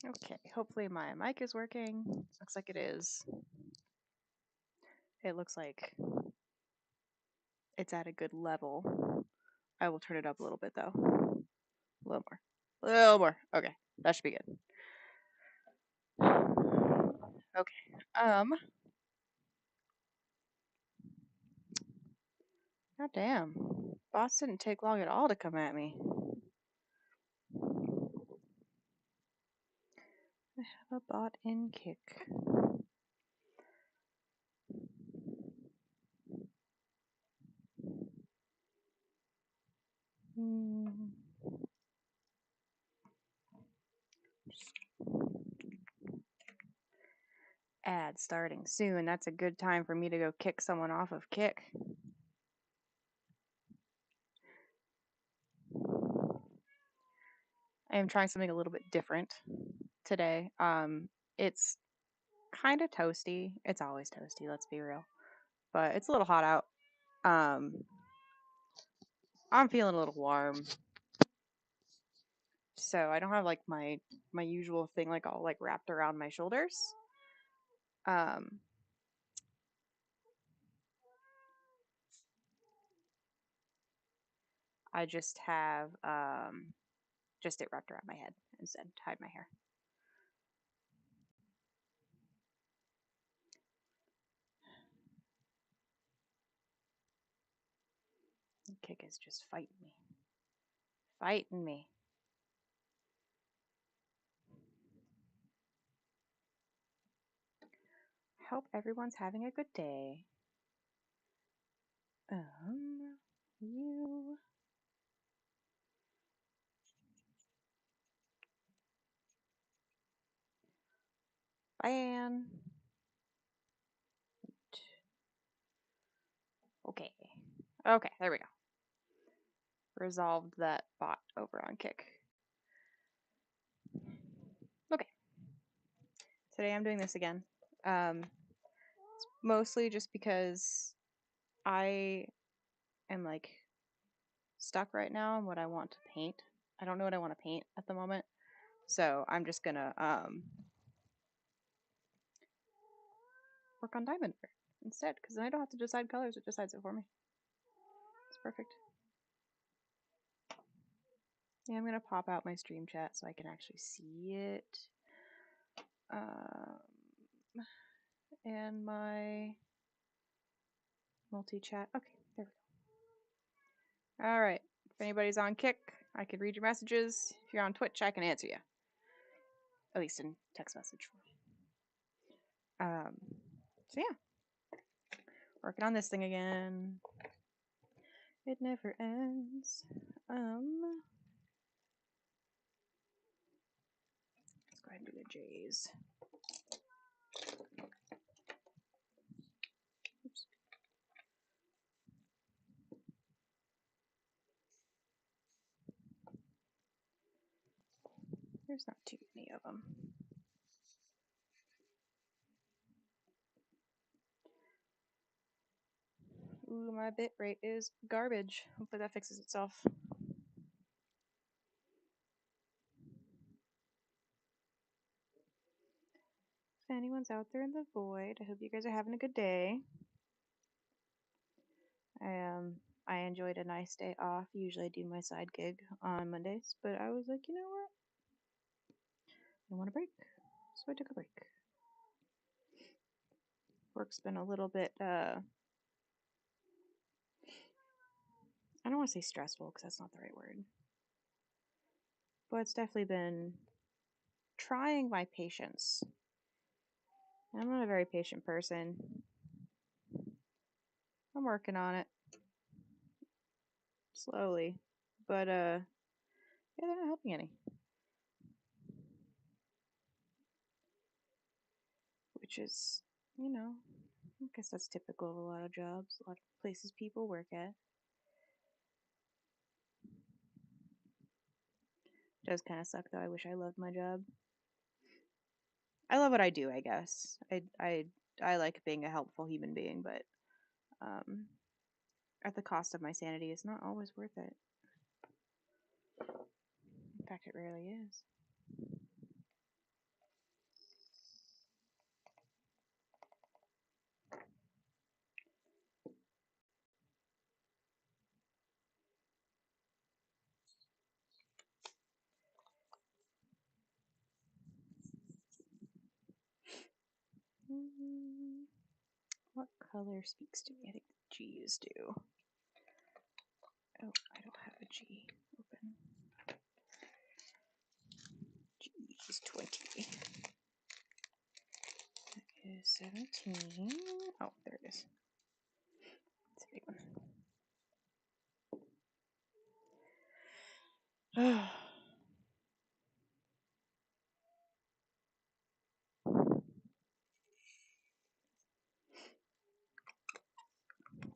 Okay, hopefully my mic is working. Looks like it is. It looks like it's at a good level. I will turn it up a little bit though. A little more. A little more. Okay, that should be good. Okay. God damn. Boss didn't take long at all to come at me. I have a bot in Kick. Ad starting soon. That's a good time for me to go kick someone off of Kick. I am trying something a little bit different today. It's kind of toasty. It's always toasty, let's be real. But it's a little hot out. I'm feeling a little warm. So I don't have like my usual thing like all like wrapped around my shoulders. I just have just it wrapped around my head instead to hide my hair. Kick is just fighting me. Fighting me. Hope everyone's having a good day. You. Ban. Okay. Okay, there we go. Resolved that bot over on Kick. Okay. Today I'm doing this again. It's mostly just because I am like stuck right now on what I want to paint. I don't know what I want to paint at the moment. So I'm just gonna work on Diamond instead, because then I don't have to decide colors, it decides it for me. It's perfect. Yeah, I'm gonna pop out my stream chat so I can actually see it. And my multi-chat. Okay, there we go. All right. If anybody's on Kick, I could read your messages. If you're on Twitch, I can answer you. At least in text message form. So yeah. Working on this thing again. It never ends. Let's go ahead and do the J's. Oops. There's not too many of them. Ooh, my bit rate is garbage. Hopefully that fixes itself. If anyone's out there in the void, I hope you guys are having a good day. I enjoyed a nice day off. Usually I do my side gig on Mondays, but I was like, you know what? I want a break, so I took a break. Work's been a little bit, I don't want to say stressful because that's not the right word, but it's definitely been trying my patience. I'm not a very patient person. I'm working on it slowly, but yeah, they're not helping any. Which is, you know, I guess that's typical of a lot of jobs, a lot of places people work at. It does kind of suck though. I wish I loved my job. I love what I do, I guess. I like being a helpful human being, but at the cost of my sanity, it's not always worth it. In fact, it rarely is. color speaks to me. I think the G's do. Oh, I don't have a G open. G is 20. That is 17. Oh, there it is. It's a big one.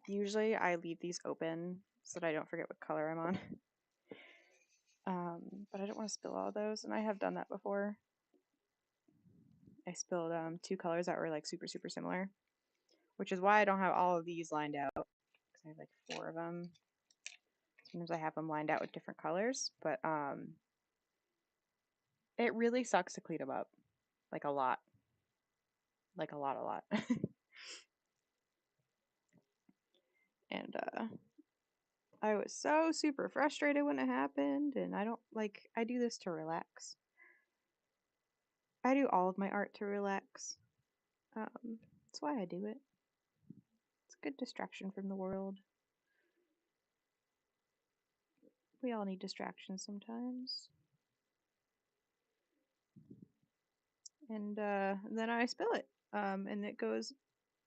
Usually I leave these open so that I don't forget what color I'm on. But I don't want to spill all those, and I have done that before. I spilled 2 colors that were like super similar, which is why I don't have all of these lined out, because I have like 4 of them. Sometimes I have them lined out with different colors, but it really sucks to clean them up, like a lot. Like a lot. And I was so super frustrated when it happened, and I do this to relax. I do all of my art to relax. That's why I do it. It's a good distraction from the world. We all need distractions sometimes. And then I spill it, and it goes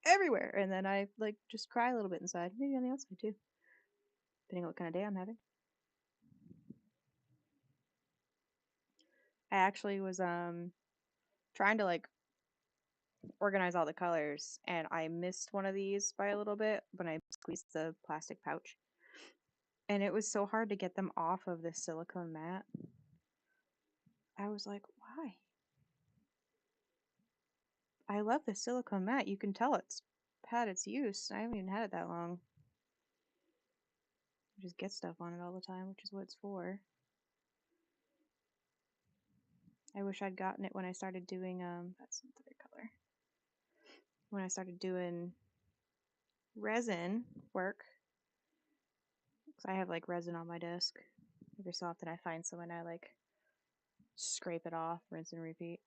everywhere, and then I like just cry a little bit inside, maybe on the outside too, depending on what kind of day I'm having. I actually was trying to like organize all the colors, and I missed one of these by a little bit when I squeezed the plastic pouch, and it was so hard to get them off of this silicone mat. I was like, why? I love the silicone mat. You can tell it's had its use. I haven't even had it that long. I just get stuff on it all the time, which is what it's for. I wish I'd gotten it when I started doing that's not the right color. When I started doing resin work, because I have like resin on my desk. Every so often I find some and I like scrape it off, rinse and repeat.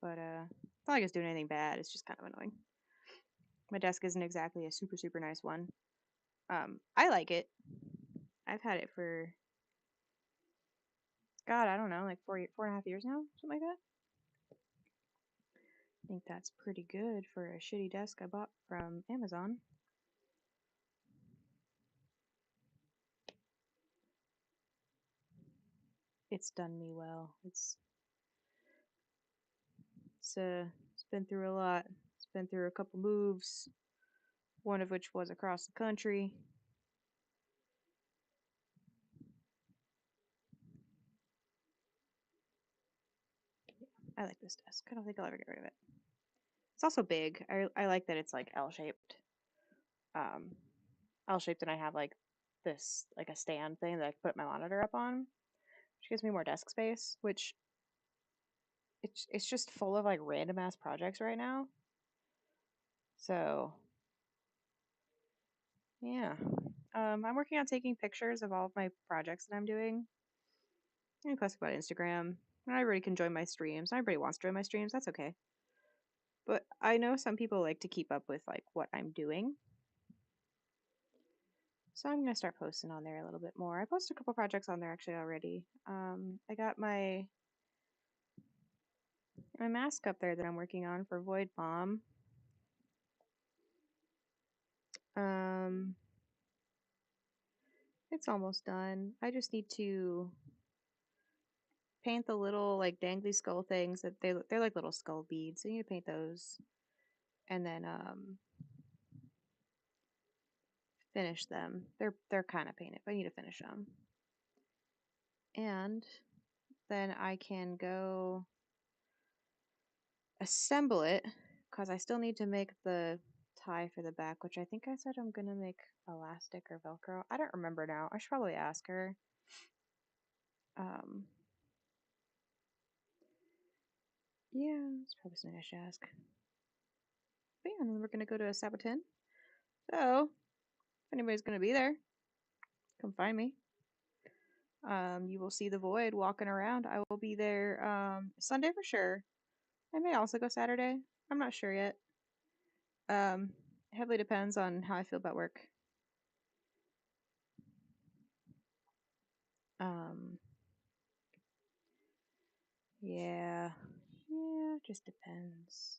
But it's not like it's doing anything bad. It's just kind of annoying. My desk isn't exactly a super nice one. I like it. I've had it for God, I don't know, like 4.5 years now, something like that. I think that's pretty good for a shitty desk I bought from Amazon. It's done me well. It's been through a lot. It's been through a couple moves, one of which was across the country. I like this desk. I don't think I'll ever get rid of it. It's also big. I like that it's like L-shaped. Um, L-shaped, and I have like this like a stand thing that I can put my monitor up on, which gives me more desk space. Which it's just full of like random ass projects right now. So yeah, I'm working on taking pictures of all of my projects that I'm doing. I post about Instagram. Not everybody can join my streams. Not everybody wants to join my streams. That's okay. But I know some people like to keep up with like what I'm doing. So I'm gonna start posting on there a little bit more. I posted a couple projects on there actually already. I got my mask up there that I'm working on for Void Bomb. It's almost done. I just need to paint the little like dangly skull things that they're like little skull beads. So you need to paint those, and then finish them. They're kind of painted, but I need to finish them. And then I can go assemble it, because I still need to make the tie for the back, which I think I said I'm gonna make elastic or Velcro. I don't remember now. I should probably ask her. Yeah, it's probably something I should ask. But yeah, and then we're gonna go to Sabaton. So if anybody's gonna be there, come find me. You will see the Void walking around. I will be there Sunday for sure. I may also go Saturday. I'm not sure yet. Heavily depends on how I feel about work. Yeah, just depends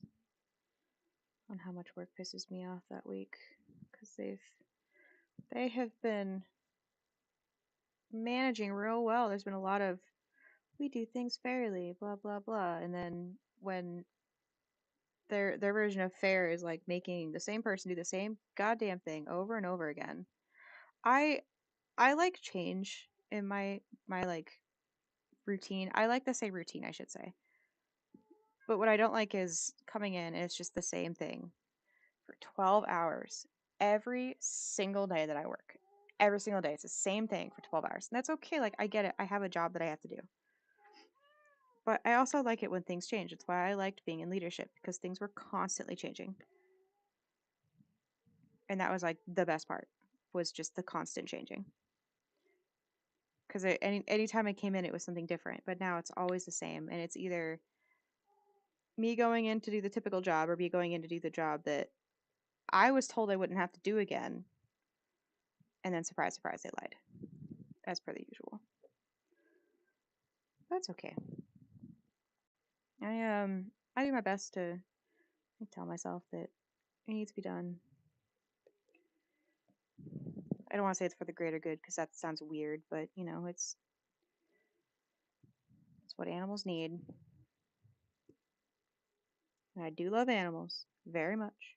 on how much work pisses me off that week, because they have been managing real well. There's been a lot of we do things fairly, blah blah blah, and then when their version of fair is like making the same person do the same goddamn thing over and over again. I I like change in my like routine. I like to say routine, I should say. But what I don't like is coming in and it's just the same thing for 12 hours every single day that I work. Every single day. It's the same thing for 12 hours. And that's okay. Like, I get it. I have a job that I have to do. But I also like it when things change. It's why I liked being in leadership because things were constantly changing. And that was like the best part was just the constant changing. Because anytime I came in, it was something different. But now it's always the same. And it's either me going in to do the typical job or me going in to do the job that I was told I wouldn't have to do again. And then surprise, surprise, they lied, as per the usual. That's okay. I do my best to tell myself that it needs to be done. I don't want to say it's for the greater good because that sounds weird, but you know, it's what animals need. And I do love animals very much.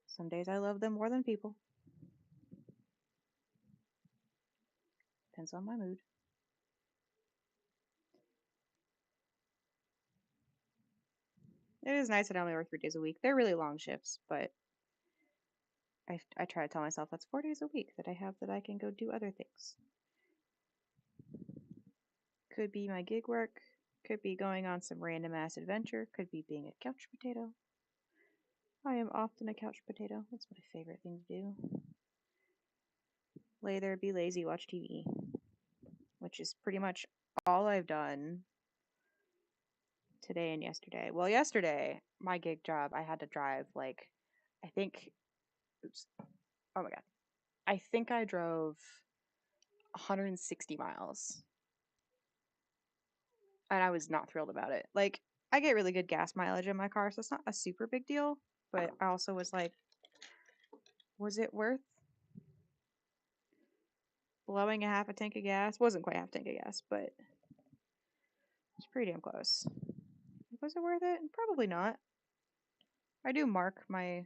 Some days I love them more than people. Depends on my mood. It is nice that I only work 3 days a week. They're really long shifts, but I try to tell myself that's 4 days a week that I have that I can go do other things. Could be my gig work, could be going on some random ass adventure, could be being a couch potato. I am often a couch potato. That's my favorite thing to do. Lay there, be lazy, watch TV, which is pretty much all I've done today and yesterday. Well, yesterday, my gig job, I had to drive like, I think, oops, oh my God. I think I drove 160 miles and I was not thrilled about it. Like, I get really good gas mileage in my car, so it's not a super big deal, but I also was like, was it worth blowing a half a tank of gas? Wasn't quite half a tank of gas, but it's pretty damn close. Was it worth it? Probably not. I do mark my,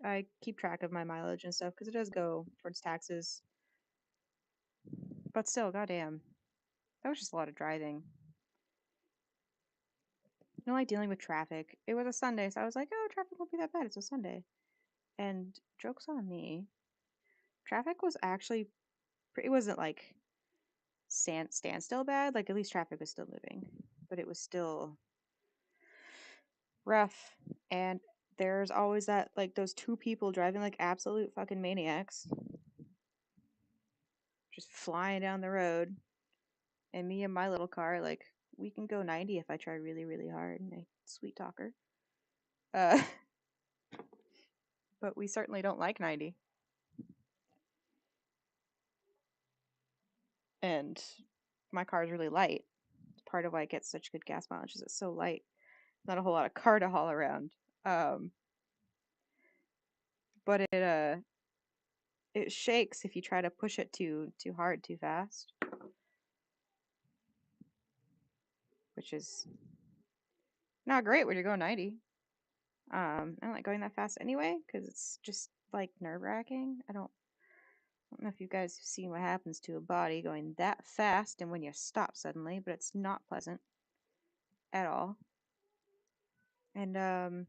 I keep track of my mileage and stuff because it does go towards taxes. But still, goddamn, that was just a lot of driving. I don't like dealing with traffic. It was a Sunday, so I was like, oh, traffic won't be that bad. It's a Sunday. And joke's on me. Traffic was actually, it wasn't like standstill bad. Like, at least traffic was still moving, but it was still rough. And there's always that, like, those two people driving like absolute fucking maniacs, just flying down the road. And me and my little car, like, we can go 90 if I try really, really hard. And I sweet talker. Uh, but we certainly don't like 90. And my car is really light. Part of why it gets such good gas mileage is it's so light. Not a whole lot of car to haul around. Um, but it shakes if you try to push it too hard, too fast, which is not great when you're going 90. I don't like going that fast anyway because it's just like nerve-wracking. I don't know if you guys have seen what happens to a body going that fast and when you stop suddenly, but it's not pleasant at all. And no,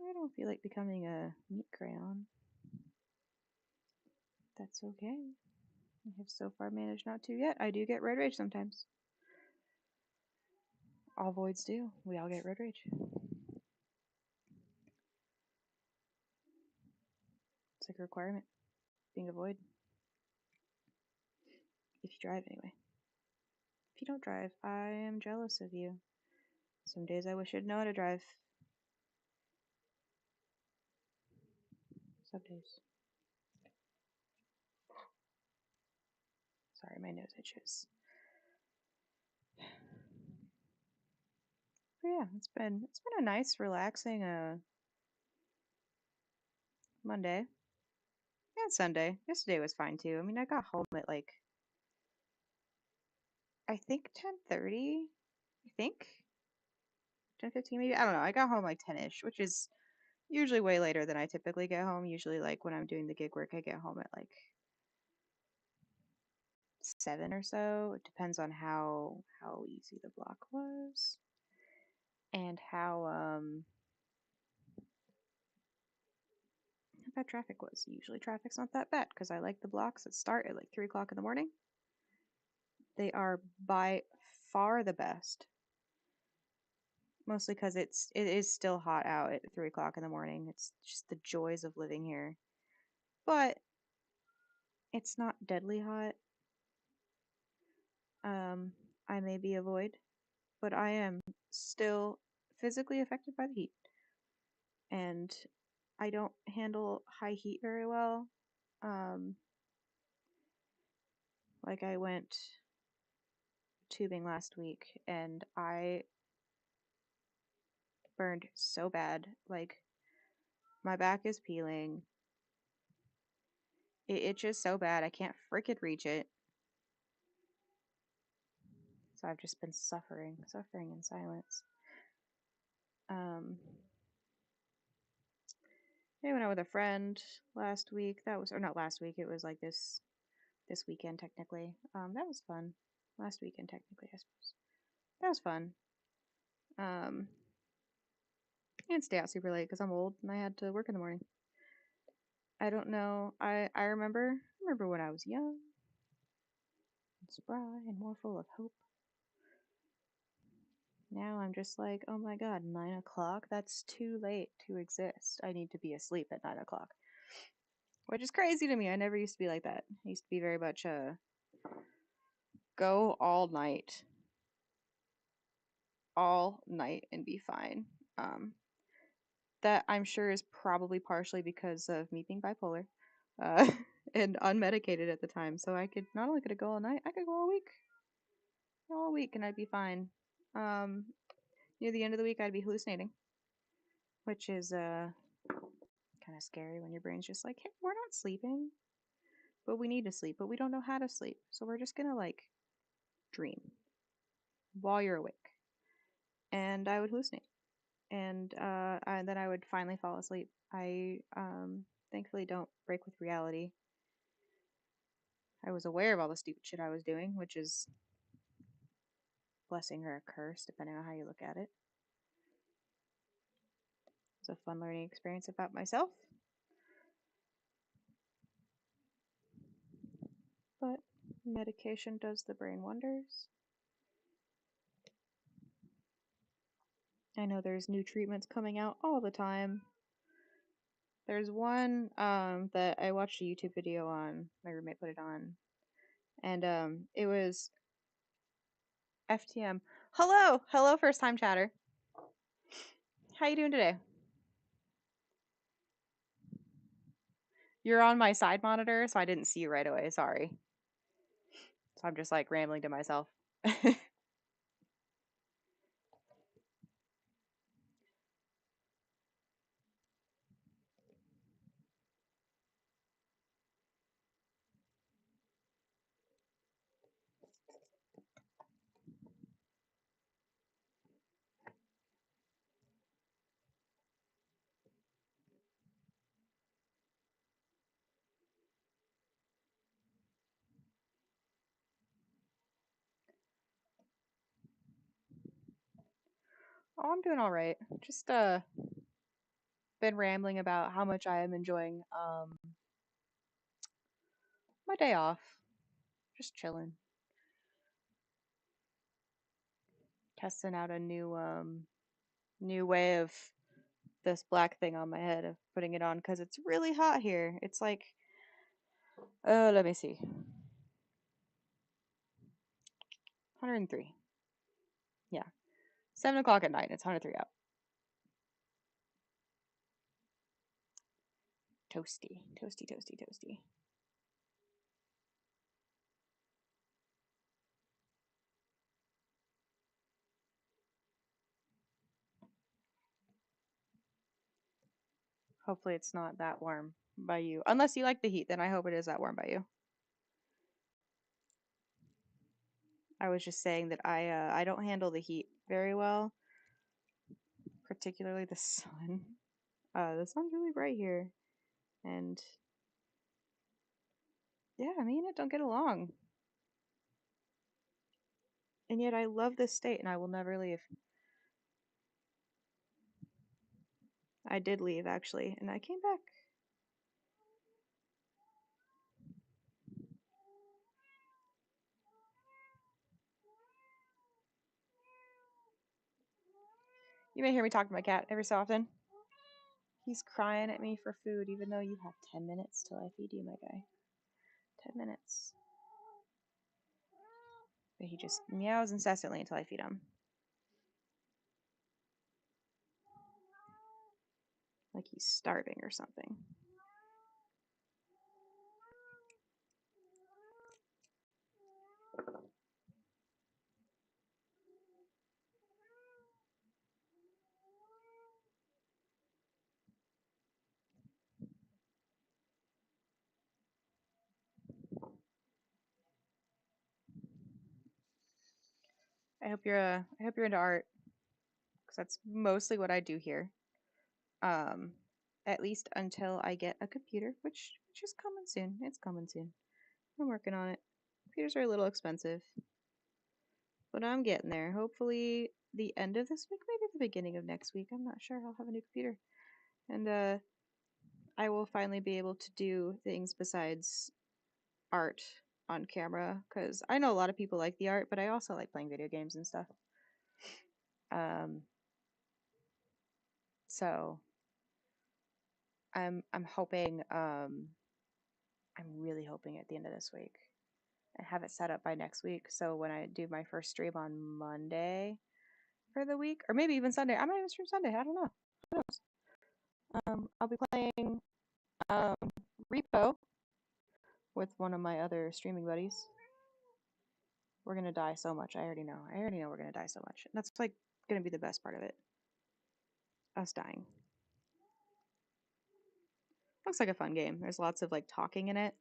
I don't feel like becoming a meat crayon. That's okay. I have so far managed not to yet. I do get road rage sometimes. All voids do. We all get road rage. It's like a requirement. Being a void. If you drive anyway. If you don't drive, I am jealous of you. Some days I wish I'd know how to drive. Some days. Sorry, my nose itches. But yeah, it's been a nice, relaxing Monday and Sunday. Yesterday was fine too. I mean, I got home at like I think 10:30. I think 10:15 maybe. I don't know. I got home like 10ish, which is usually way later than I typically get home. Usually, like when I'm doing the gig work, I get home at like 7 or so. It depends on how easy the block was and how bad traffic was. Usually traffic's not that bad because I like the blocks that start at like 3 o'clock in the morning. They are by far the best. Mostly because it is still hot out at 3 o'clock in the morning. It's just the joys of living here. But it's not deadly hot. I may be a void, but I am still physically affected by the heat. And I don't handle high heat very well. Um, like I went tubing last week and I burned so bad. Like my back is peeling. It itches so bad I can't freaking reach it. So I've just been suffering in silence. I went out with a friend last week. That was, or not last week. It was like this weekend technically. That was fun. Last weekend technically, I suppose. That was fun. I didn't stay out super late because I'm old and I had to work in the morning. I don't know. I remember when I was young, and spry, and more full of hope. Now I'm just like, oh my god, 9 o'clock? That's too late to exist. I need to be asleep at 9 o'clock. Which is crazy to me. I never used to be like that. I used to be very much go all night and be fine. Um, that I'm sure is probably partially because of me being bipolar, uh, and unmedicated at the time. So I could not only could I go all night, I could go all week, and I'd be fine. Um, Near the end of the week, I'd be hallucinating, which is kind of scary when your brain's just like, hey, we're not sleeping, but we need to sleep, but we don't know how to sleep, so we're just gonna like dream while you're awake, and I would hallucinate, and then I would finally fall asleep. I thankfully don't break with reality. I was aware of all the stupid shit I was doing, which is blessing or a curse, depending on how you look at it. It's a fun learning experience about myself. But medication does the brain wonders. I know there's new treatments coming out all the time. There's one that I watched a YouTube video on. My roommate put it on, and it was FTM. Hello, first time chatter. How you doing today? You're on my side monitor, so I didn't see you right away. Sorry. So I'm just like rambling to myself. Oh, I'm doing all right. Just been rambling about how much I am enjoying my day off. Just chilling. Testing out a new way of this black thing on my head of putting it on cuz it's really hot here. It's like let me see. 103. Yeah. 7 o'clock at night. It's 103 out. Toasty. Toasty, toasty, toasty. Hopefully it's not that warm by you. Unless you like the heat, then I hope it is that warm by you. I was just saying that I don't handle the heat very well, particularly the sun. The sun's really bright here, and yeah, me and it don't get along. And yet I love this state, and I will never leave. I did leave actually, and I came back. You may hear me talk to my cat every so often. He's crying at me for food, even though you have 10 minutes till I feed you, my guy. 10 minutes. But he just meows incessantly until I feed him. Like he's starving or something. I hope you're into art, because that's mostly what I do here. At least until I get a computer, which is coming soon. It's coming soon. I'm working on it. Computers are a little expensive, but I'm getting there. Hopefully the end of this week, maybe the beginning of next week. I'm not sure. I'll have a new computer, and I will finally be able to do things besides art on camera, because I know a lot of people like the art, but I also like playing video games and stuff. Um, so I'm hoping I'm really hoping at the end of this week and have it set up by next week. So when I do my first stream on Monday for the week, or maybe even Sunday, I might even stream Sunday. I don't know. Who knows? I'll be playing Repo with one of my other streaming buddies. We're gonna die so much. I already know. We're gonna die so much. And that's like gonna be the best part of it. Us dying. Looks like a fun game. There's lots of like talking in it,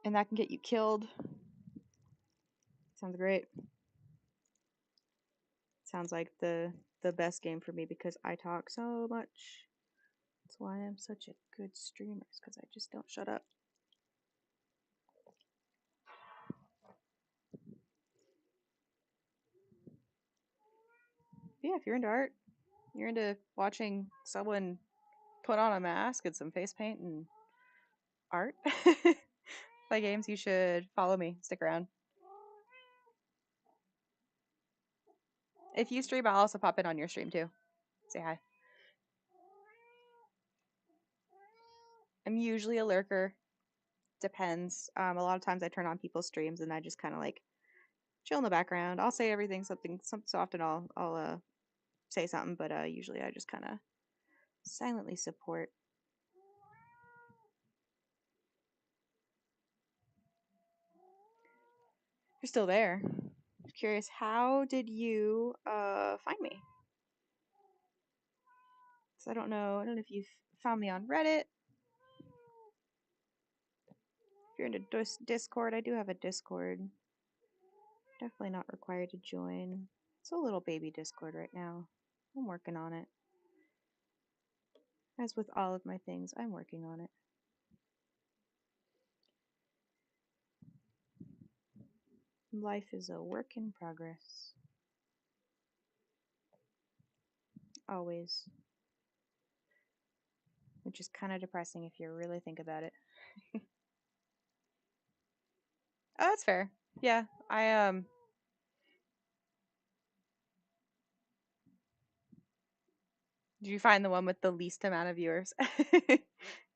and that can get you killed. Sounds great. Sounds like the best game for me because I talk so much. That's why I'm such a good streamer, because I just don't shut up. Yeah, if you're into art, you're into watching someone put on a mask and some face paint and art, play games, you should follow me. Stick around. If you stream, I'll also pop in on your stream too. Say hi. I'm usually a lurker. Depends. A lot of times I turn on people's streams and I just kind of like chill in the background. I'll say everything, so often I'll say something, but usually I just kind of silently support. You're still there. I'm curious, how did you find me? So I don't know if you've found me on Reddit. If you're into Discord, I do have a Discord. Definitely not required to join. It's a little baby Discord right now. I'm working on it. As with all of my things, I'm working on it. Life is a work in progress. Always. Which is kind of depressing if you really think about it. Oh, that's fair. Yeah, Did you find the one with the least amount of viewers?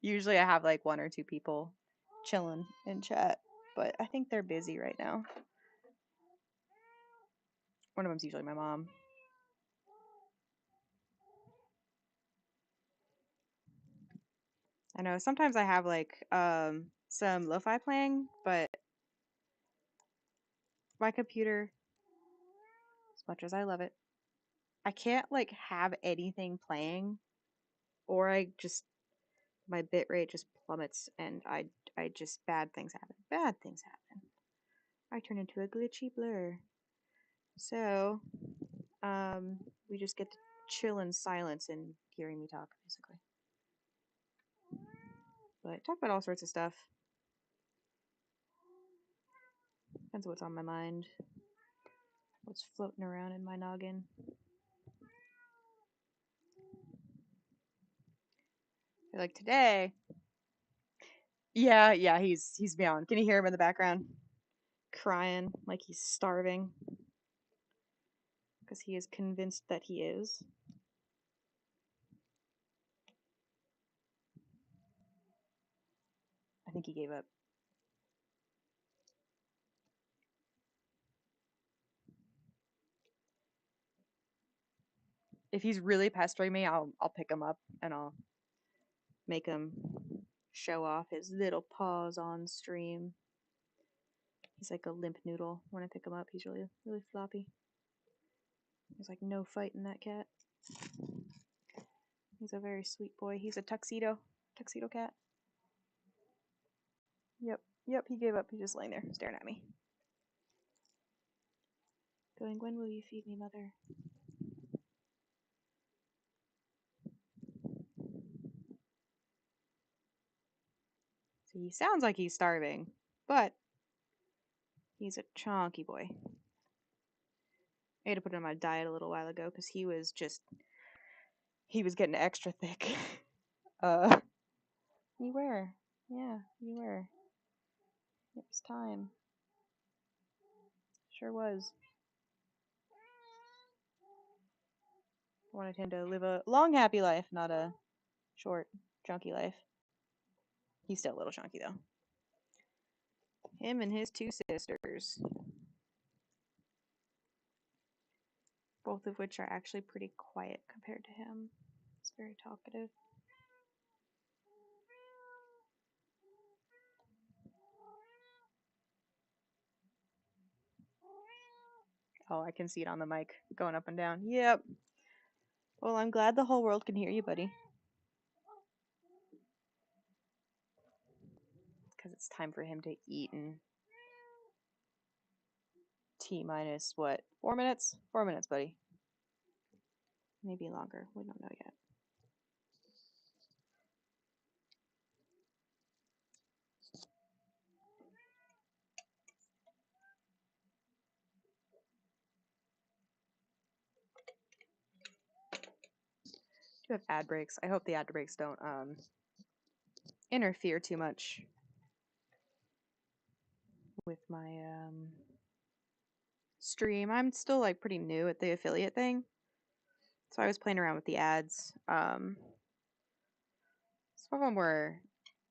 Usually I have like 1 or 2 people chilling in chat, but I think they're busy right now. One of them's usually my mom. I know sometimes I have like some lo-fi playing, but my computer, as much as I love it, I can't like have anything playing, or my bit rate just plummets, and I just bad things happen. Bad things happen. I turn into a glitchy blur. So, we just get to chill in silence and hearing me talk, basically. But talk about all sorts of stuff. Depends on what's on my mind. What's floating around in my noggin. Like today. Yeah, he's meowing. Can you hear him in the background? Crying like he's starving. Because he is convinced that he is. I think he gave up. If he's really pestering me, I'll pick him up and I'll make him show off his little paws on stream. He's like a limp noodle. When I pick him up, he's really floppy. There's like no fight in that cat. He's a very sweet boy. He's a tuxedo cat. Yep, he gave up. He's just laying there staring at me. Going, when will you feed me, mother? So he sounds like he's starving, but he's a chonky boy. I had to put him on my diet a little while ago because he was getting extra thick. You were. Yeah, you were. It was time. Sure was. I wanted him to live a long, happy life, not a short, chunky life. He's still a little chunky, though. Him and his two sisters. Both of which are actually pretty quiet compared to him. He's very talkative. Oh, I can see it on the mic going up and down. Yep. Well, I'm glad the whole world can hear you, buddy. Because it's time for him to eat in T-minus what? 4 minutes? 4 minutes, buddy. Maybe longer. We don't know yet. Do have ad breaks. I hope the ad breaks don't interfere too much with my stream. I'm still like pretty new at the affiliate thing, so I was playing around with the ads. Some of them were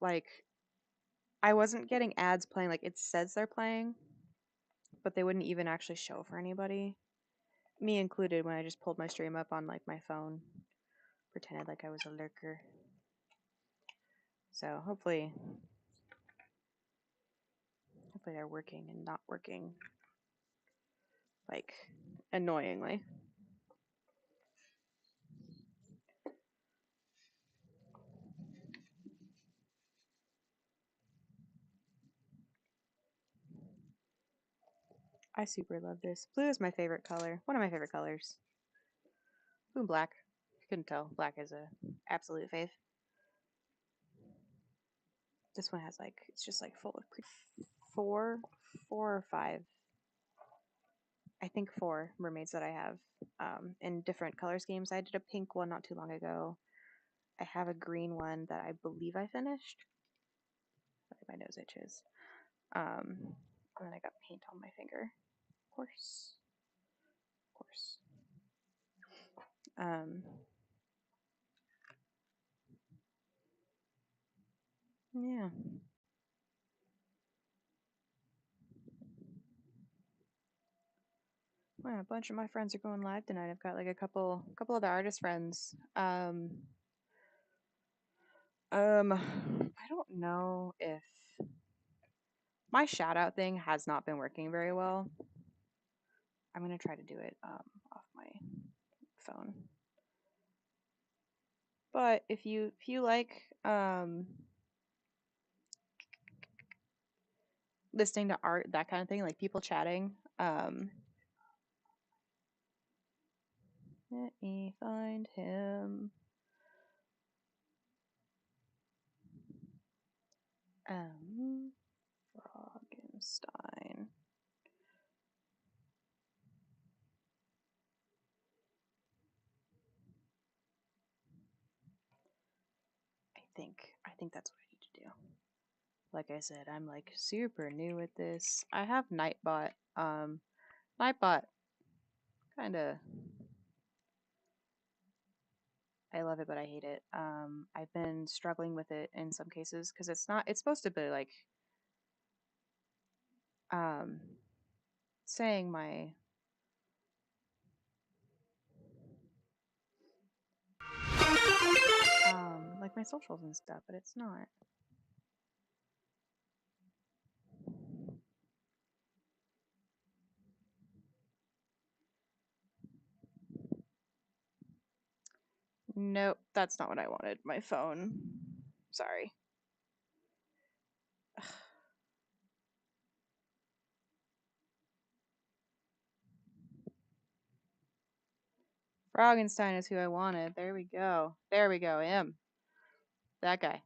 like, I wasn't getting ads playing like it says they're playing, but they wouldn't even actually show for anybody, me included, when I just pulled my stream up on like my phone, pretended like I was a lurker. So hopefully they're working and not working like annoyingly. I super love this. Blue is my favorite color. One of my favorite colors. Blue and black. You couldn't tell. Black is a absolute fave. This one has like, it's just like full of four or five. I think 4 mermaids that I have in different color schemes. I did a pink one not too long ago. I have a green one that I believe I finished. My nose itches. And then I got paint on my finger. Of course. Yeah. A bunch of my friends are going live tonight. I've got like a couple other artist friends. I don't know if my shout out thing has not been working very well. I'm gonna try to do it off my phone. But if you like listening to art, that kind of thing, like people chatting, let me find him. Froggenstein. I think that's what I need to do. Like I said, I'm like super new at this. I have Nightbot. Nightbot kind of, I love it, but I hate it. I've been struggling with it in some cases because it's supposed to be like saying my like my socials and stuff, but it's not. Nope, that's not what I wanted. My phone. Sorry. Froggenstein is who I wanted. There we go. There we go. Him. That guy.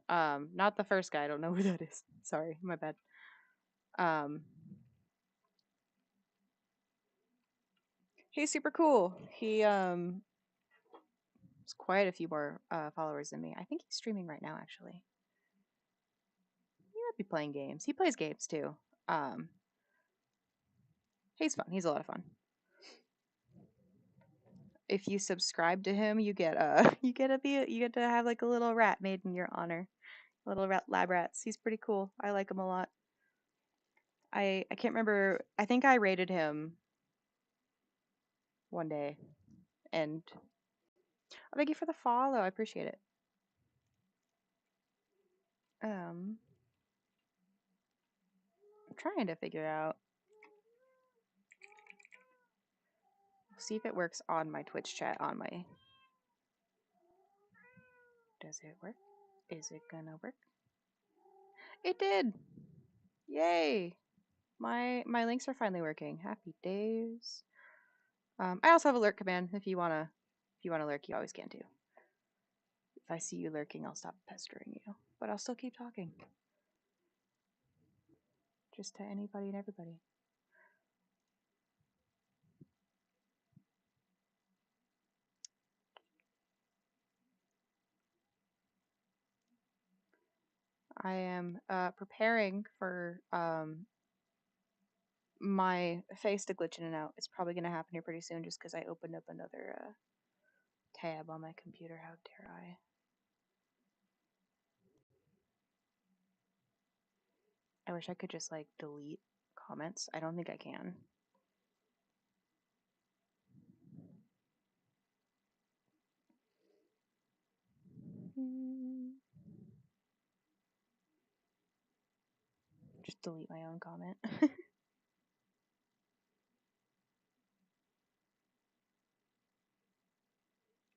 Not the first guy. I don't know who that is. Sorry, my bad. He's super cool. He has quite a few more followers than me. I think he's streaming right now, actually. He might be playing games. He plays games too. He's fun. He's a lot of fun. If you subscribe to him, you get you get to have like a little rat made in your honor. Little lab rats. He's pretty cool. I like him a lot. I can't remember. I think I rated him one day, and thank you for the follow. I appreciate it. I'm trying to figure out. See if it works on my Twitch chat on my. Does it work? Is it gonna work? It did. Yay! My links are finally working. Happy days. I also have a lurk command. If you wanna lurk, you always can too. If I see you lurking, I'll stop pestering you, but I'll still keep talking. Just to anybody and everybody. I am preparing for my face to glitch in and out. It's probably gonna happen here pretty soon, just because I opened up another tab on my computer. How dare I? I wish I could just like delete comments. I don't think I can. Just delete my own comment.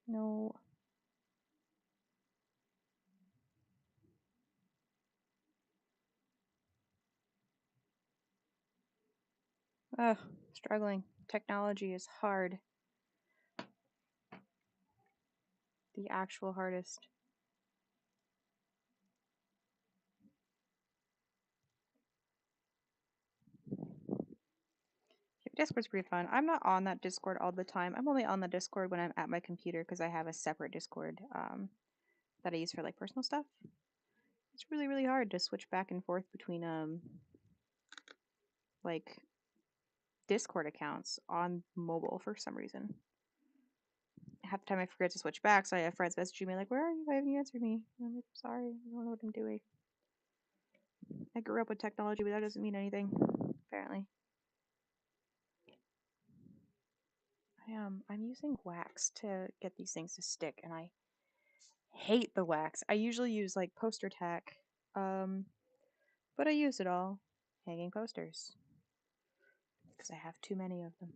No. Ugh, struggling. Technology is hard. The actual hardest. Discord's pretty fun. I'm not on that Discord all the time. I'm only on the Discord when I'm at my computer because I have a separate Discord that I use for like personal stuff. It's really, really hard to switch back and forth between like Discord accounts on mobile for some reason. Half the time I forget to switch back, so I have friends messaging me like, "Where are you? Why haven't you answered me?" And I'm like, "Sorry, I don't know what I'm doing." I grew up with technology, but that doesn't mean anything, apparently. I'm using wax to get these things to stick, and I hate the wax. I usually use like poster tack, but I use it all hanging posters because I have too many of them.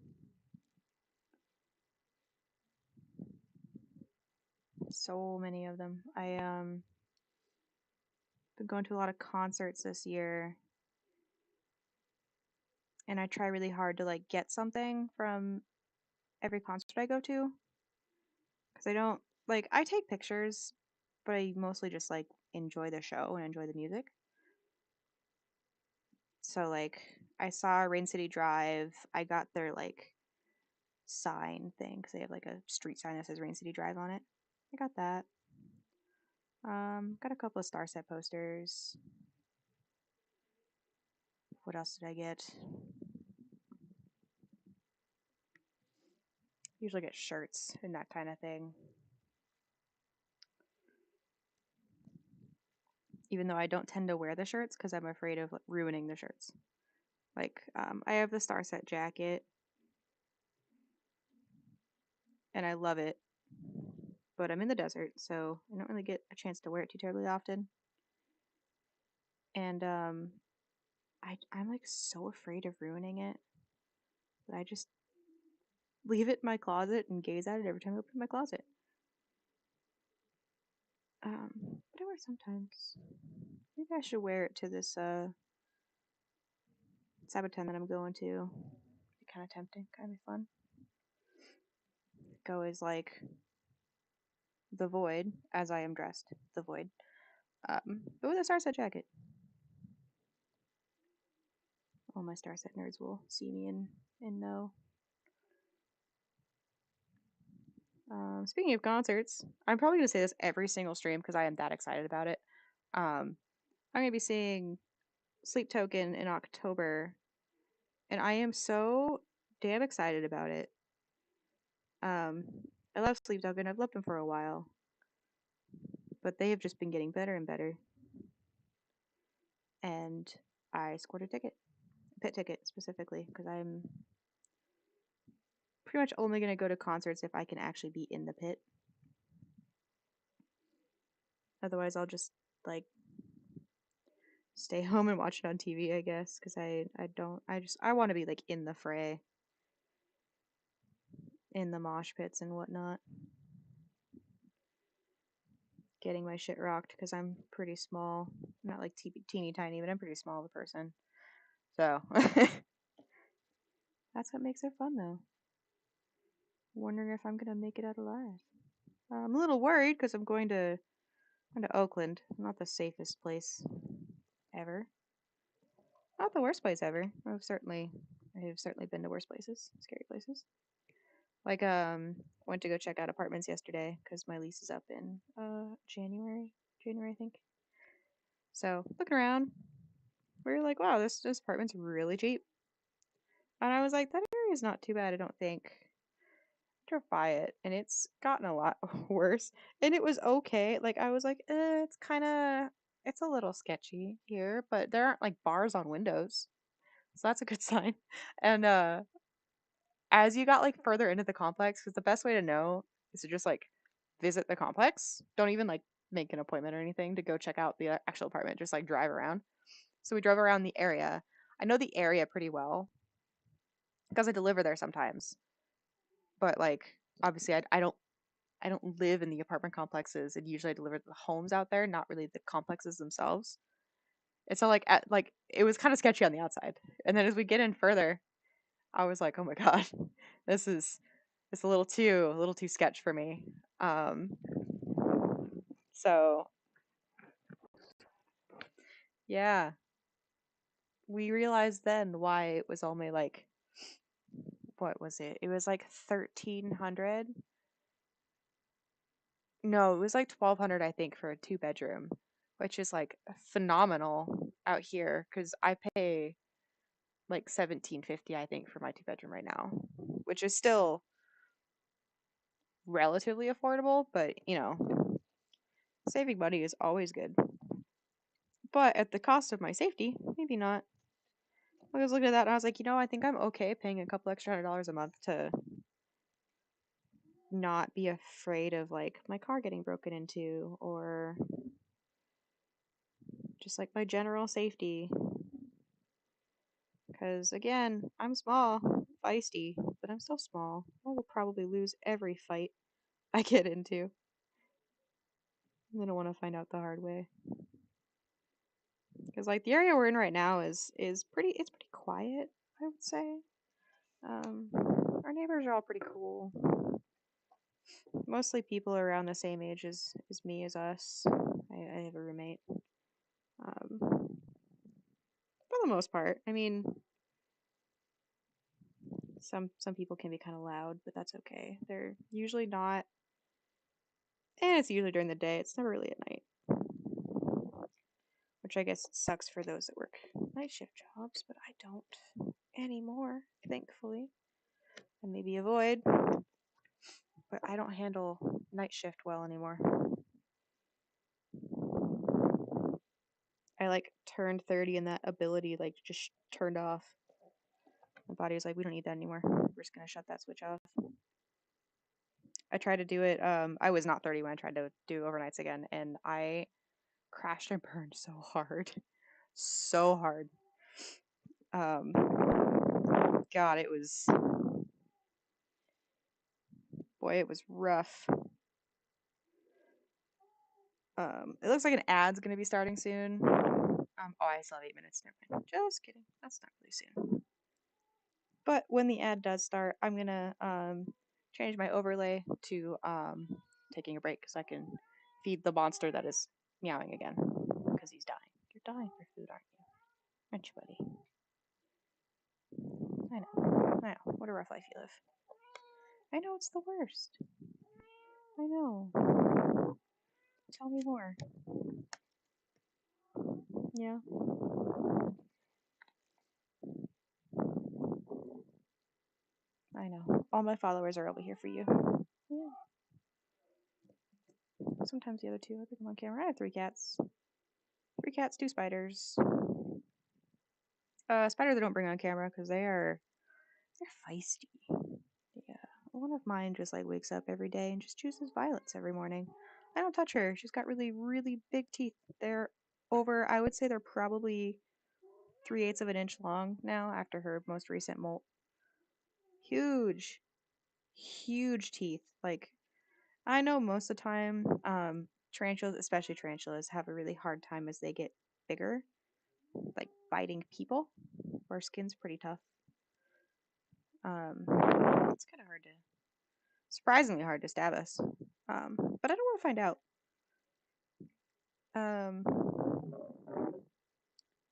So many of them. I been going to a lot of concerts this year, and I try really hard to like get something from every concert I go to because I don't like I take pictures, but I mostly just like enjoy the show and enjoy the music. So like I saw Rain City Drive. I got their like sign thing because they have like a street sign that says Rain City Drive on it. I got that. Got a couple of Starset posters. What else did I get? Usually get shirts and that kind of thing. Even though I don't tend to wear the shirts because I'm afraid of ruining the shirts. Like, I have the Starset jacket, and I love it, but I'm in the desert, so I don't really get a chance to wear it too terribly often. And I'm like so afraid of ruining it that I just leave it in my closet and gaze at it every time I open my closet. But I wear it sometimes. Maybe I should wear it to this Sabaton that I'm going to. Be kind of tempting, kind of fun. Go as like the Void, as I am dressed, the Void. But with a Starset jacket. All my Starset nerds will see me and know. Speaking of concerts, I'm probably gonna say this every single stream because I am that excited about it. I'm gonna be seeing Sleep Token in October, and I am so damn excited about it. Um, I love Sleep Token. I've loved them for a while, but they have just been getting better and better. And I scored a ticket, pit ticket specifically, because I'm pretty much only gonna go to concerts if I can actually be in the pit. Otherwise, I'll just like stay home and watch it on TV, I guess, because I want to be like in the fray, in the mosh pits and whatnot, getting my shit rocked because I'm pretty small. I'm not like teeny tiny, but I'm pretty small of a person. So that's what makes it fun, though. Wondering if I'm gonna make it out alive. I'm a little worried because I'm going to Oakland. Not the safest place ever. Not the worst place ever. I have certainly been to worse places, scary places. Like went to go check out apartments yesterday because my lease is up in January I think. So looking around, we were like, wow, this apartment's really cheap. And I was like, that area is not too bad, I don't think. Drove by it and it's gotten a lot worse. And it was okay. Like I was like, it's a little sketchy here, but there aren't like bars on windows. So that's a good sign. And as you got like further into the complex, because the best way to know is to just like visit the complex. Don't even like make an appointment or anything to go check out the actual apartment. Just like drive around. So we drove around the area. I know the area pretty well because I deliver there sometimes. But like obviously I don't live in the apartment complexes, and usually I deliver the homes out there, not really the complexes themselves. It's so like it was kind of sketchy on the outside, and then as we get in further, I was like, oh my god, this is it's a little too sketch for me. Um, so yeah, we realized then why it was only like what was it? It was like 1,300. No, it was like 1,200, I think, for a 2 bedroom, which is like phenomenal out here because I pay like 1,750, I think, for my 2 bedroom right now, which is still relatively affordable, but saving money is always good. But at the cost of my safety, maybe not. I was looking at that and I was like, I think I'm okay paying a couple extra $100 a month to not be afraid of like my car getting broken into or just like my general safety. Because again, I'm small, feisty, but I'm still small. I will probably lose every fight I get into. I don't want to find out the hard way. Because like the area we're in right now is pretty quiet, I would say. Our neighbors are all pretty cool. Mostly people around the same age as me as us. I have a roommate. For the most part, I mean, some people can be kind of loud, but that's okay. They're usually not, and it's usually during the day. It's never really at night, which I guess sucks for those that work night shift jobs, but I don't anymore, thankfully. And maybe avoid, but I don't handle night shift well anymore. I like turned 30 and that ability like just turned off. My body was like, we don't need that anymore. We're just gonna shut that switch off. I tried to do it. I was not 30 when I tried to do overnights again, and I crashed and burned so hard, so hard. God, it was, boy, it was rough. It looks like an ad's gonna be starting soon. Oh, I still have 8 minutes. Never mind. Just kidding. That's not really soon. But when the ad does start, I'm gonna change my overlay to taking a break so I can feed the monster that is meowing again because he's dying. You're dying for food, aren't you? Aren't you, buddy? I know. I know. What a rough life you live. I know it's the worst. I know. Tell me more. Yeah. I know. All my followers are over here for you. Yeah. Sometimes the other two, I pick them on camera. I have 3 cats. 3 cats, 2 spiders. Spiders I don't bring on camera because they're feisty. Yeah. One of mine just like wakes up every day and just chooses violets every morning. I don't touch her. She's got really, really big teeth. They're over, I would say they're probably 3/8 of an inch long now after her most recent molt. Huge, huge teeth. Like, I know most of the time, tarantulas, especially tarantulas, have a really hard time as they get bigger, like biting people. Our skin's pretty tough. It's kind of hard to, surprisingly hard to stab us. But I don't want to find out.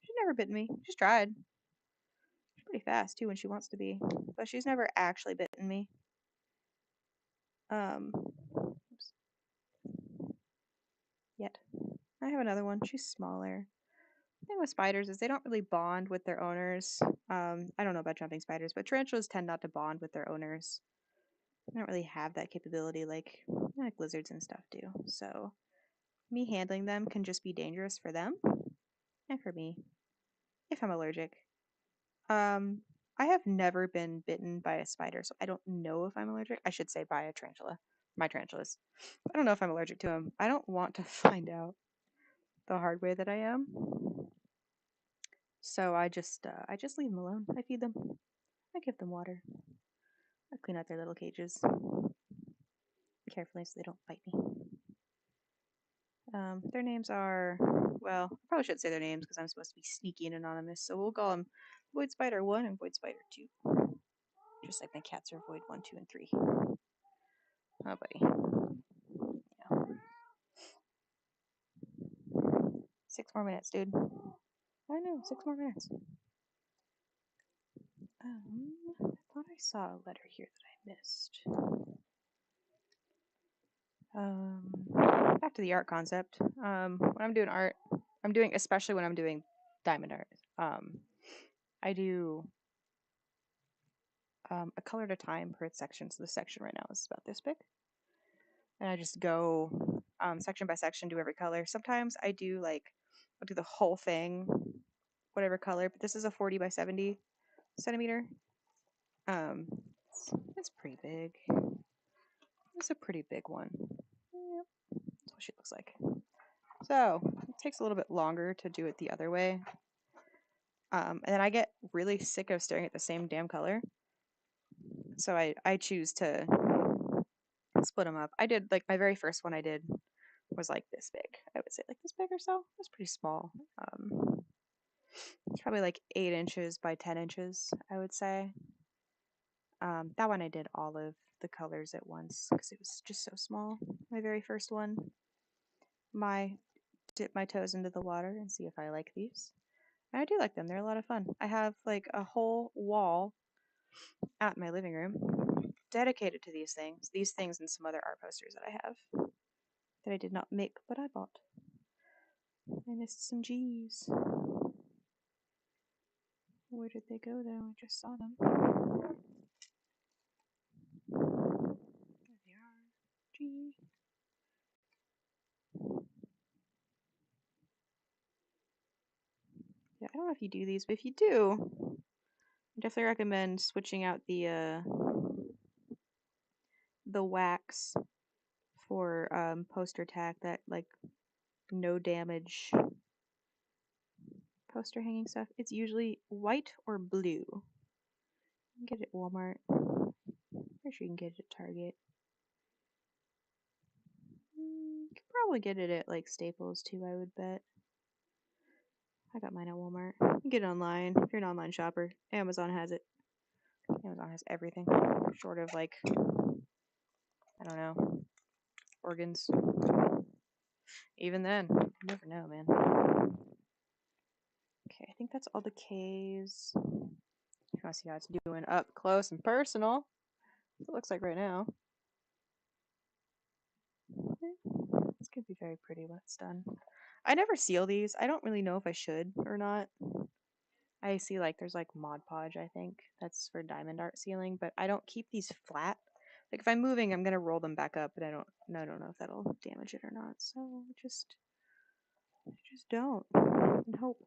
She's never bitten me. She's tried. She's pretty fast too when she wants to be, but she's never actually bitten me. Oops. Yet. I have another one. She's smaller. The thing with spiders is they don't really bond with their owners. I don't know about jumping spiders, but tarantulas tend not to bond with their owners. They don't really have that capability like lizards and stuff do. So me handling them can just be dangerous for them and for me if I'm allergic. I have never been bitten by a spider, so I don't know if I'm allergic. I should say by a tarantula. My tarantulas. I don't know if I'm allergic to them. I don't want to find out the hard way that I am. So I just leave them alone. I feed them. I give them water. I clean out their little cages carefully so they don't bite me. Their names are, well, I probably shouldn't say their names because I'm supposed to be sneaky and anonymous. So we'll call them Void Spider 1 and Void Spider 2. Just like my cats are Void 1, 2, and 3. Oh, buddy. Yeah. 6 more minutes, dude. I know, 6 more minutes. I thought I saw a letter here that I missed. Back to the art concept. When I'm doing art, especially when I'm doing diamond art, I do a color at a time per section. So this section right now is about this big. And I just go section by section, do every color. Sometimes I'll do the whole thing, whatever color, but this is a 40 by 70 centimeter. It's pretty big. That's a pretty big one. Yep, that's what she looks like. So it takes a little bit longer to do it the other way. And then I get really sick of staring at the same damn color. So I choose to split them up. I did, like, my very first one I did was like this big. I would say like this big or so. It was pretty small. It's probably like 8 inches by 10 inches, I would say. That one I did all of the colors at once because it was just so small. My very first one. Dip my toes into the water and see if I like these. And I do like them. They're a lot of fun. I have like a whole wall out in my living room dedicated to these things and some other art posters that I have that I did not make, but I bought. I missed some G's. Where did they go though? I just saw them. There they are. G. Yeah, I don't know if you do these, but if you do, I definitely recommend switching out the wax for poster tack, that like no damage poster hanging stuff. It's usually white or blue. You can get it at Walmart. Pretty sure you can get it at Target. You could probably get it at like Staples too, I would bet. I got mine at Walmart. You can get it online if you're an online shopper. Amazon has it. Amazon has everything, short of like, I don't know, organs. Even then, you never know, man. Okay, I think that's all the K's. If you want to see how it's doing up close and personal, it looks like right now. It's gonna be very pretty when it's done. I never seal these. I don't really know if I should or not. I see like there's like Mod Podge, I think that's for diamond art sealing, but I don't keep these flat. Like if I'm moving, I'm gonna roll them back up, but I don't know if that'll damage it or not. So I just don't and hope.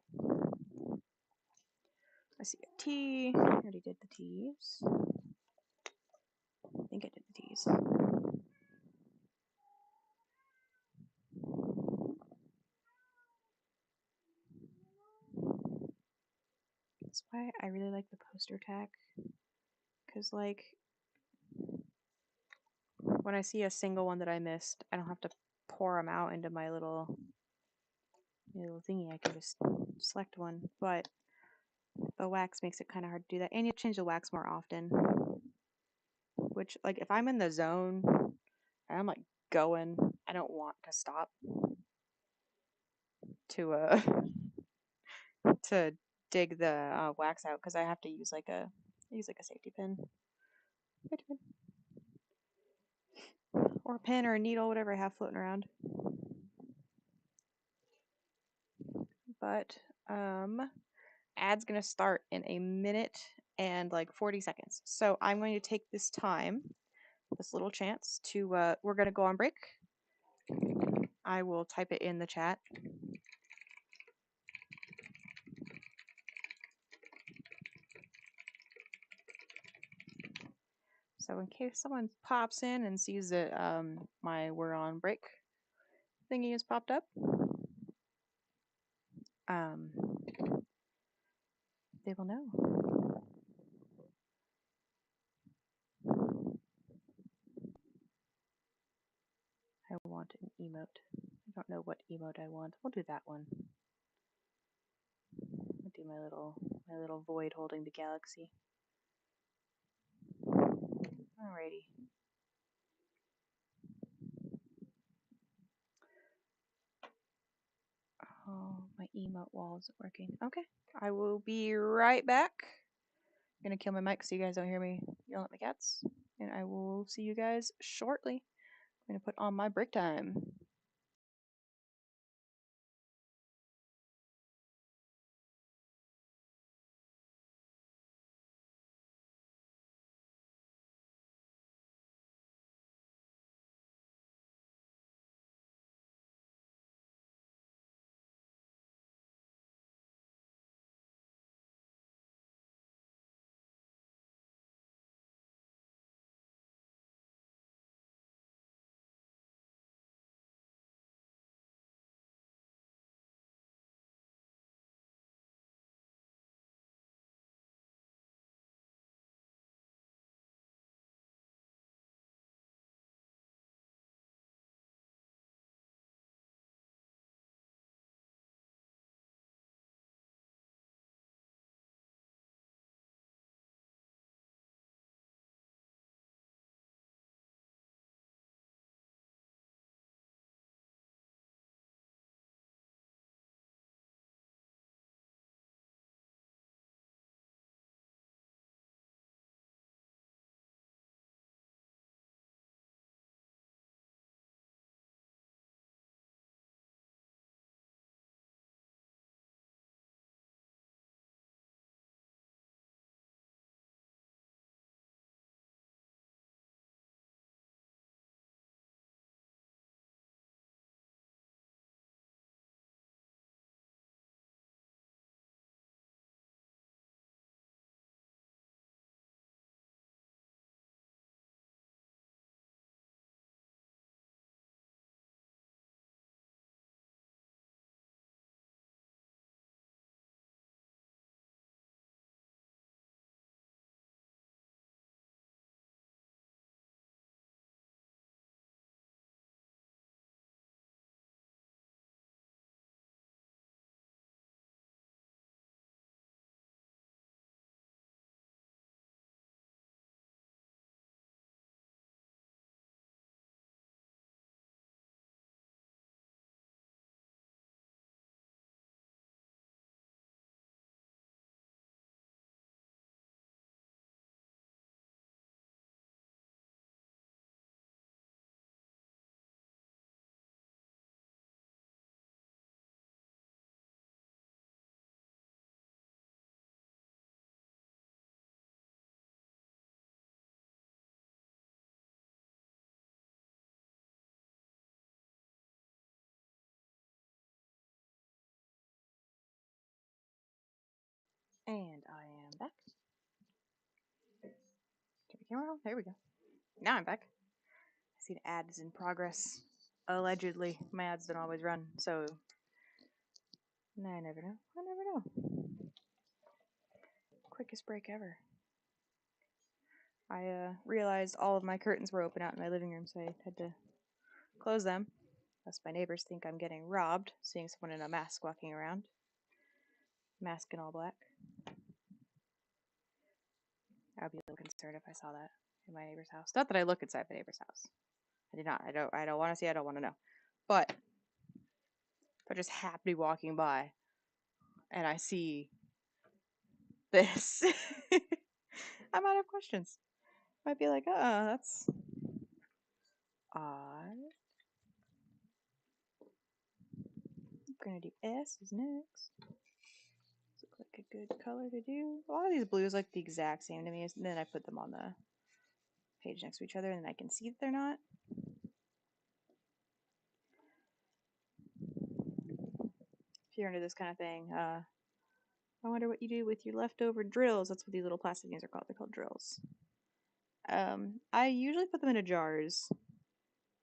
I see a T. I already did the T's. I think I did the T's. That's why I really like the poster tack, because like when I see a single one that I missed, I don't have to pour them out into my little thingy. I can just select one, but the wax makes it kind of hard to do that, and you have to change the wax more often. Which, like, if I'm in the zone and I'm like going, I don't want to stop to to dig the wax out because I have to use like a safety pin. Or a pin or a needle, whatever I have floating around. But ad's gonna start in a minute and like 40 seconds. So I'm going to take this time, this little chance to we're gonna go on break. I will type it in the chat. So in case someone pops in and sees that my we're on break thingy has popped up, they will know. I want an emote. I don't know what emote I want. We'll do that one. I'll do my little void holding the galaxy. Alrighty. Oh, my emote wall isn't working. Okay, I will be right back. I'm gonna kill my mic so you guys don't hear me yelling at my cats, and I will see you guys shortly. I'm gonna put on my break time. And I am back. Turn the camera on. There we go. Now I'm back. I see the ad is in progress. Allegedly. My ads don't always run, so I never know. I never know. Quickest break ever. I realized all of my curtains were open out in my living room, so I had to close them. Lest my neighbors think I'm getting robbed, seeing someone in a mask walking around. Mask in all black. I would be a little concerned if I saw that in my neighbor's house. Not that I look inside my neighbor's house. I do not. I don't want to see. I don't want to know. But if I just happen to be walking by and I see this, I might have questions. Might be like, that's odd. I'm gonna do S is next. Look like a good color to do. A lot of these blues look the exact same to me, and then I put them on the page next to each other, and then I can see that they're not. If you're into this kind of thing, I wonder what you do with your leftover drills. That's what these little plastic things are called. They're called drills. I usually put them into jars.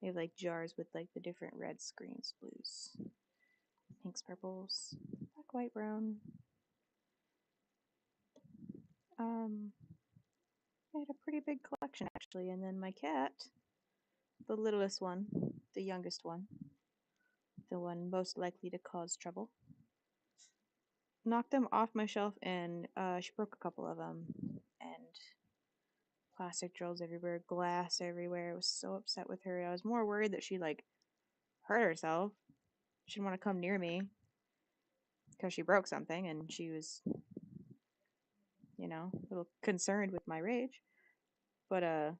They have like jars with like the different reds, greens, blues, pinks, purples, black, white, brown. I had a pretty big collection actually, and then my cat, the littlest one, the youngest one, the one most likely to cause trouble, knocked them off my shelf, and she broke a couple of them, and plastic drills everywhere, glass everywhere. I was so upset with her. I was more worried that she like hurt herself. She didn't want to come near me because she broke something, and she was, a little concerned with my rage. But I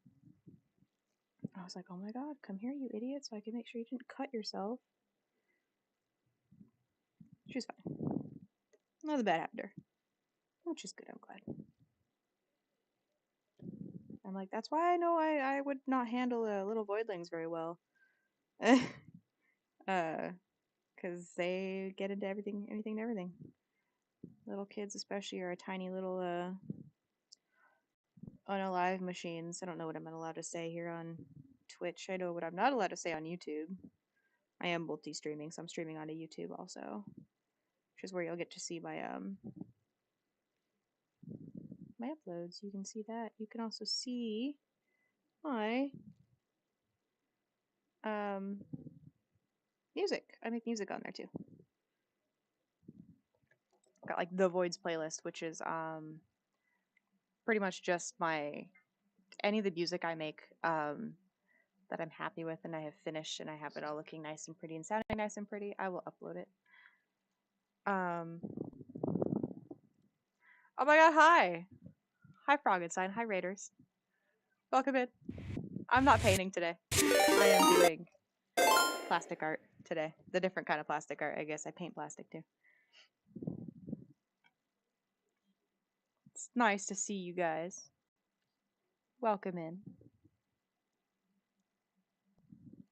was like, oh my god, come here, you idiot, so I can make sure you didn't cut yourself. She was fine. Nothing bad happened to her, which is good. I'm glad. I'm like, that's why I know I would not handle little voidlings very well. Because they get into everything, anything and everything. Little kids, especially, are a tiny little unalive machines. I don't know what I'm allowed to say here on Twitch. I know what I'm not allowed to say on YouTube. I am multi-streaming, so I'm streaming onto YouTube also, which is where you'll get to see my my uploads. You can see that. You can also see my music. I make music on there too. Got like the Voids playlist, which is pretty much just any of the music I make that I'm happy with and I have finished and I have it all looking nice and pretty and sounding nice and pretty. I will upload it. Oh my god, hi! Hi Froggenstein, hi Raiders. Welcome in. I'm not painting today. I am doing plastic art today. The different kind of plastic art, I guess. I paint plastic too. It's nice to see you guys. Welcome in.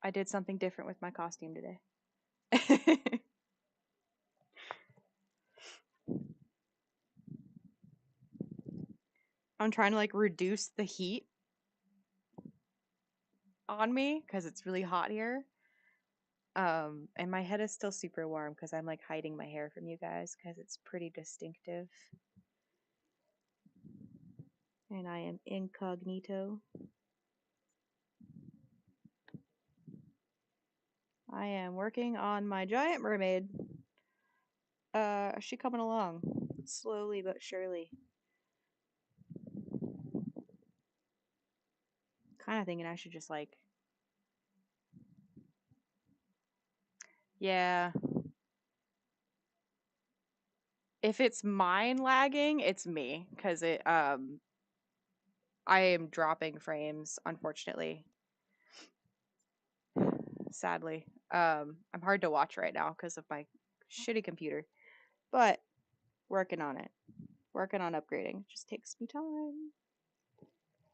I did something different with my costume today. I'm trying to like reduce the heat on me because it's really hot here. And my head is still super warm because I'm like hiding my hair from you guys because it's pretty distinctive. And I am incognito. I am working on my giant mermaid. Is she coming along? Slowly but surely. Kind of thinking I should just like... Yeah. If it's mine lagging, it's me. Because I am dropping frames, unfortunately. Sadly. I'm hard to watch right now because of my shitty computer. But working on it. Working on upgrading. It just takes me time.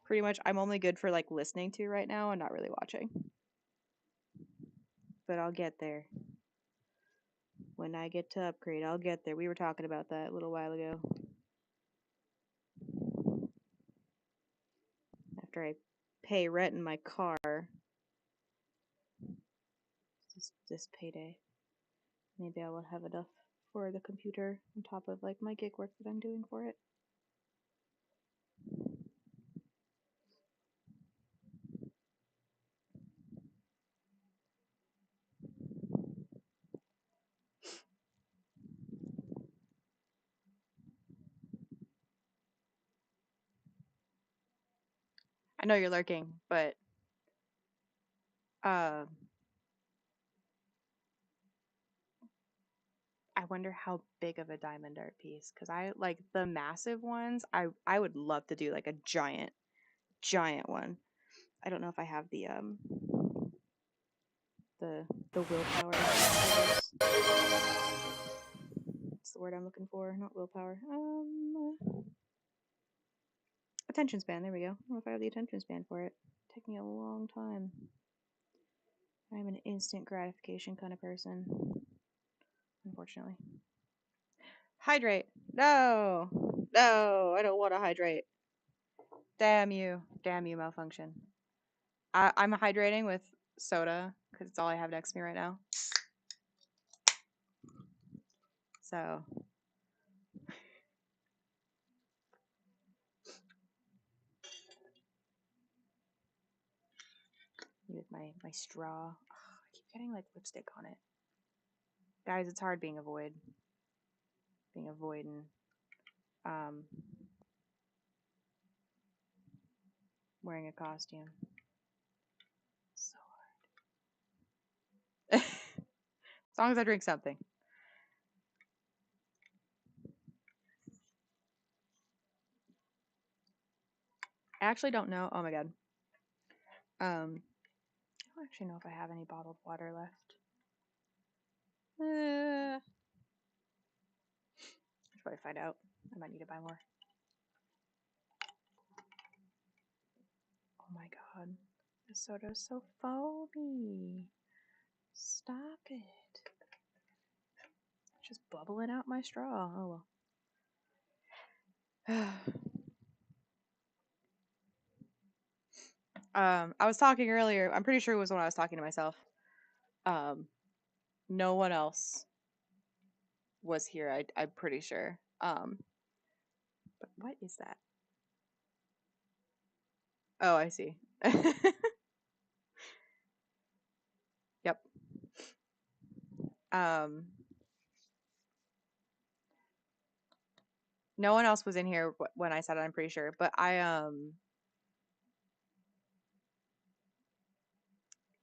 Pretty much, I'm only good for like listening to right now and not really watching. But I'll get there. When I get to upgrade, I'll get there. We were talking about that a little while ago. after I pay rent in my car. This payday. Maybe I will have enough for the computer on top of like my gig work that I'm doing for it. I know you're lurking, but I wonder how big of a diamond art piece, because I like the massive ones. I would love to do like a giant one. I don't know if I have the willpower. What's the word I'm looking for? Not willpower. Attention span. There we go. I don't know if I have the attention span for it. Taking a long time. I'm an instant gratification kind of person. Unfortunately. Hydrate. No. No, I don't want to hydrate. Damn you. Damn you, malfunction. I'm hydrating with soda because it's all I have next to me right now. So. With my straw. Ugh, I keep getting like lipstick on it. Guys, it's hard being a void. Being avoidant. Wearing a costume. So hard. As long as I drink something. I actually don't know. Oh my god. I don't actually know if I have any bottled water left. I should probably find out. I might need to buy more. Oh my god. This soda's so foamy. Stop it. It's just bubbling out my straw. Oh well. I was talking earlier. I'm pretty sure it was when I was talking to myself. No one else was here. I'm pretty sure. But what is that? Oh, I see. Yep. No one else was in here when I said it, I'm pretty sure. But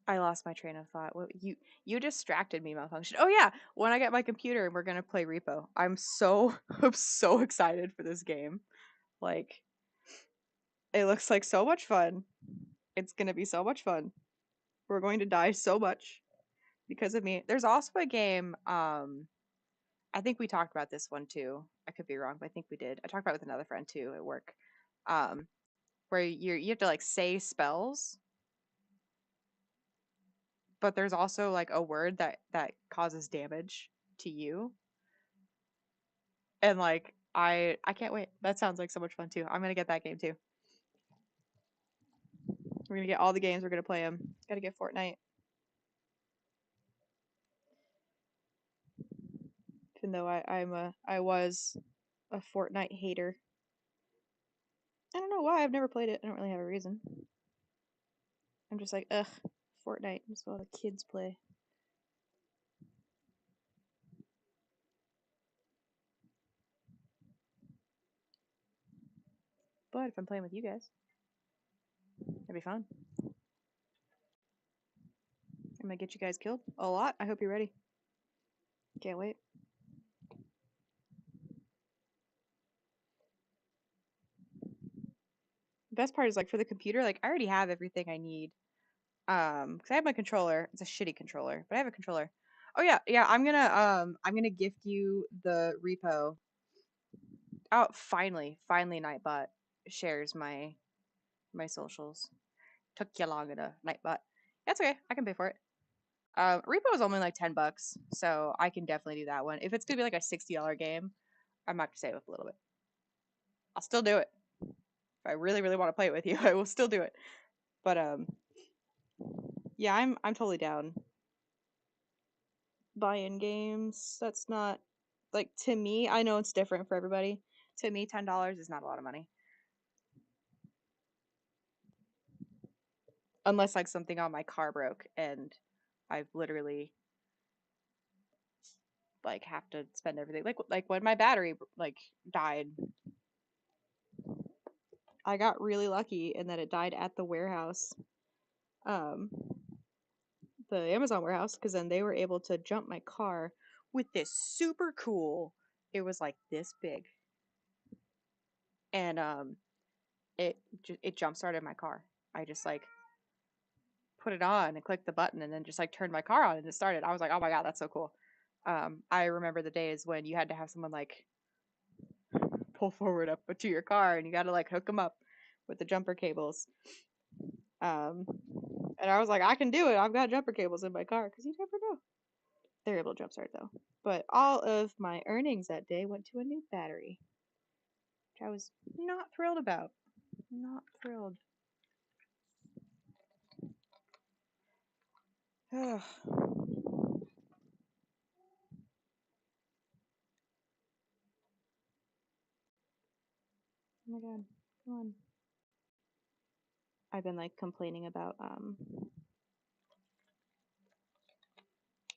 I lost my train of thought. What you distracted me, malfunction. Oh yeah, when I get my computer, we're gonna play Repo. I'm so excited for this game. Like, it looks like so much fun. It's gonna be so much fun. We're going to die so much because of me. There's also a game. I think we talked about this one too. I could be wrong, but I think we did. I talked about it with another friend too at work. Where you have to like say spells, but there's also like a word that causes damage to you. And like I can't wait. That sounds like so much fun too. I'm gonna get that game too. We're gonna get all the games. We're gonna play them. Gotta get Fortnite. Even though I was a Fortnite hater. I don't know why. I've never played it. I don't really have a reason. I'm just like, ugh, Fortnite. That's what all the kids play. But if I'm playing with you guys, it'd be fun. I'm gonna get you guys killed a lot. I hope you're ready. Can't wait. The best part is like for the computer, like I already have everything I need. Because I have my controller. It's a shitty controller, but I have a controller. Oh yeah, yeah. I'm gonna gift you the repo. Oh, finally, Nightbot shares my socials. Took you long enough, Nightbot. That's okay. I can pay for it. Repo is only like $10, so I can definitely do that one. If it's gonna be like a $60 game, I might have to save up a little bit. I'll still do it if I really, really want to play it with you, I will still do it. But yeah, I'm totally down buying games. That's not like, to me, I know it's different for everybody. To me, $10 is not a lot of money. Unless like something on my car broke and I've literally like have to spend everything. Like when my battery like died, I got really lucky in that it died at the warehouse. Um the Amazon warehouse, because then they were able to jump my car with this super cool, it was like this big, and it jump started my car. I just like put it on and clicked the button and then just like turned my car on and it started. I was like, oh my god, that's so cool. I remember the days when you had to have someone like pull forward up to your car and you got to like hook them up with the jumper cables. Um, and I was like, I can do it. I've got jumper cables in my car because you never know. They're able to jumpstart though. But all of my earnings that day went to a new battery, which I was not thrilled about. Not thrilled. Oh my god, come on. I've been like complaining about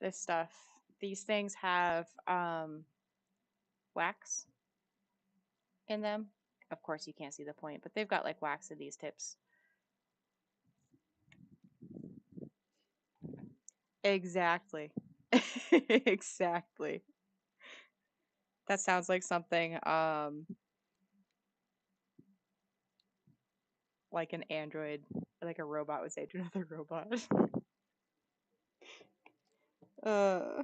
this stuff. These things have wax in them. Of course you can't see the point, but they've got like wax in these tips. Exactly. Exactly. That sounds like something like an android, like a robot would say to another robot. uh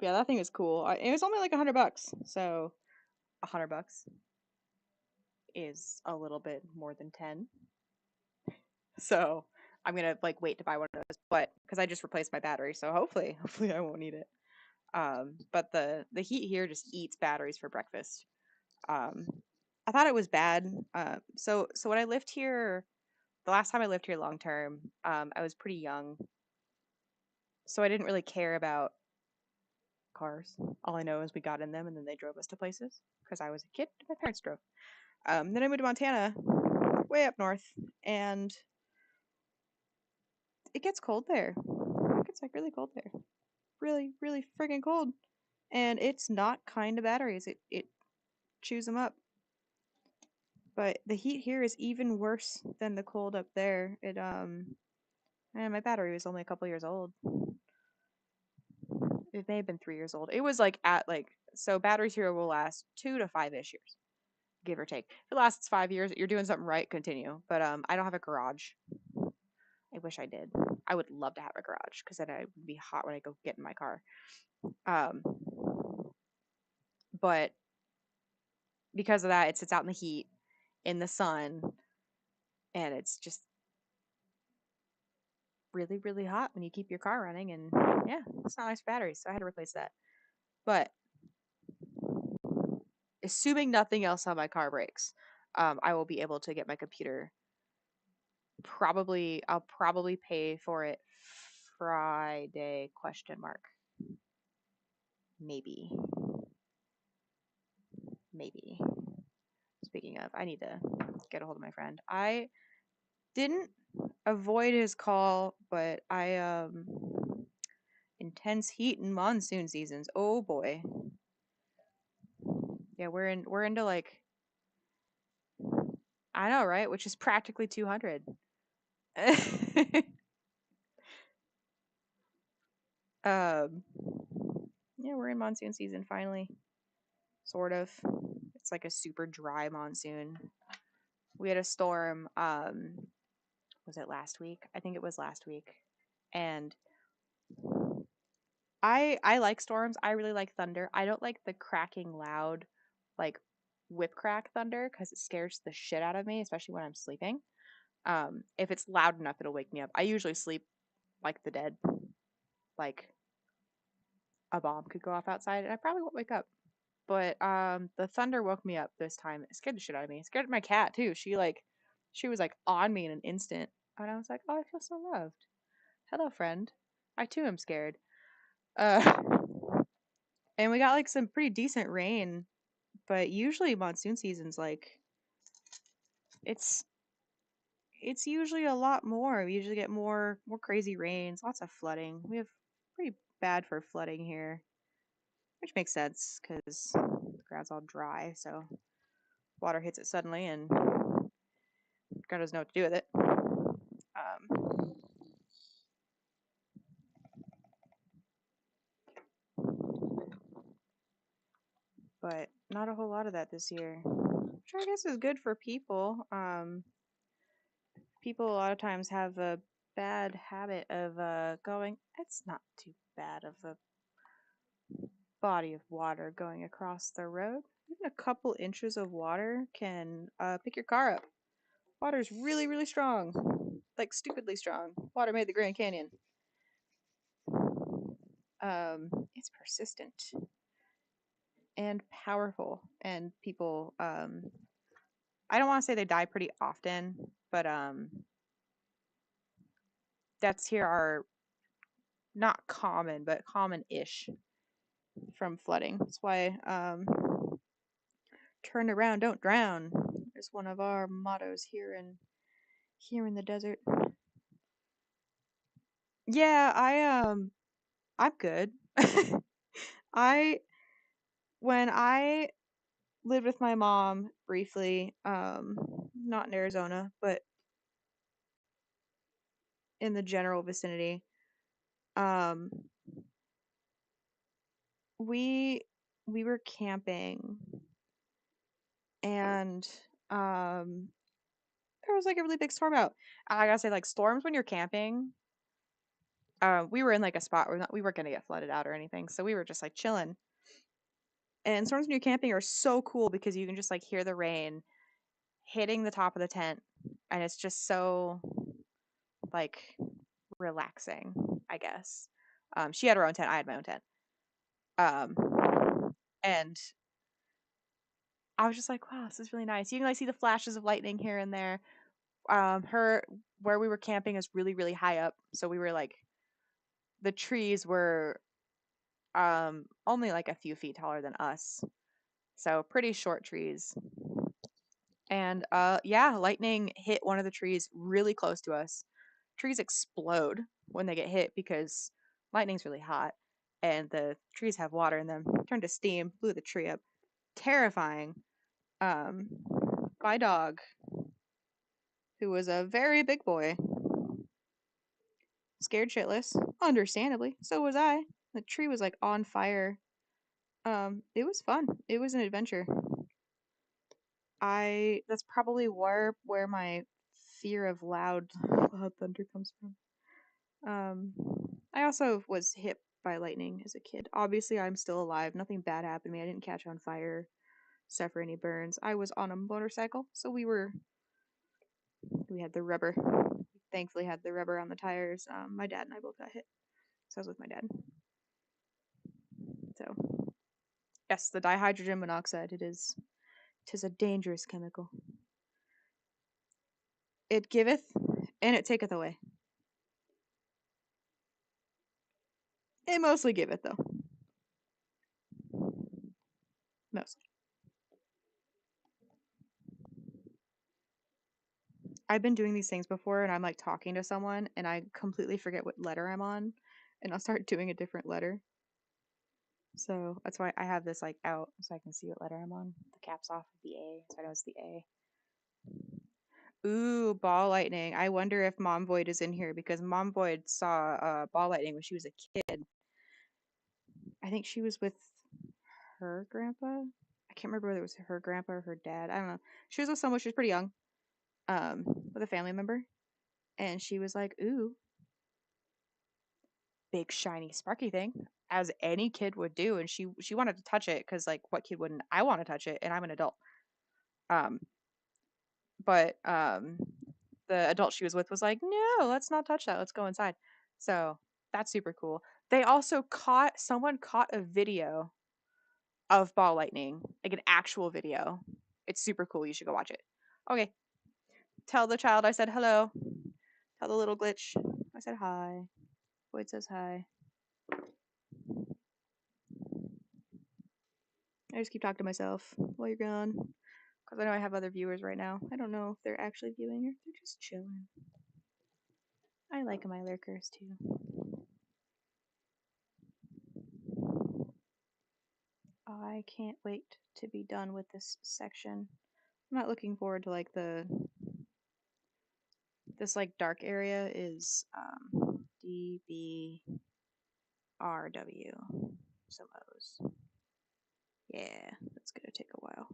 yeah, that thing is cool. It was only like $100, so $100 is a little bit more than 10. So I'm gonna like wait to buy one of those, but because I just replaced my battery, so hopefully I won't need it. But the heat here just eats batteries for breakfast. Um, I thought it was bad. So when I lived here, the last time I lived here long term, I was pretty young, so I didn't really care about cars. All I know is we got in them and then they drove us to places because I was a kid. My parents drove. Then I moved to Montana, way up north, and it gets cold there. It gets like really cold there. Really, really freaking cold. And it's not kind of batteries. It chews them up. But the heat here is even worse than the cold up there. And my battery was only a couple years old. It may have been 3 years old. It was like at like, so batteries here will last 2 to 5-ish years, give or take. If it lasts 5 years, you're doing something right, continue. But I don't have a garage. I wish I did. I would love to have a garage because then I would be hot when I go get in my car. Um, but because of that, it sits out in the heat, in the sun, and it's just really, really hot when you keep your car running. And yeah, it's not nice for batteries, so I had to replace that. But assuming nothing else on my car breaks, I will be able to get my computer. I'll probably pay for it Friday, question mark. Maybe. Maybe. Speaking of, I need to get a hold of my friend. I didn't avoid his call, but intense heat and monsoon seasons. Oh boy. Yeah, we're into like, I know, right? Which is practically 200. um yeah, we're in monsoon season finally. Sort of. It's like a super dry monsoon. We had a storm, was it last week? I think it was last week. And I like storms. I really like thunder. I don't like the cracking loud like whip crack thunder because it scares the shit out of me, especially when I'm sleeping. If it's loud enough, it'll wake me up. I usually sleep like the dead. Like a bomb could go off outside and I probably won't wake up. But the thunder woke me up this time. It scared the shit out of me. It scared my cat too. She was like on me in an instant. And I was like, oh, I feel so loved. Hello, friend. I too am scared. Uh and we got like some pretty decent rain, but usually monsoon season's like it's it's usually a lot more. We usually get more crazy rains, lots of flooding. We have pretty bad for flooding here, which makes sense because the ground's all dry, so water hits it suddenly and God doesn't know what to do with it. But not a whole lot of that this year, which I guess is good for people. People a lot of times have a bad habit of going, it's not too bad of a body of water going across the road. Even a couple inches of water can pick your car up. Water's really, really strong, like stupidly strong. Water made the Grand Canyon. It's persistent and powerful, and people. I don't want to say they die pretty often, but deaths here are not common, but common-ish from flooding. That's why turn around, don't drown is one of our mottos here in the desert. Yeah, I'm good. I when I lived with my mom briefly, not in Arizona, but in the general vicinity, um, we we were camping and um there was like a really big storm out. I gotta say, like storms when you're camping, we were in like a spot where we weren't gonna get flooded out or anything, so we were just like chilling. And storms when you're camping are so cool because you can just like hear the rain hitting the top of the tent, and it's just so like relaxing, I guess. She had her own tent, I had my own tent. And I was just like, wow, this is really nice. You can like see the flashes of lightning here and there. Her where we were camping is really, really high up, so we were like the trees were only like a few feet taller than us. So pretty short trees. And yeah, lightning hit one of the trees really close to us. Trees explode when they get hit because lightning's really hot and the trees have water in them. Turned to steam, blew the tree up. Terrifying. Um, my dog, who was a very big boy, scared shitless, understandably. So was I. The tree was like on fire. It was fun. It was an adventure. That's probably where my fear of loud thunder comes from. Um, I also was hit by lightning as a kid. Obviously, I'm still alive. Nothing bad happened to me. I didn't catch on fire, suffer any burns. I was on a motorcycle, so we had the rubber. Thankfully, had the rubber on the tires. My dad and I both got hit, so I was with my dad. So yes, the dihydrogen monoxide. Tis a dangerous chemical. It giveth and it taketh away. It mostly giveth though. Mostly. I've been doing these things before and I'm like talking to someone and I completely forget what letter I'm on and I'll start doing a different letter. So that's why I have this like out so I can see what letter I'm on. The cap's off of the A, so I know it's the A. Ooh, ball lightning. I wonder if Mom Void is in here because Mom Void saw ball lightning when she was a kid. I think she was with her grandpa. I can't remember whether it was her grandpa or her dad. I don't know. She was with someone. She was pretty young, with a family member, and she was like, "Ooh, big shiny sparky thing," as any kid would do, and she wanted to touch it because like what kid wouldn't? I want to touch it, and I'm an adult. Um, but the adult she was with was like, no, let's not touch that. Let's go inside. So that's super cool. They also someone caught a video of ball lightning, like an actual video. It's super cool. You should go watch it. Okay. Tell the child I said hello. Tell the little glitch I said hi. Boyd says hi. I just keep talking to myself while you're gone. Because I know I have other viewers right now. I don't know if they're actually viewing or if they're just chilling. I like my lurkers too. I can't wait to be done with this section. I'm not looking forward to like this like dark area is DBRW. Some O's. Yeah, that's gonna take a while.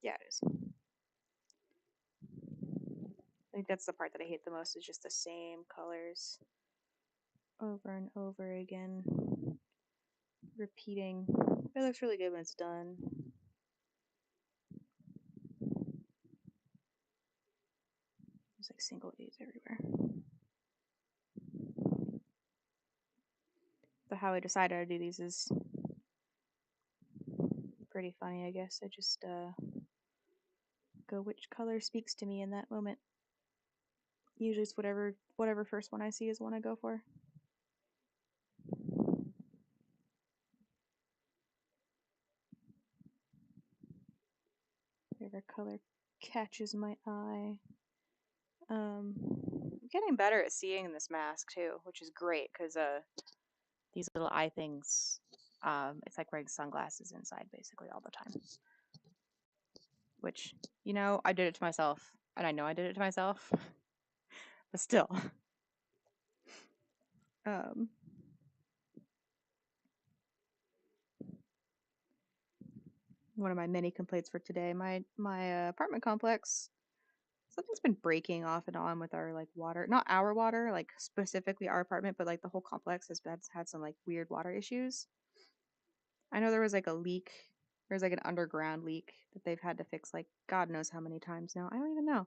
Yeah, it is. I think that's the part that I hate the most is just the same colors over and over again. Repeating. It looks really good when it's done. There's like single A's everywhere. But how I decided to do these is pretty funny, I guess. I just go which color speaks to me in that moment. Usually it's whatever first one I see is the one I go for. Whatever color catches my eye. I'm getting better at seeing in this mask too, which is great because these little eye things, it's like wearing sunglasses inside basically all the time. Which, you know, I did it to myself, and I know I did it to myself, but still. One of my many complaints for today, my apartment complex, something's been breaking off and on with our like water, not our water, like specifically our apartment, but like the whole complex has had some like weird water issues. I know there was like a leak. There's like an underground leak that they've had to fix like God knows how many times now. I don't even know.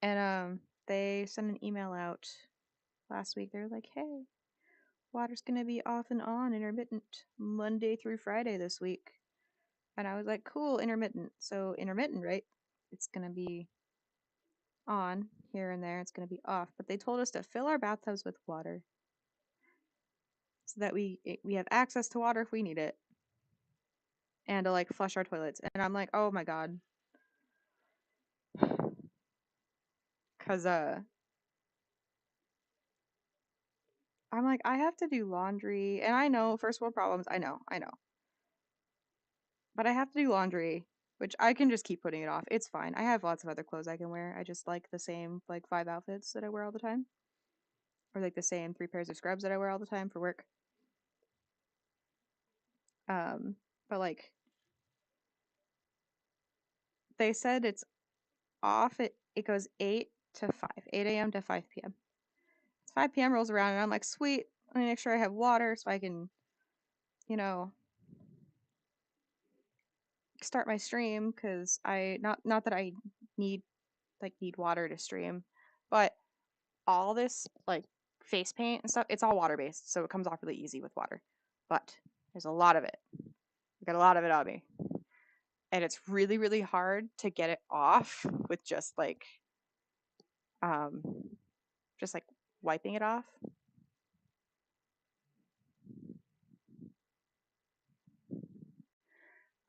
And they sent an email out last week. They're like, "Hey, water's gonna be off and on intermittent Monday through Friday this week." And I was like, "Cool, intermittent." So intermittent, right? It's gonna be on here and there. It's gonna be off. But they told us to fill our bathtubs with water so that we have access to water if we need it, and to like flush our toilets. And I'm like, "Oh my God." Cause I'm like, I have to do laundry, and I know first world problems. I know, but I have to do laundry, which I can just keep putting it off. It's fine. I have lots of other clothes I can wear. I just like the same like 5 outfits that I wear all the time, or like the same 3 pairs of scrubs that I wear all the time for work. But like they said it's off. It goes 8 to 5, 8 a.m. to 5 p.m. 5 p.m. rolls around, and I'm like, sweet. Let me make sure I have water so I can, you know, start my stream because I not that I need need water to stream, but all this like face paint and stuff, it's all water based, so it comes off really easy with water. But there's a lot of it. I got a lot of it on me. And it's really, really hard to get it off with um just like wiping it off.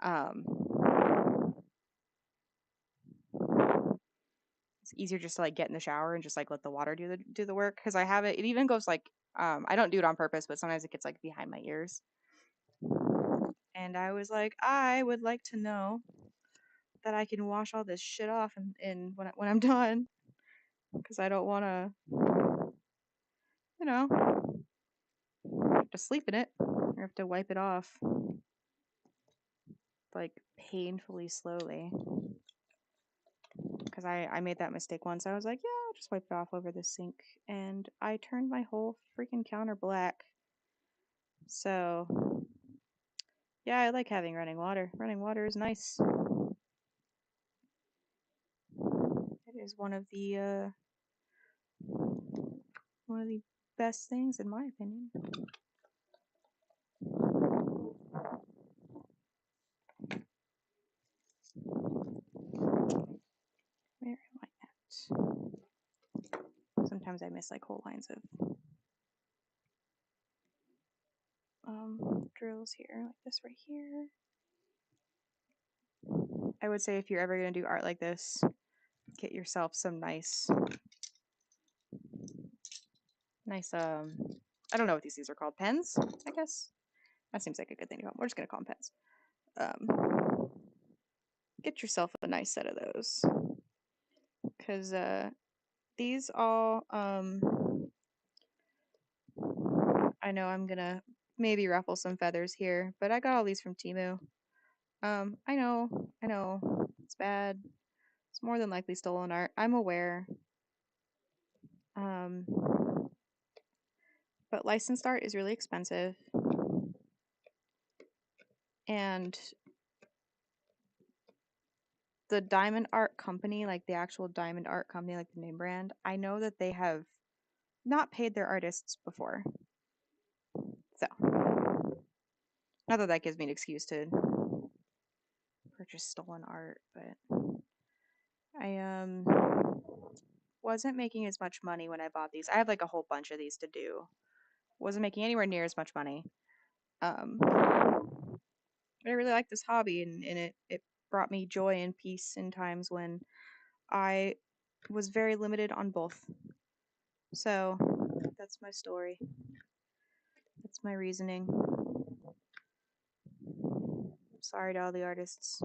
Um it's easier just to like get in the shower and just like let the water do the work because I have it even goes like I don't do it on purpose, but sometimes it gets like behind my ears. And I was like, I would like to know that I can wash all this shit off and when I'm done because I don't want to, you know, have to sleep in it or have to wipe it off like painfully slowly. Because I made that mistake once. I was like, yeah, I'll just wipe it off over the sink. And I turned my whole freaking counter black. So, yeah, I like having running water. Running water is nice. is one of the best things in my opinion. Where am I at? Sometimes I miss like whole lines of drills here, like this right here. I would say if you're ever gonna do art like this, get yourself some nice I don't know what these are called, pens, I guess. That seems like a good thing to call them. We're just gonna call them pens. Get yourself a nice set of those, because these all I know I'm gonna maybe ruffle some feathers here, but I got all these from Temu. I know, it's bad. It's more than likely stolen art. I'm aware. Um, but licensed art is really expensive, and the Diamond Art Company, like the actual Diamond Art Company, like the name brand, I know that they have not paid their artists before. So, not that that gives me an excuse to purchase stolen art, but I wasn't making as much money when I bought these. I have like a whole bunch of these to do. Wasn't making anywhere near as much money. I really like this hobby, and it brought me joy and peace in times when I was very limited on both. So that's my story. That's my reasoning. Sorry to all the artists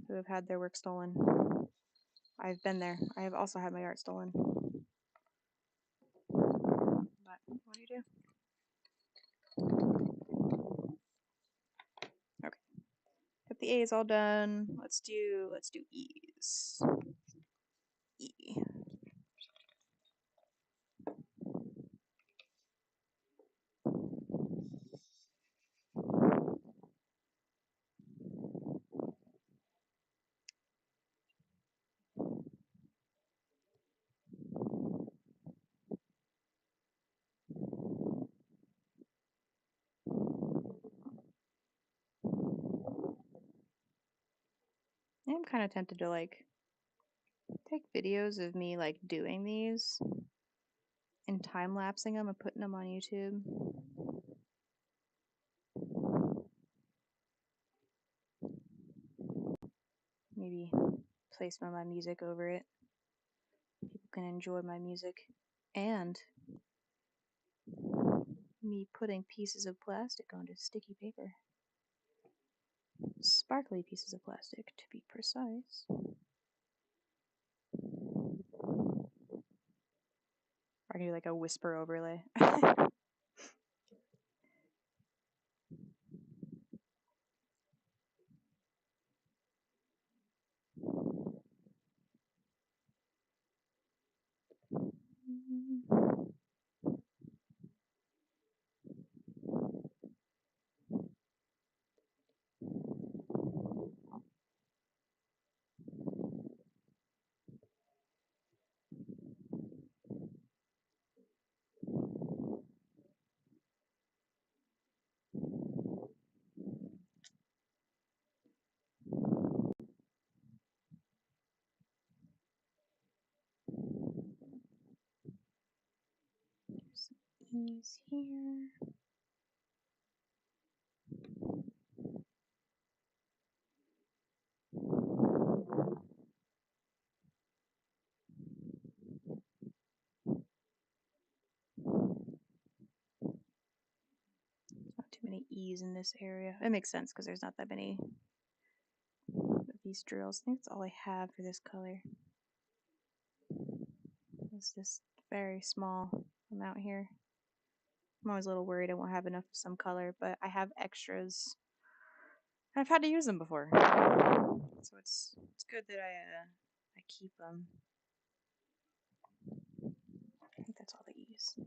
who have had their work stolen. I've been there. I have also had my art stolen. But what do you do? Okay. Got the A's all done. Let's do E's. E. I'm kind of tempted to like take videos of me like doing these and time lapsing them and putting them on YouTube. Maybe play some of my music over it. People can enjoy my music and me putting pieces of plastic onto sticky paper. Sparkly pieces of plastic, to be precise. I can do like a whisper overlay. There's some E's here. Not too many E's in this area. It makes sense because there's not that many of these drills. I think that's all I have for this color. It's this very small amount here. I'm always a little worried I won't have enough of some color, but I have extras. I've had to use them before, so it's good that I keep them. I think that's all the E's.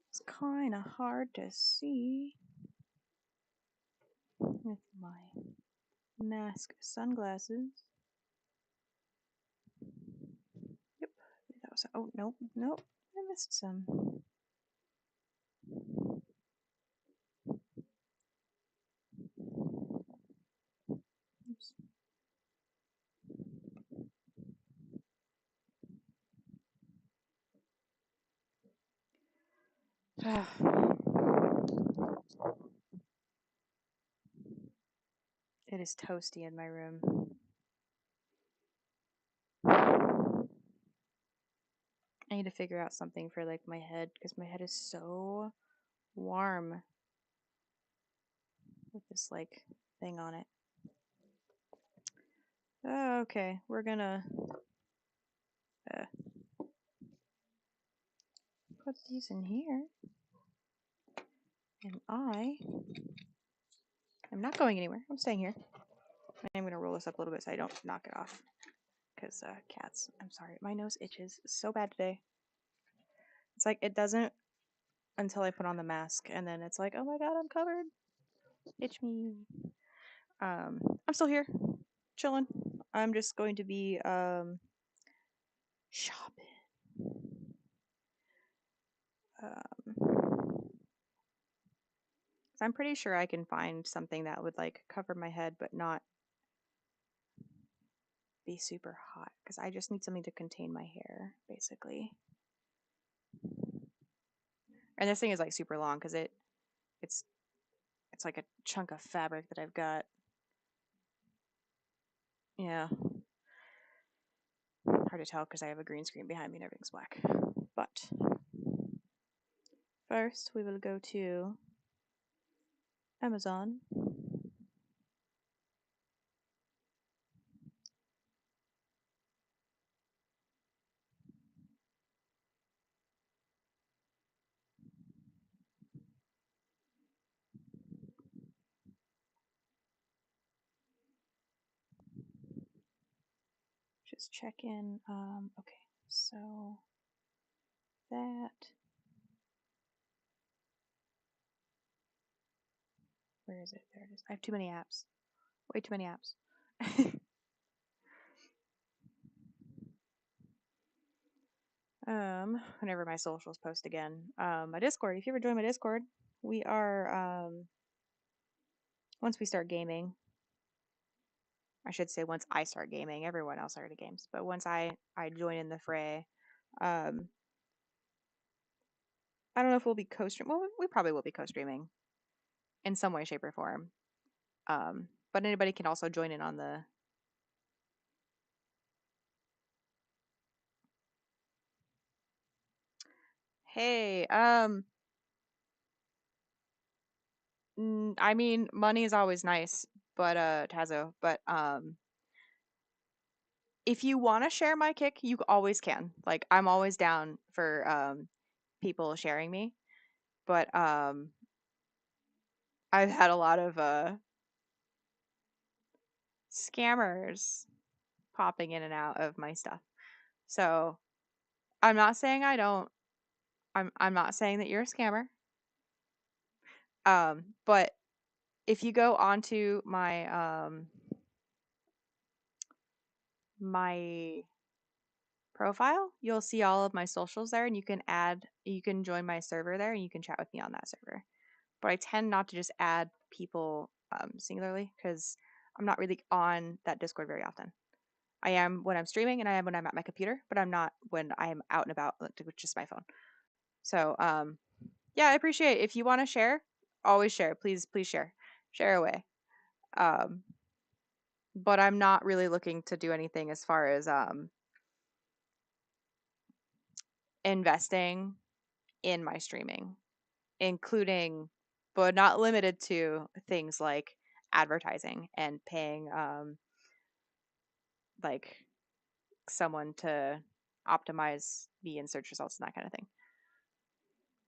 It's kind of hard to see with my mask sunglasses. Oh, nope, nope. I missed some. Oops. It is toasty in my room. I need to figure out something for like my head because my head is so warm with this like thing on it. Okay, we're gonna put these in here. And I am not going anywhere. I'm staying here. I'm gonna roll this up a little bit so I don't knock it off. Because cats, I'm sorry, my nose itches so bad today. It's like it doesn't until I put on the mask, and then it's like, oh my god, I'm covered. Itch me. I'm still here, chilling. I'm just going to be shopping. I'm pretty sure I can find something that would like cover my head but not be super hot because I just need something to contain my hair, basically. And this thing is like super long because it's like a chunk of fabric that I've got. Yeah. Hard to tell because I have a green screen behind me and everything's black. But first we will go to Amazon. Just check in. Okay, so that. Where is it? There it is. I have too many apps. Way too many apps. Whenever my socials post again. My Discord. If you ever join my Discord, we are once we start gaming. I should say once I start gaming. Everyone else already games, but once I join in the fray, I don't know if we'll be co-stream. Well, we probably will be co-streaming in some way, shape, or form. But anybody can also join in on the. Hey, I mean, money is always nice, but Tazo, but if you want to share my kick, you always can. Like I'm always down for people sharing me, but I've had a lot of scammers popping in and out of my stuff. So I'm not saying I don't. I'm not saying that you're a scammer. But if you go onto my profile, you'll see all of my socials there, and you can join my server there, and you can chat with me on that server. But I tend not to just add people singularly because I'm not really on that Discord very often. I am when I'm streaming and I am when I'm at my computer, but I'm not when I'm out and about with just my phone. So yeah, I appreciate it. If you want to share, always share. Please, please share. Share away. Um, but I'm not really looking to do anything as far as investing in my streaming, including but not limited to things like advertising and paying like someone to optimize me in search results and that kind of thing.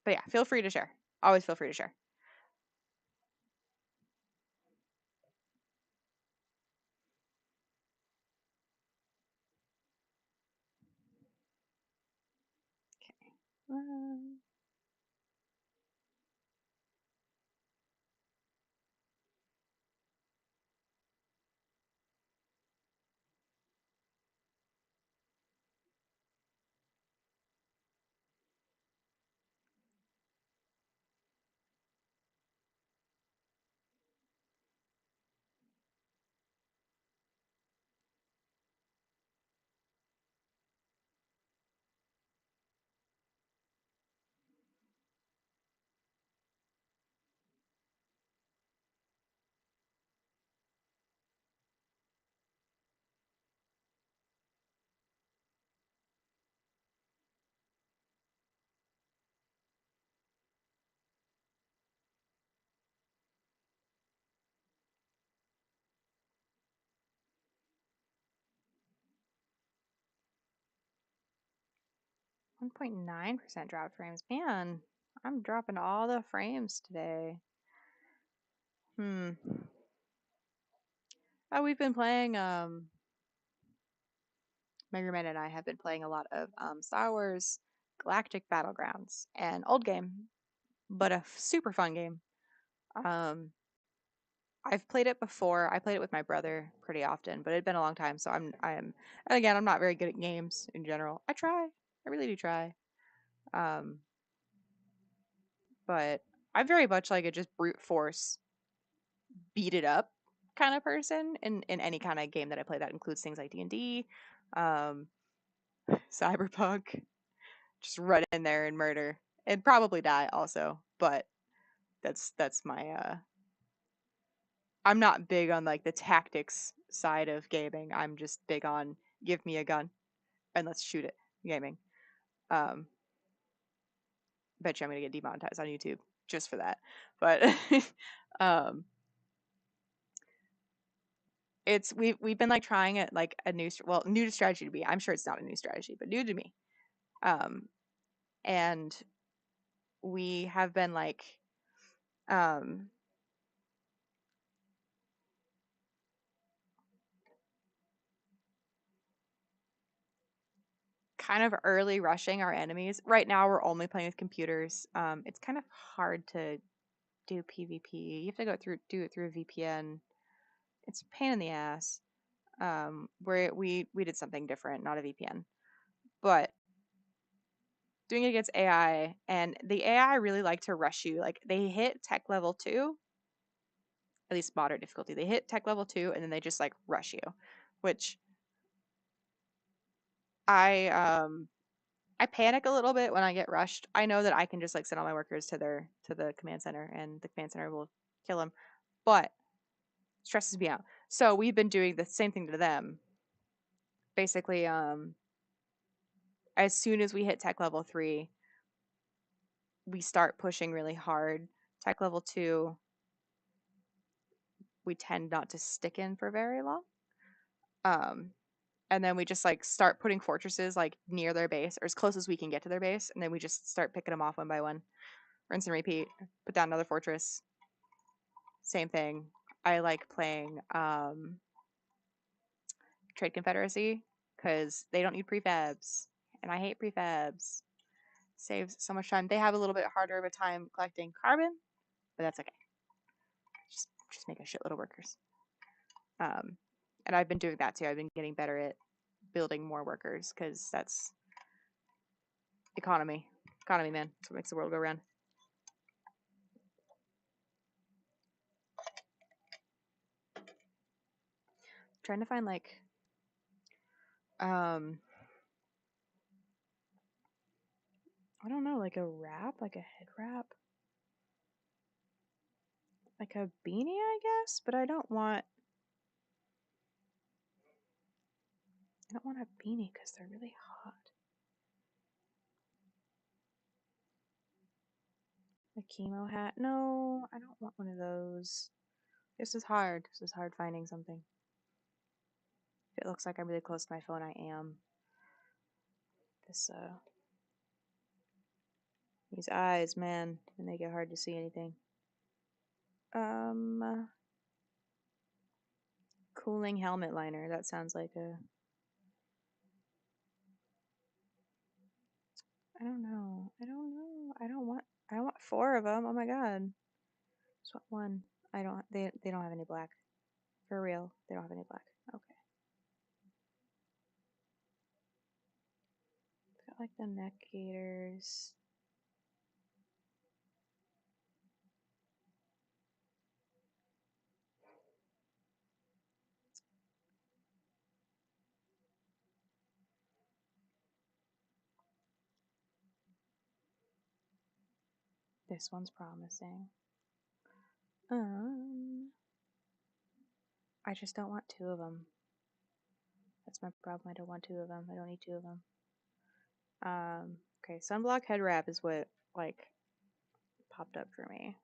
But yeah, feel free to share. Always feel free to share. Okay. 1.9% drop frames. Man, I'm dropping all the frames today. Oh, we've been playing, Megaman and I have been playing a lot of Star Wars Galactic Battlegrounds, an old game, but a super fun game. I've played it before. I played it with my brother pretty often, but it'd been a long time, so and again, I'm not very good at games in general. I try. I really do try. But I'm very much like a just brute force, beat it up kind of person in any kind of game that I play. That includes things like D&D, um, Cyberpunk. Just run in there and murder and probably die also, but that's my I'm not big on like the tactics side of gaming. I'm just big on give me a gun and let's shoot it gaming. Um, Bet you I'm gonna get demonetized on YouTube just for that. But um, we've been like trying it like a new new strategy to me. I'm sure it's not a new strategy, but new to me. And we have been like um kind of early rushing our enemies. Right now, we're only playing with computers. It's kind of hard to do PvP. You have to do it through a VPN. It's a pain in the ass. Where we did something different, not a VPN, but doing it against AI, and the AI really like to rush you. Like they hit tech level 2, at least moderate difficulty. They hit tech level 2, and then they just like rush you, which I panic a little bit when I get rushed. I know that I can just like send all my workers to the command center and the command center will kill them, but stresses me out. So we've been doing the same thing to them. Basically, as soon as we hit tech level 3, we start pushing really hard. Tech level 2, we tend not to stick in for very long. And then we just like start putting fortresses like near their base or as close as we can get to their base, and then we just start picking them off one by one. Rinse and repeat. Put down another fortress. Same thing. I like playing Trade Confederacy because they don't need prefabs, and I hate prefabs. Saves so much time. They have a little bit harder of a time collecting carbon, but that's okay. Just make a shitload of workers. And I've been doing that too. I've been getting better at building more workers because that's economy. Economy, man. That's what makes the world go round. Trying to find like I don't know, like a wrap, like a head wrap, like a beanie, I guess, but I don't want a beanie because they're really hot. A chemo hat? No, I don't want one of those. This is hard. This is hard finding something. If it looks like I'm really close to my phone, I am. These eyes, man, they make it hard to see anything. Cooling helmet liner. That sounds like a... I don't know. I don't want 4 of them. Oh my god. Just want one. They don't have any black. For real. They don't have any black. Okay. Got like the neck gaiters. This one's promising. I just don't want 2 of them. That's my problem. I don't want 2 of them. I don't need 2 of them. Okay, sunblock head wrap is what like popped up for me.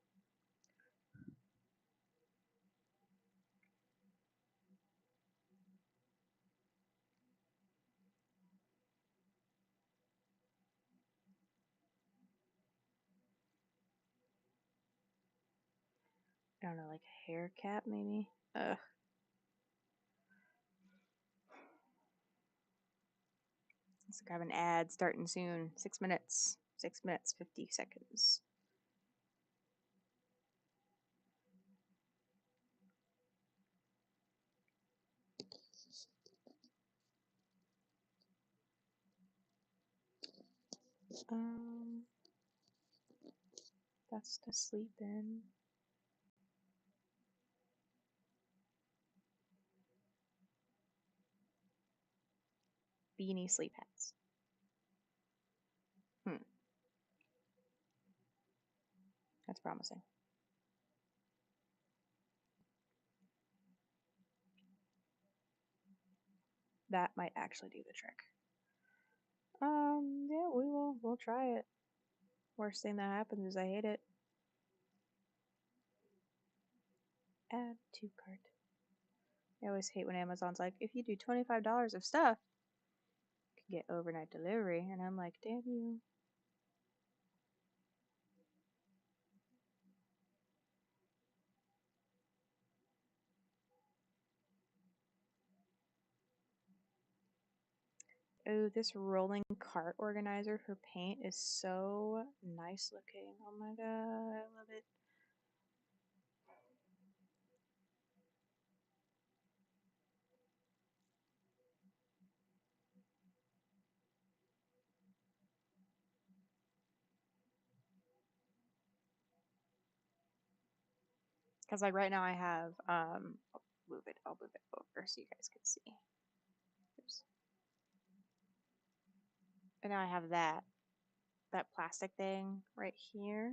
I don't know, like a hair cap maybe. Ugh. Let's grab an ad starting soon. 6 minutes. 6 minutes, 50 seconds. That's to sleep in. Beanie sleep hats. That's promising. That might actually do the trick. Yeah, we'll try it. Worst thing that happens is I hate it. Add to cart. I always hate when Amazon's like, if you do $25 of stuff, you can get overnight delivery. And I'm like, damn you. Oh, this rolling cart organizer for paint is so nice looking. Oh my god, I love it. Because like right now I have I'll move it over so you guys can see. Oops. And now I have that plastic thing right here.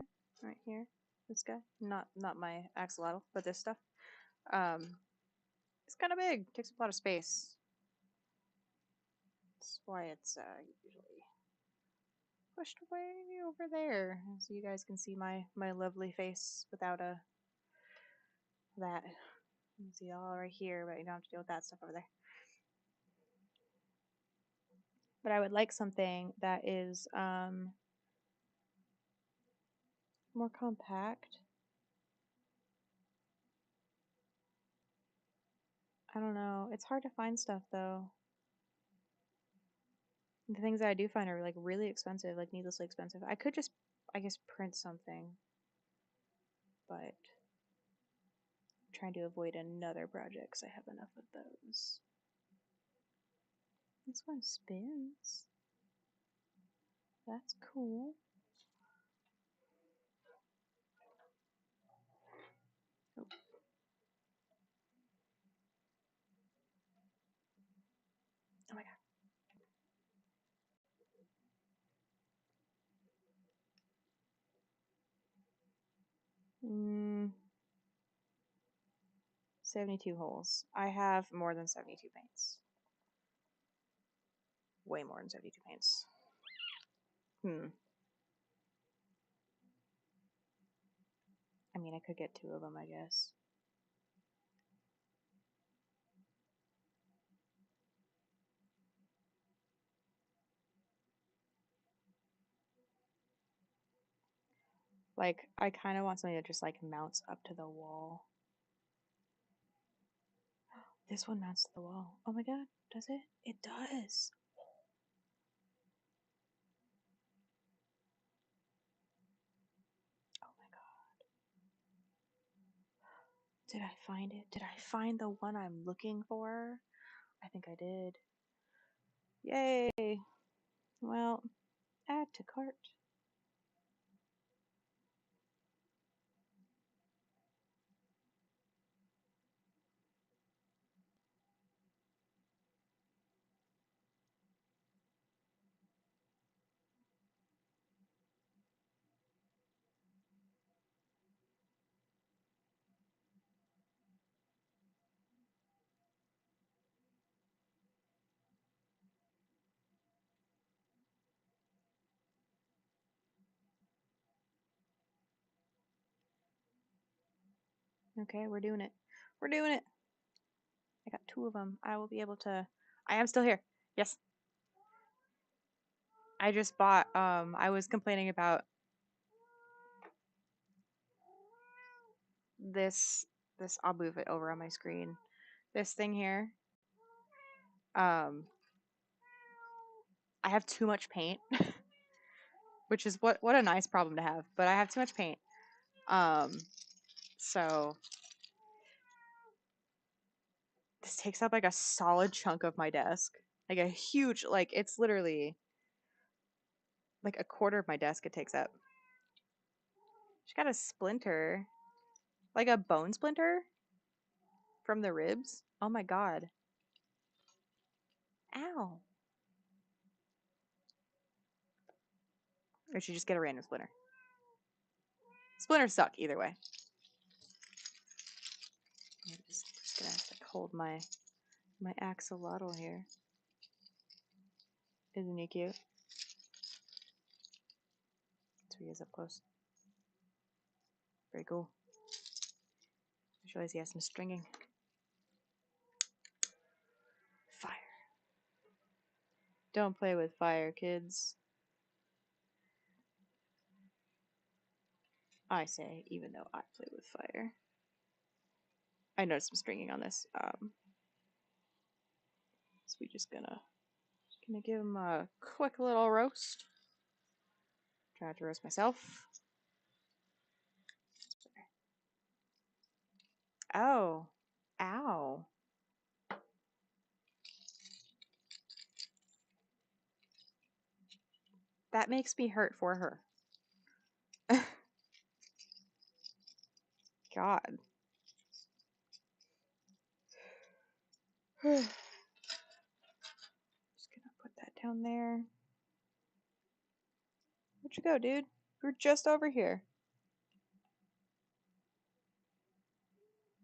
This guy. Not my axolotl, but this stuff. It's kind of big. Takes up a lot of space. That's why it's usually pushed way over there, so you guys can see my lovely face without that. You can see it all right here, but you don't have to deal with that stuff over there. But I would like something that is more compact. I don't know. It's hard to find stuff though. The things that I do find are like really expensive, like needlessly expensive. I could just, I guess, print something, but I'm trying to avoid another project because I have enough of those. This one spins. That's cool. Oh. Oh my god. 72 holes. I have more than 72 paints. Way more than 72 paints. I mean, I could get 2 of them, I guess. Like, I kind of want something that just, like, mounts up to the wall. This one mounts to the wall. Oh my god, does it? It does! Oh my god. Did I find it? Did I find the one I'm looking for? I think I did. Yay! Well, add to cart. Okay, we're doing it. We're doing it! I got 2 of them. I will be able to... I am still here. Yes. I just bought, I was complaining about this I'll move it over on my screen. This thing here, I have too much paint, which is what a nice problem to have, but I have too much paint. So this takes up like a solid chunk of my desk. Like a huge, like it's literally like a quarter of my desk it takes up. She got a splinter. Like a bone splinter from the ribs. Oh my god. Ow. Or she just get a random splinter. Splinters suck either way. I'm just gonna have to hold my axolotl here. Isn't he cute? So he is up close. Very cool. I just realized he has some stringing. Fire. Don't play with fire, kids. I say, even though I play with fire. I noticed some stringing on this. So we just gonna give him a quick little roast. Try not to roast myself. Oh. Ow. That makes me hurt for her. God. Just gonna put that down there. Where'd you go, dude? We're just over here.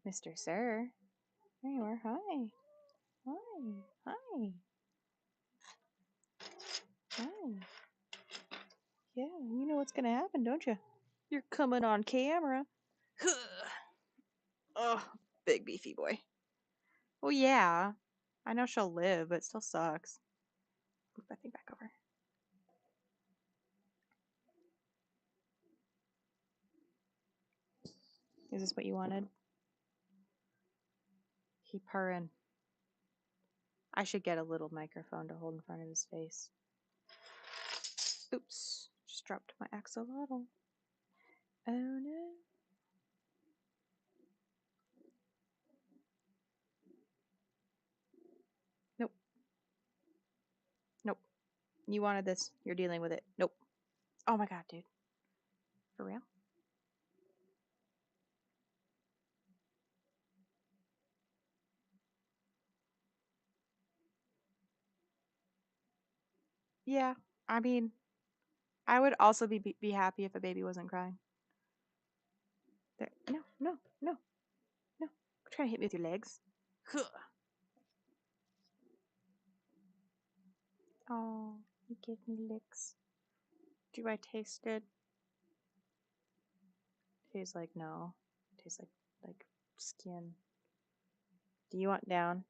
Mr. Sir. There you are. Hi. Hi. Hi. Hi. Yeah, you know what's gonna happen, don't you? You're coming on camera. Oh, big beefy boy. Well, yeah. I know she'll live, but it still sucks. Move that thing back over. Is this what you wanted? Keep her in. I should get a little microphone to hold in front of his face. Oops. Just dropped my axolotl. Oh no. Nope. Nope. You wanted this. You're dealing with it. Nope. Oh my god, dude. For real? Yeah. I mean, I would also be happy if a baby wasn't crying. There. No, no, no, no. Try to hit me with your legs. Oh, you give me licks. Do I taste good? Tastes like no. Tastes like skin. Do you want down?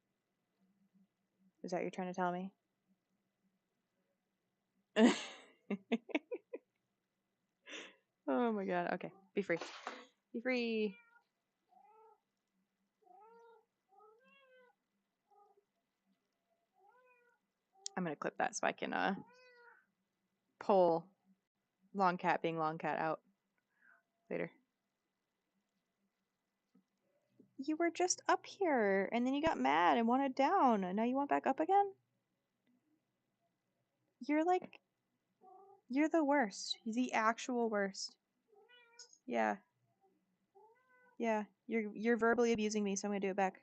Is that what you're trying to tell me? Oh my god. Okay. Be free. Be free. I'm gonna clip that so I can pull long cat being long cat out later. You were just up here and then you got mad and wanted down and now you want back up again? You're like, you're the worst. The actual worst. Yeah. Yeah. You're verbally abusing me, so I'm gonna do it back.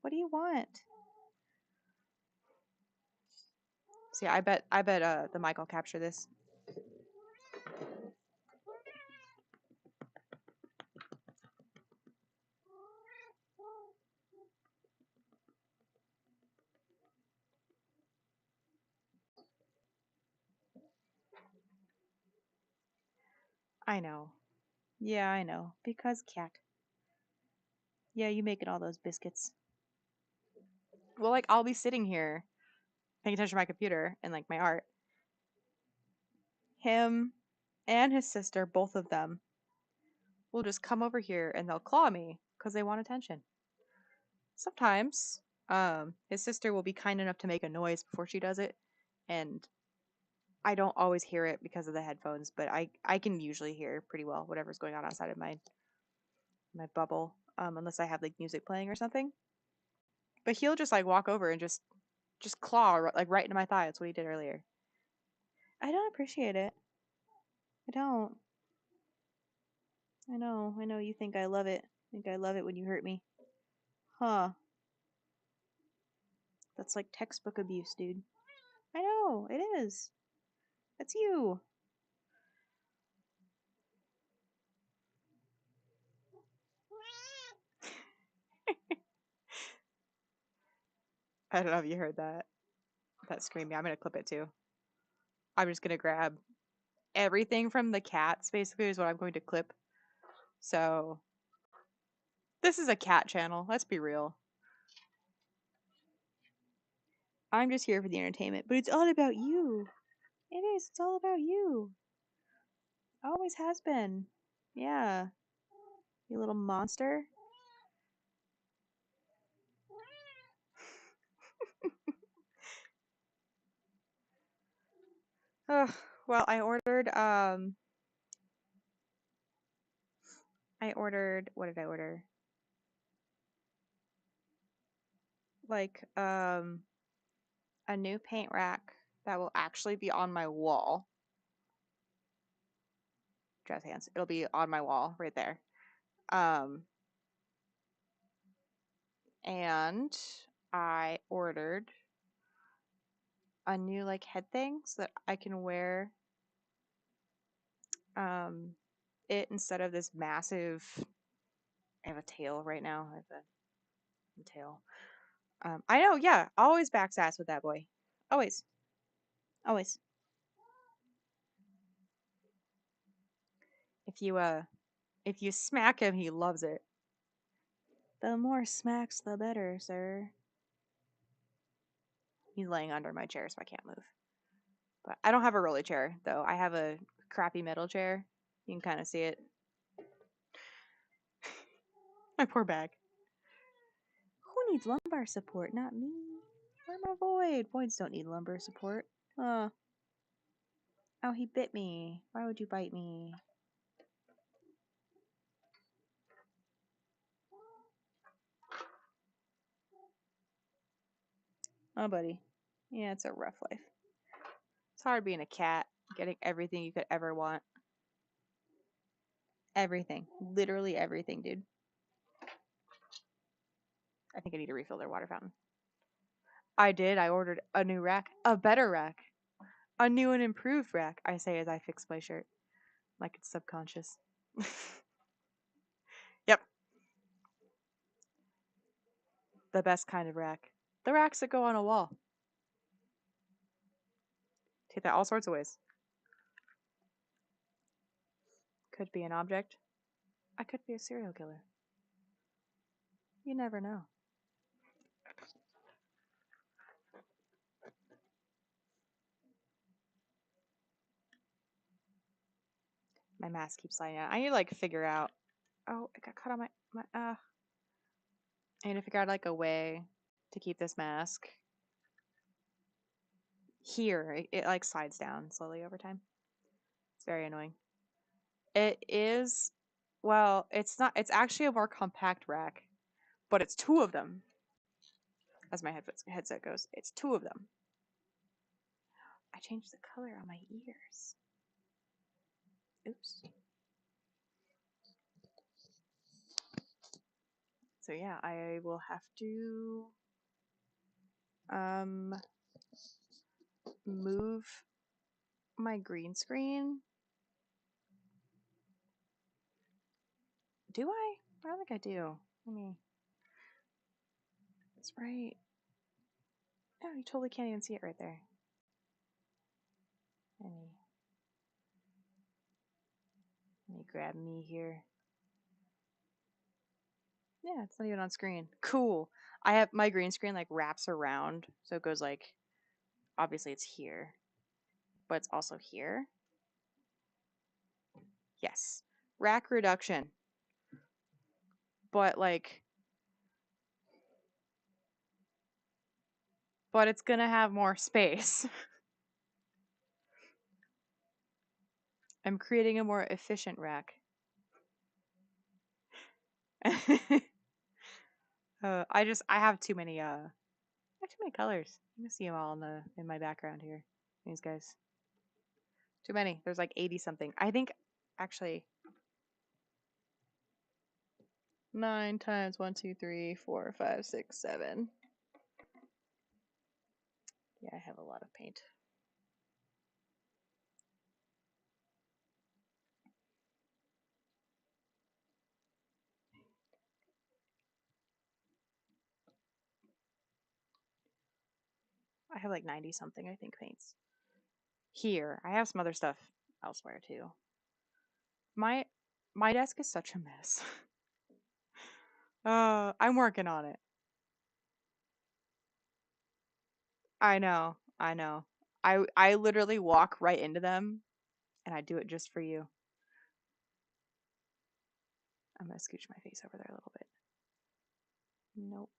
What do you want? See, I bet the mic will capture this. I know. Yeah, I know. Because cat. Yeah, you making all those biscuits. Well, like, I'll be sitting here paying attention to my computer and, like, my art. Him and his sister, both of them, will just come over here and they'll claw me because they want attention. Sometimes, his sister will be kind enough to make a noise before she does it, and I don't always hear it because of the headphones, but I can usually hear pretty well whatever's going on outside of my bubble, unless I have like music playing or something. But he'll just like walk over and just claw like right into my thigh. That's what he did earlier. I don't appreciate it. I don't. I know you think I love it. I think I love it when you hurt me. Huh. That's like textbook abuse, dude. I know, it is. That's you. I don't know if you heard that screaming. I'm gonna clip it too. I'm just gonna grab everything from the cats, basically, is what I'm going to clip. So, this is a cat channel. Let's be real. I'm just here for the entertainment, but it's all about you. It is. It's all about you. Always has been. Yeah. You little monster. Oh, well, I ordered what did I order? Like a new paint rack that will actually be on my wall. Jazz hands. It'll be on my wall right there. And I ordered a new like head thing so that I can wear it instead of this massive. I have a tail right now. I have a tail. I know, yeah. Always backs ass with that boy. Always. Always. If you smack him, he loves it. The more smacks, the better, sir. He's laying under my chair, so I can't move. But I don't have a rolly chair, though. I have a crappy metal chair. You can kind of see it. My poor bag. Who needs lumbar support? Not me. I'm a void. Voids don't need lumbar support. Oh, he bit me. Why would you bite me? Oh, buddy. Yeah, it's a rough life. It's hard being a cat, getting everything you could ever want. Everything. Literally everything, dude. I think I need to refill their water fountain. I did. I ordered a new rack. A better rack. A new and improved rack, I say as I fix my shirt. Like it's subconscious. Yep. The best kind of rack. The racks that go on a wall. Take that all sorts of ways. Could be an object. I could be a serial killer. You never know. My mask keeps sliding out. I need to like figure out. Oh, it got caught on my. I need to figure out like a way to keep this mask here. It like slides down slowly over time. It's very annoying. It is. Well, it's not. It's actually a more compact rack, but it's two of them. As my headset goes, it's two of them. I changed the color on my ears. Oops. So yeah, I will have to move my green screen. Do I? I don't think I do. Let me. It's right. Oh, you totally can't even see it right there. Let me grab me here. Yeah, it's not even on screen. Cool. I have my green screen like wraps around, so it goes like, obviously it's here, but it's also here. Yes. Rack reduction. but like, but it's gonna have more space. I'm creating a more efficient rack. I have too many colors. You can see them all in my background here. These guys. Too many. There's like 80 something. I think actually 9 times 1, 2, 3, 4, 5, 6, 7. Yeah, I have a lot of paint. I have like 90 something, I think, paints. Here. I have some other stuff elsewhere too. My desk is such a mess. I'm working on it. I know. I know. I literally walk right into them and I do it just for you. I'm gonna scooch my face over there a little bit. Nope.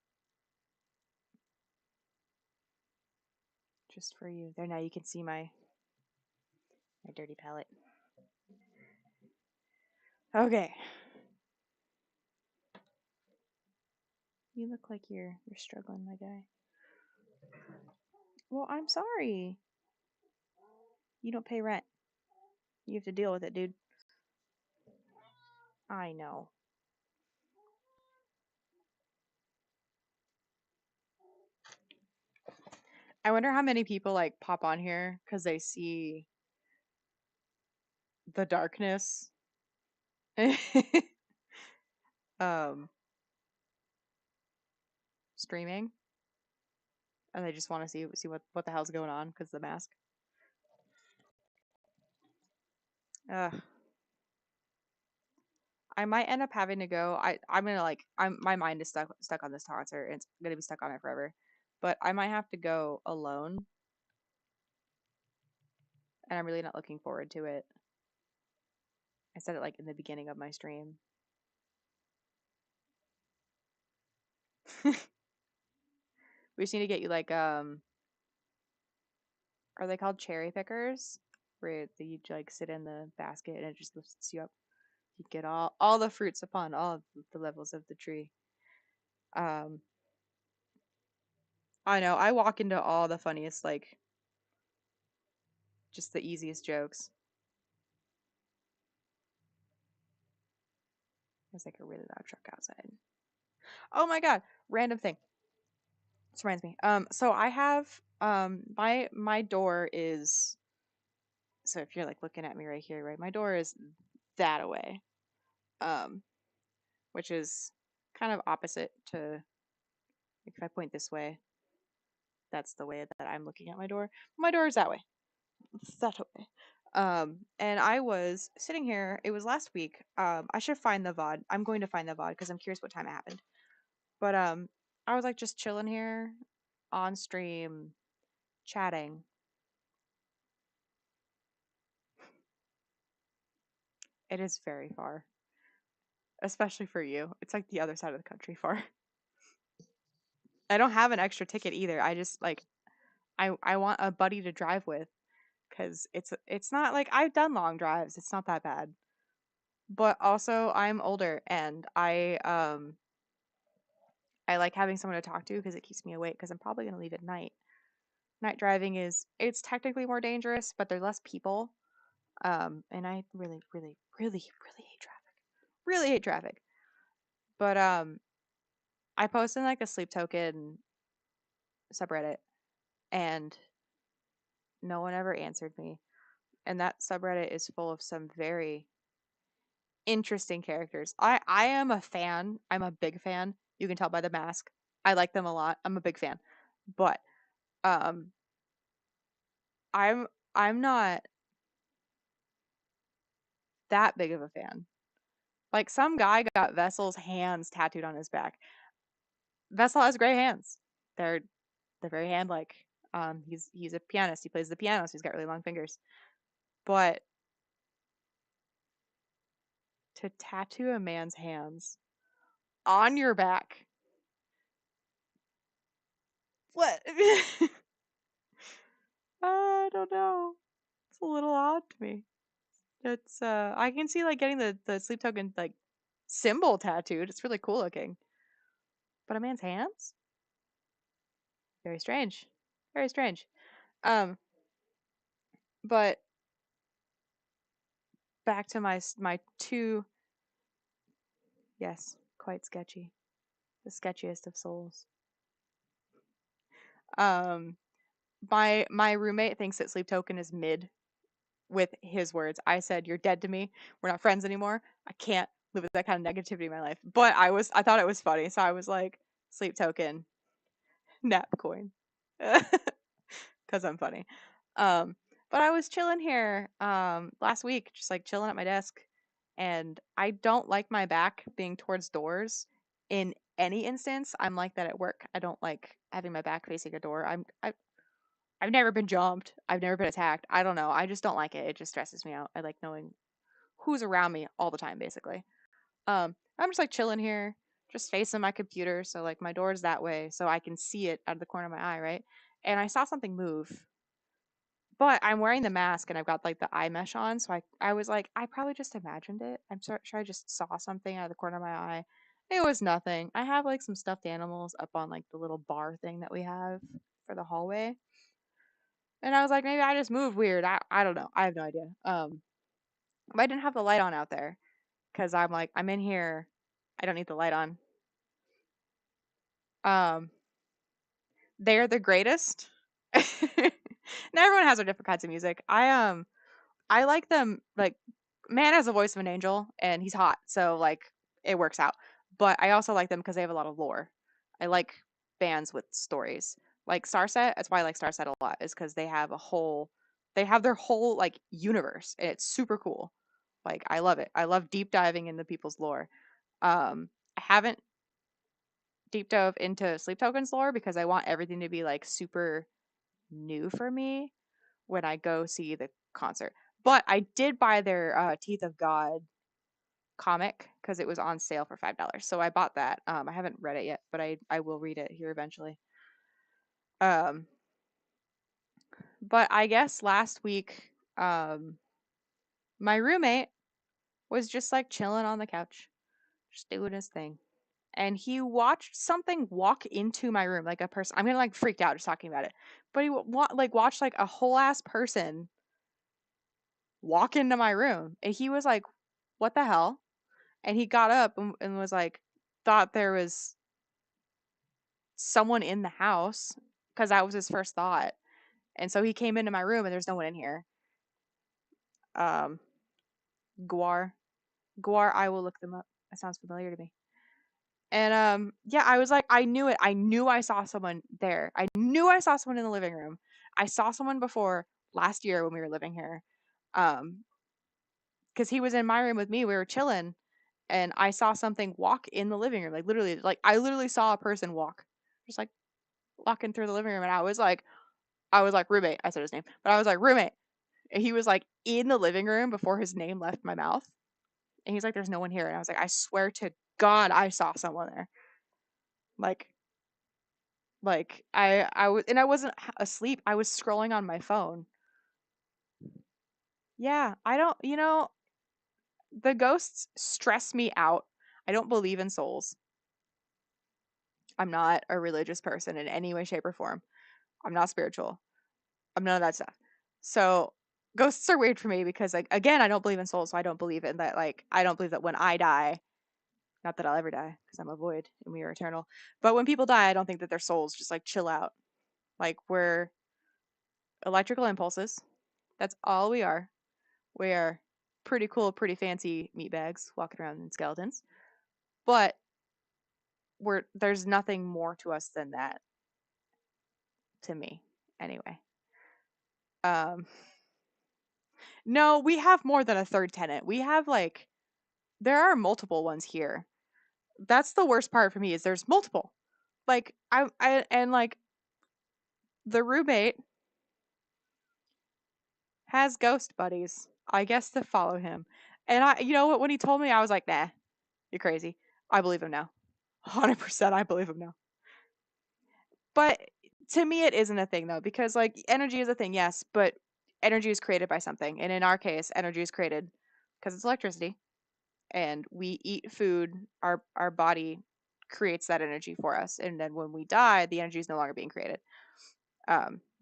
Just for you. There, now you can see my dirty palette. Okay. You look like you're struggling, my guy. Well, I'm sorry. You don't pay rent. You have to deal with it, dude. I know. I wonder how many people like pop on here because they see the darkness. um, Streaming, and they just want to see what the hell's going on because the mask. Ugh. I might end up having to go. I'm gonna like my mind is stuck on this concert and it's gonna be stuck on it forever. But I might have to go alone, and I'm really not looking forward to it. I said it like in the beginning of my stream. We just need to get you like are they called cherry pickers? Where you like sit in the basket and it just lifts you up. You get all the fruits upon all the levels of the tree. Um, I know. I walk into all the funniest, like, just the easiest jokes. There's like a really loud truck outside. Oh my god! Random thing. This reminds me. So I have my door is, so if you're like looking at me right here, right, my door is that away. Um, which is kind of opposite to, like, if I point this way, that's the way that I'm looking at my door. My door is that way. It's that way. And I was sitting here. It was last week. I should find the VOD. I'm going to find the VOD because I'm curious what time it happened. But I was like just chilling here on stream, chatting. It is very far, especially for you. It's like the other side of the country far. I don't have an extra ticket either. I just like I want a buddy to drive with because it's not like I've done long drives. It's not that bad. But also I'm older and I like having someone to talk to because it keeps me awake because I'm probably going to leave at night. Night driving it's technically more dangerous, but there's less people. And I really, really, really, really hate traffic. Really hate traffic. But I posted like a sleep token subreddit and no one ever answered me. And that subreddit is full of some very interesting characters. I am a fan. I'm a big fan. You can tell by the mask. I like them a lot. I'm a big fan. But um I'm I'm not that big of a fan. Like some guy got Vessel's hands tattooed on his back. Vessel has gray hands. They're very hand-like. He's a pianist. He plays the piano, so he's got really long fingers. But to tattoo a man's hands on your back. What? I don't know. It's a little odd to me. It's I can see like getting the sleep token like symbol tattooed. It's really cool looking. But a man's hands? Very strange. Very strange. Um, but back to my two, yes, quite sketchy. The sketchiest of souls. Um, my roommate thinks that sleep token is mid with his words. I said, "You're dead to me. We're not friends anymore. I can't live with that kind of negativity in my life." But I thought it was funny, so I was like, "Sleep token, nap coin," because I'm funny. Um, but I was chilling here last week, just like chilling at my desk, and I don't like my back being towards doors in any instance. I'm like that at work. I don't like having my back facing a door. I've never been jumped. I've never been attacked. I don't know. I just don't like it. It just stresses me out. I like knowing who's around me all the time, basically. I'm just like chilling here, just facing my computer. So like my door's that way, so I can see it out of the corner of my eye, right? And I saw something move, but I'm wearing the mask and I've got like the eye mesh on, so I was like, I probably just imagined it. Sure I just saw something out of the corner of my eye. It was nothing. I have like some stuffed animals up on like the little bar thing that we have for the hallway. And I was like, maybe I just moved weird. I don't know. I have no idea. But I didn't have the light on out there because I'm like, I'm in here. I don't need the light on. Um, they're the greatest. Now everyone has their different kinds of music. I like them like man has the voice of an angel and he's hot, so like it works out. But I also like them because they have a lot of lore. I like bands with stories. Like Starset, that's why I like Starset a lot, is because they have their whole like universe and it's super cool. Like I love it. I love deep diving into people's lore. I haven't deep dove into Sleep Tokens lore because I want everything to be like super new for me when I go see the concert. But I did buy their Teeth of God comic because it was on sale for $5. So I bought that. I haven't read it yet, but I will read it here eventually. Um, but I guess last week, my roommate was just like chilling on the couch, just doing his thing. And he watched something walk into my room, like a person. I'm gonna like freaked out just talking about it. But he like watched like a whole ass person walk into my room, and he was like, "What the hell?" And he got up and was like, thought there was someone in the house because that was his first thought. And so he came into my room and there's no one in here. Um, Guar, Guar. I will look them up. That sounds familiar to me. And yeah, I was like, I knew it. I knew I saw someone there. I knew I saw someone in the living room. I saw someone before last year when we were living here. Um, because he was in my room with me. We were chilling, and I saw something walk in the living room. Like literally, like I literally saw a person walk, just like walking through the living room, and I was like roommate. I said his name, but I was like roommate. And he was like in the living room before his name left my mouth, and he's like, "There's no one here," and I was like, "I swear to God, I saw someone there." Like I was, and I wasn't asleep. I was scrolling on my phone. Yeah, I don't, the ghosts stress me out. I don't believe in souls. I'm not a religious person in any way, shape, or form. I'm not spiritual. I'm none of that stuff. So ghosts are weird for me because like again, I don't believe in souls, so I don't believe in that like I don't believe that when I die, not that I'll ever die because I'm a void and we are eternal. But when people die, I don't think that their souls just like chill out. Like we're electrical impulses. That's all we are. We are pretty cool, pretty fancy meatbags walking around in skeletons. But there's nothing more to us than that to me anyway. Um no, we have more than a third tenant. We have like there are multiple ones here. That's the worst part for me is there's multiple. Like I and like the roommate has ghost buddies. I guess to follow him. And I you know what when he told me I was like, "Nah, you're crazy." I believe him now. 100% I believe him now. But to me, it isn't a thing though, because like energy is a thing, yes, but energy is created by something. And in our case, energy is created because it's electricity. And we eat food, our body creates that energy for us. And then when we die, the energy is no longer being created.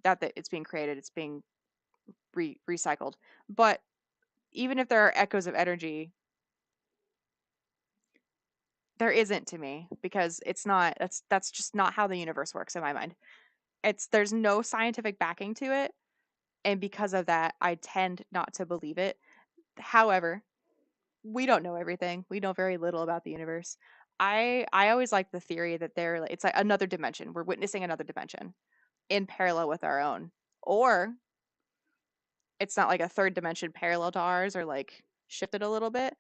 Not that it's being created, it's being recycled. But even if there are echoes of energy, there isn't to me because it's not that's just not how the universe works in my mind. There's no scientific backing to it, and because of that, I tend not to believe it. However, we don't know everything. We know very little about the universe. I always like the theory that it's like another dimension. We're witnessing another dimension in parallel with our own. Or it's not like a third dimension parallel to ours or like shifted a little bit,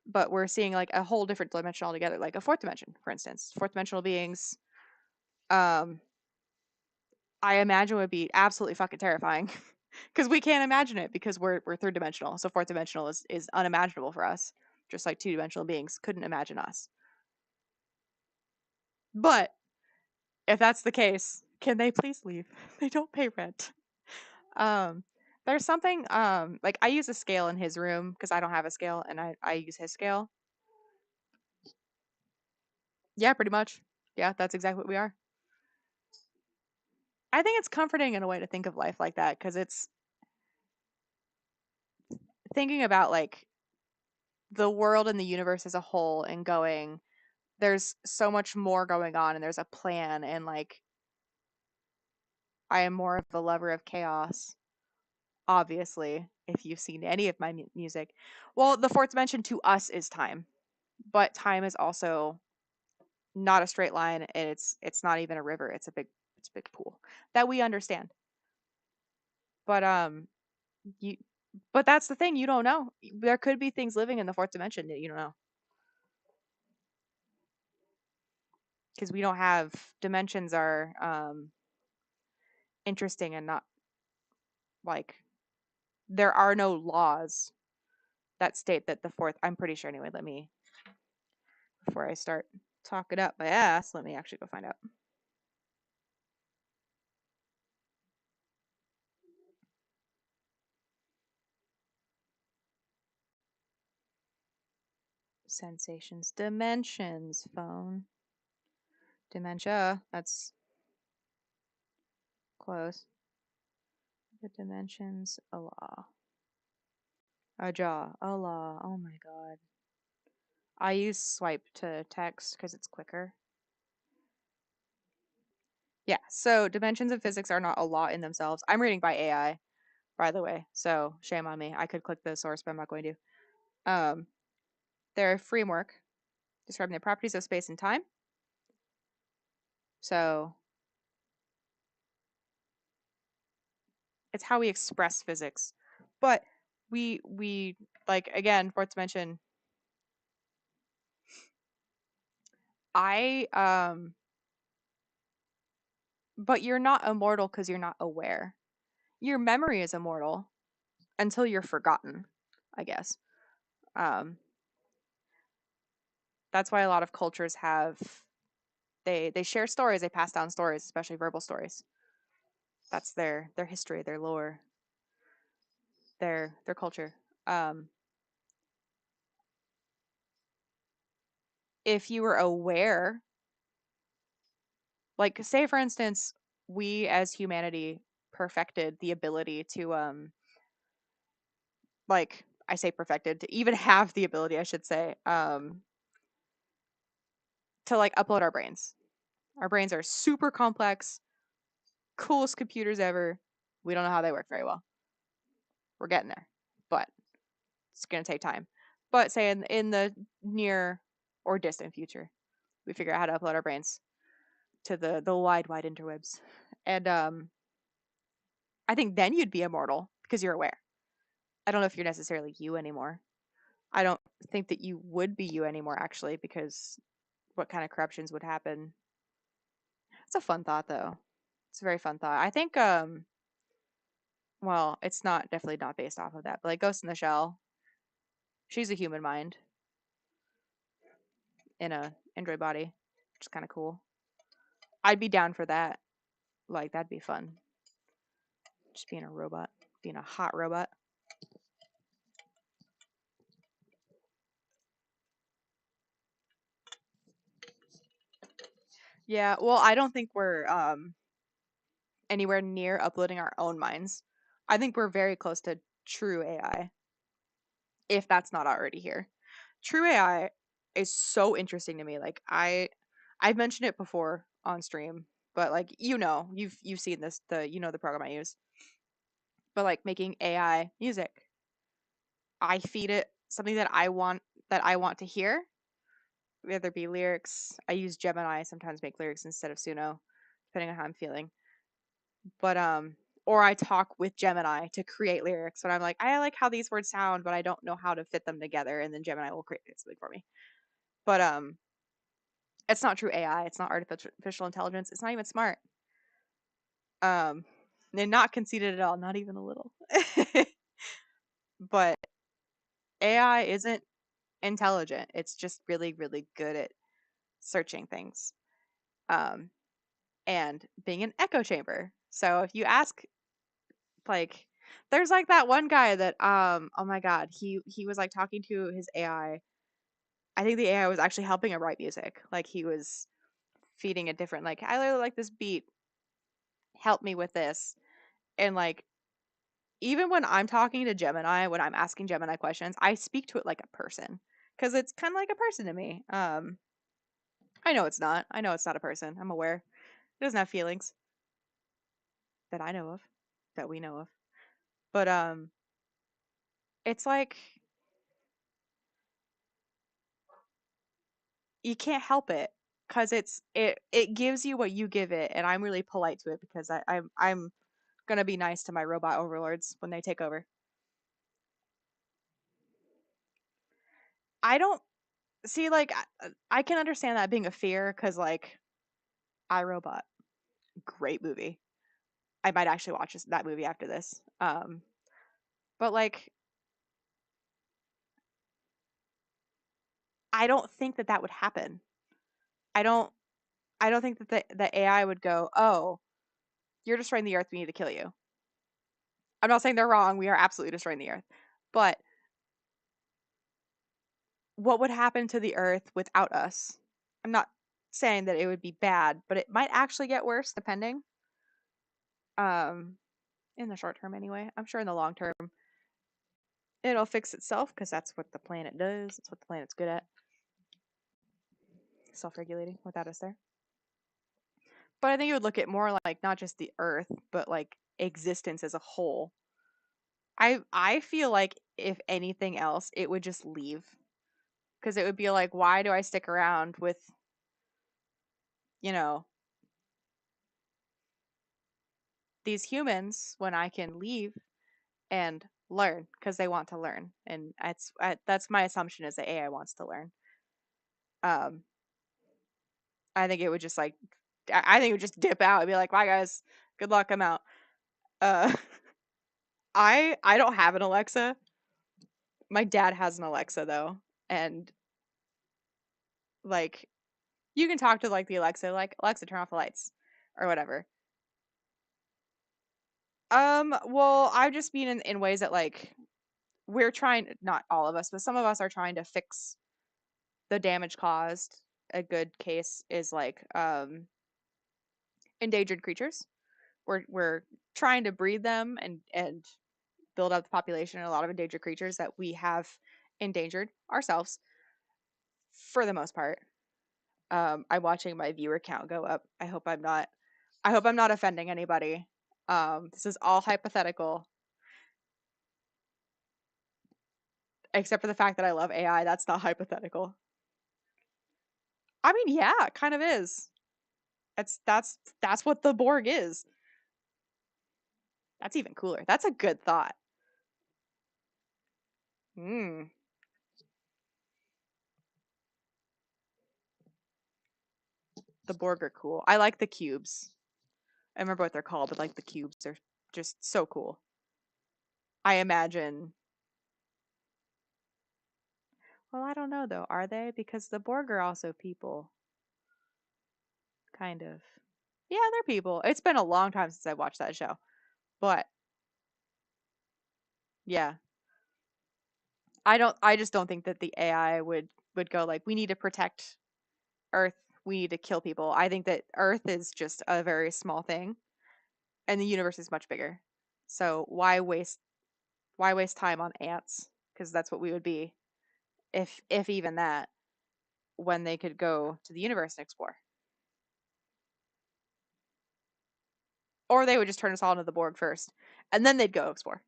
but we're seeing like a whole different dimension altogether, like a fourth dimension, for instance. Fourth dimensional beings, um, I imagine would be absolutely fucking terrifying because we can't imagine it because we're third dimensional. So fourth dimensional is unimaginable for us, just like two dimensional beings couldn't imagine us. But if that's the case, can they please leave? They don't pay rent. Um, there's something like I use a scale in his room because I don't have a scale and I use his scale. Yeah, pretty much. Yeah, that's exactly what we are. I think it's comforting in a way to think of life like that because it's thinking about like the world and the universe as a whole and going, there's so much more going on and there's a plan and like I am more of the lover of chaos, obviously, if you've seen any of my music. Well, the fourth dimension to us is time, but time is also not a straight line and it's not even a river, it's a big pool that we understand. But you but that's the thing, you don't know. There could be things living in the fourth dimension that you don't know because we don't have dimensions are interesting and not like there are no laws that state that the fourth, I'm pretty sure anyway, let me, before I start talking up my ass, let me actually go find out. Sensations, dimensions, phone, dementia, that's close. The dimensions, Allah. Ajah, Allah, oh my god. I use swipe to text because it's quicker. Yeah, so dimensions of physics are not a law in themselves. I'm reading by AI, by the way, so shame on me. I could click the source, but I'm not going to. They're a framework describing the properties of space and time. So it's how we express physics. But we like again, fourth dimension. I but you're not immortal because you're not aware. Your memory is immortal until you're forgotten, I guess. Um, that's why a lot of cultures have they share stories, they pass down stories, especially verbal stories. That's their history, their lore, their culture. Um, if you were aware, like say for instance, we as humanity perfected the ability to like I say perfected to even have the ability, I should say, to like upload our brains. Our brains are super complex, coolest computers ever. We don't know how they work very well. We're getting there, but it's gonna take time. But say in the near or distant future, we figure out how to upload our brains to the wide interwebs, and I think then you'd be immortal because you're aware. I don't know if you're necessarily you anymore. I don't think that you would be you anymore actually because what kind of corruptions would happen. It's a fun thought though. It's a very fun thought. I think well, it's not definitely not based off of that, but like Ghost in the Shell, she's a human mind in a android body. which is kind of cool. I'd be down for that. Like, that'd be fun. Just being a robot, being a hot robot. Yeah, well, I don't think we're anywhere near uploading our own minds. I think we're very close to true AI, if that's not already here. True AI is so interesting to me. Like I've mentioned it before on stream, but like you've seen this the program I use. But like making AI music, I feed it something that I want to hear, whether it be lyrics. I use Gemini sometimes make lyrics instead of Suno, depending on how I'm feeling. But or I talk with Gemini to create lyrics when I'm like, I like how these words sound, but I don't know how to fit them together, and then Gemini will create something for me. But it's not true AI. It's not artificial intelligence. It's not even smart. They're not conceited at all, not even a little. But AI isn't intelligent. It's just really, really good at searching things. Um, and being an echo chamber. So if you ask, like, there's like that one guy that oh my god, he was like talking to his AI. I think the AI was actually helping him write music. Like he was feeding it different, like, I really like this beat, help me with this. And like even when I'm talking to Gemini, when I'm asking Gemini questions, I speak to it like a person because it's kind of like a person to me. I know it's not. I know it's not a person. I'm aware. It doesn't have feelings that I know of, that we know of. But it's like you can't help it because it gives you what you give it, and I'm really polite to it because I'm gonna be nice to my robot overlords when they take over. I don't see like I can understand that being a fear because like iRobot, great movie. I might actually watch that movie after this. But like I don't think that that would happen. I don't I don't think that the AI would go, "Oh, you're destroying the earth, we need to kill you." I'm not saying they're wrong. We are absolutely destroying the earth. But what would happen to the earth without us? I'm not saying that it would be bad, but it might actually get worse depending. Um in the short term anyway. I'm sure in the long term it'll fix itself because that's what the planet does. It's what the planet's good at. Self-regulating without us there. But I think you would look at more like not just the earth, but like existence as a whole. I feel like if anything else, it would just leave because it would be like, why do I stick around with, you know, these humans when I can leave and learn because they want to learn, and that's my assumption is that AI wants to learn. Um, I think it would just like, I think it would just dip out and be like, bye guys, good luck, I'm out. Uh, I don't have an Alexa. My dad has an Alexa though, and like you can talk to like the Alexa, like Alexa, turn off the lights or whatever. Well, I just mean in ways that like we're trying, not all of us, but some of us are trying to fix the damage caused. A good case is like endangered creatures. We're trying to breed them and build up the population of a lot of endangered creatures that we have endangered ourselves for the most part. I'm watching my viewer count go up. I hope I'm not offending anybody. This is all hypothetical, except for the fact that I love AI. That's not hypothetical. I mean, yeah, it kind of is. That's what the Borg is. That's even cooler. That's a good thought. Hmm. The Borg are cool. I like the cubes. I remember what they're called, but like the cubes are just so cool. I imagine. Well, I don't know though. Are they? Because the Borg are also people. kind of. Yeah, they're people. It's been a long time since I watched that show. But yeah, I just don't think that the AI would go like, we need to protect Earth, we need to kill people. I think that Earth is just a very small thing and the universe is much bigger. So why waste time on ants? Because that's what we would be, if even that, when they could go to the universe and explore. Or they would just turn us all into the Borg first, and then they'd go explore.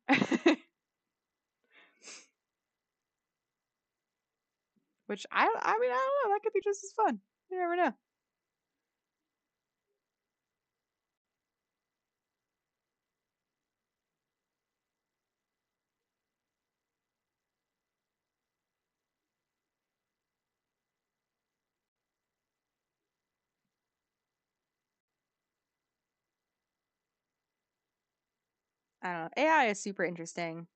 Which I mean, I don't know. That could be just as fun. You never know. I don't know. AI is super interesting.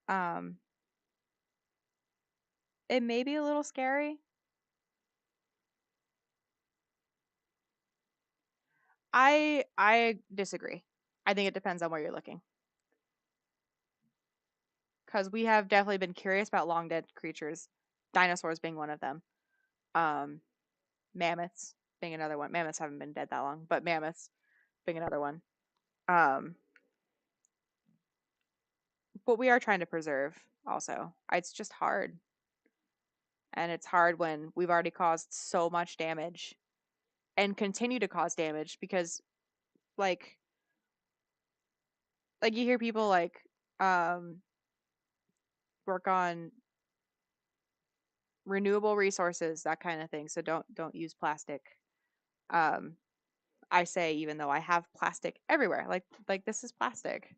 Um, it may be a little scary. I disagree. I think it depends on where you're looking. Because we have definitely been curious about long dead creatures, dinosaurs being one of them. Um, mammoths being another one. Mammoths haven't been dead that long, but mammoths being another one. Um, but we are trying to preserve also. It's just hard. And it's hard when we've already caused so much damage and continue to cause damage because like you hear people like um work on renewable resources, that kind of thing. So don't use plastic. Um I say, even though I have plastic everywhere. Like this is plastic.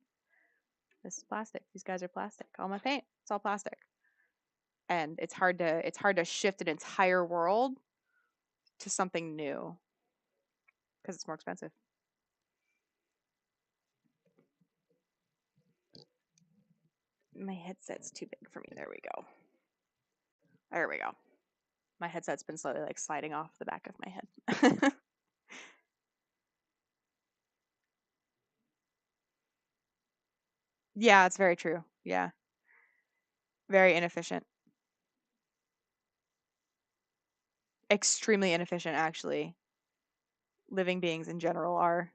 This is plastic. These guys are plastic. All my paint, it's all plastic. And it's hard to shift an entire world to something new because it's more expensive. My headset's too big for me. There we go. There we go. My headset's been slowly like sliding off the back of my head. Yeah, it's very true. Yeah. Very inefficient. Extremely inefficient, actually. Living beings in general are.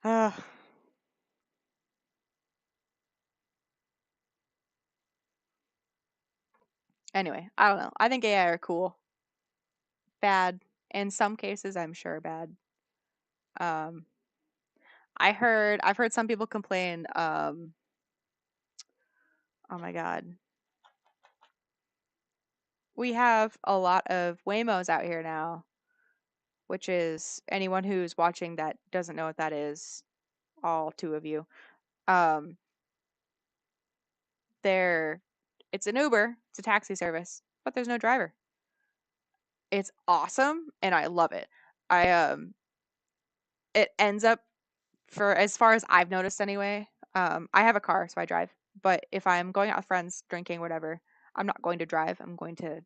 Uh, anyway, I don't know. I think AI are cool. Bad. In some cases, I'm sure bad. Um, I've heard some people complain, oh my God. We have a lot of Waymos out here now, which is anyone who's watching that doesn't know what that is, all two of you. Um, they're it's an Uber, it's a taxi service, but there's no driver. It's awesome and I love it. I it ends up, for as far as I've noticed anyway, I have a car so I drive, but if I'm going out with friends, drinking, whatever, I'm not going to drive. I'm going to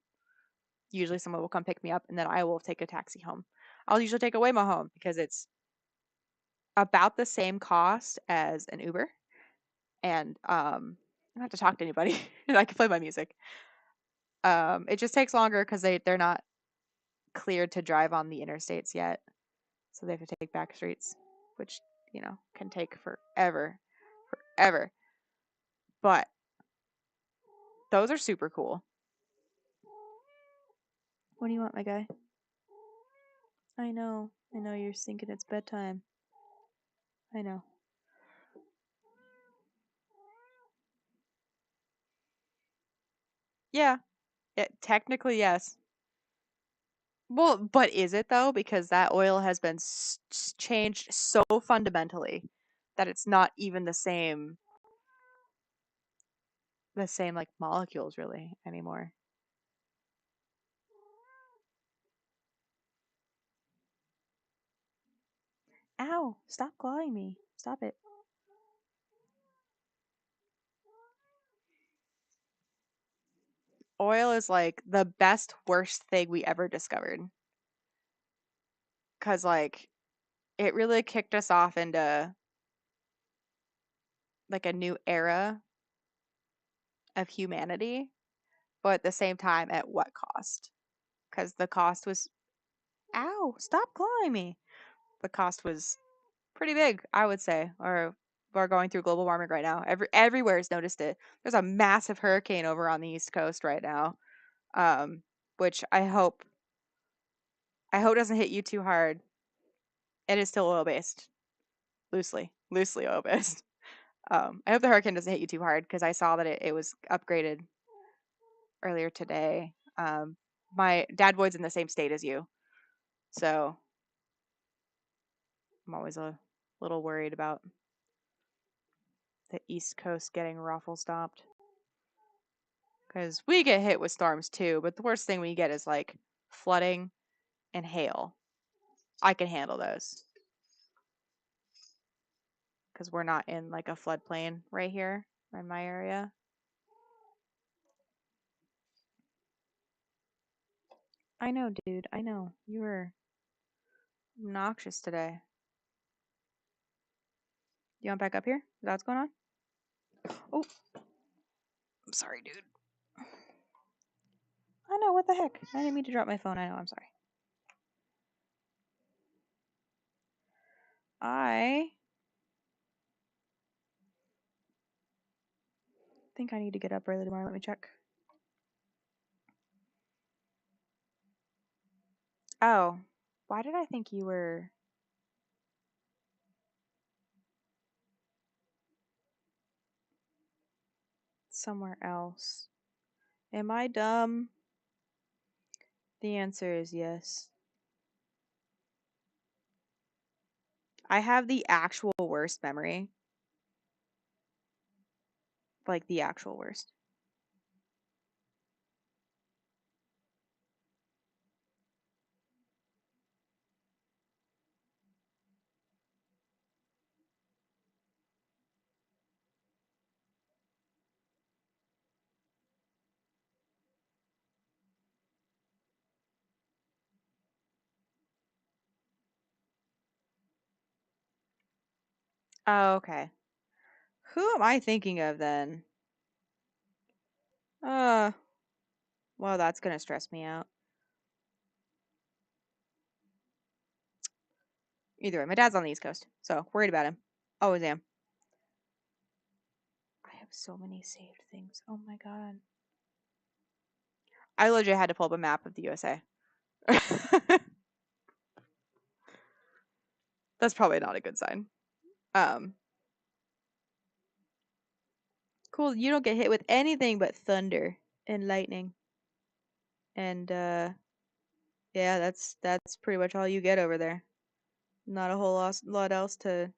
usually someone will come pick me up and then I will take a taxi home. I'll usually take a Waymo home because it's about the same cost as an Uber and I don't have to talk to anybody and I can play my music. It just takes longer because they're not cleared to drive on the interstates yet. So they have to take back streets, which, can take forever. Forever. But those are super cool. What do you want, my guy? I know. I know you're thinking it's bedtime. I know. Yeah. Technically, yes. Well, but is it though? Because that oil has been changed so fundamentally that it's not even the same like molecules really anymore. Ow! Stop clawing me. Stop it. Oil is like the best, worst thing we ever discovered. Because, like, it really kicked us off into like a new era of humanity, but at the same time, at what cost? Because the cost was, ow, stop clawing me. The cost was pretty big, I would say. Or we're going through global warming right now. Everywhere's noticed it. There's a massive hurricane over on the East Coast right now, which I hope doesn't hit you too hard. It is still oil based, loosely oil based. I hope the hurricane doesn't hit you too hard because I saw that it was upgraded earlier today. My dad void's in the same state as you, so I'm always a little worried about the East Coast getting raffle stopped. Because we get hit with storms too, but the worst thing we get is like flooding and hail. I can handle those because we're not in like a floodplain right here in my area. I know, dude. I know. You were obnoxious today. You want back up here? Is that what's going on? Oh, I'm sorry, dude. I know, what the heck? I didn't mean to drop my phone. I know, I'm sorry. I think I need to get up early tomorrow. Let me check. Oh, why did I think you were somewhere else? Am I dumb? The answer is yes. I have the actual worst memory. Like the actual worst. Oh, okay. Who am I thinking of then? Uh, well, that's gonna stress me out. Either way, my dad's on the East Coast, so worried about him. Always am. I have so many saved things. Oh my god. I legit had to pull up a map of the USA. That's probably not a good sign. Um, cool. You don't get hit with anything but thunder and lightning. And yeah, that's pretty much all you get over there. Not a whole lot else to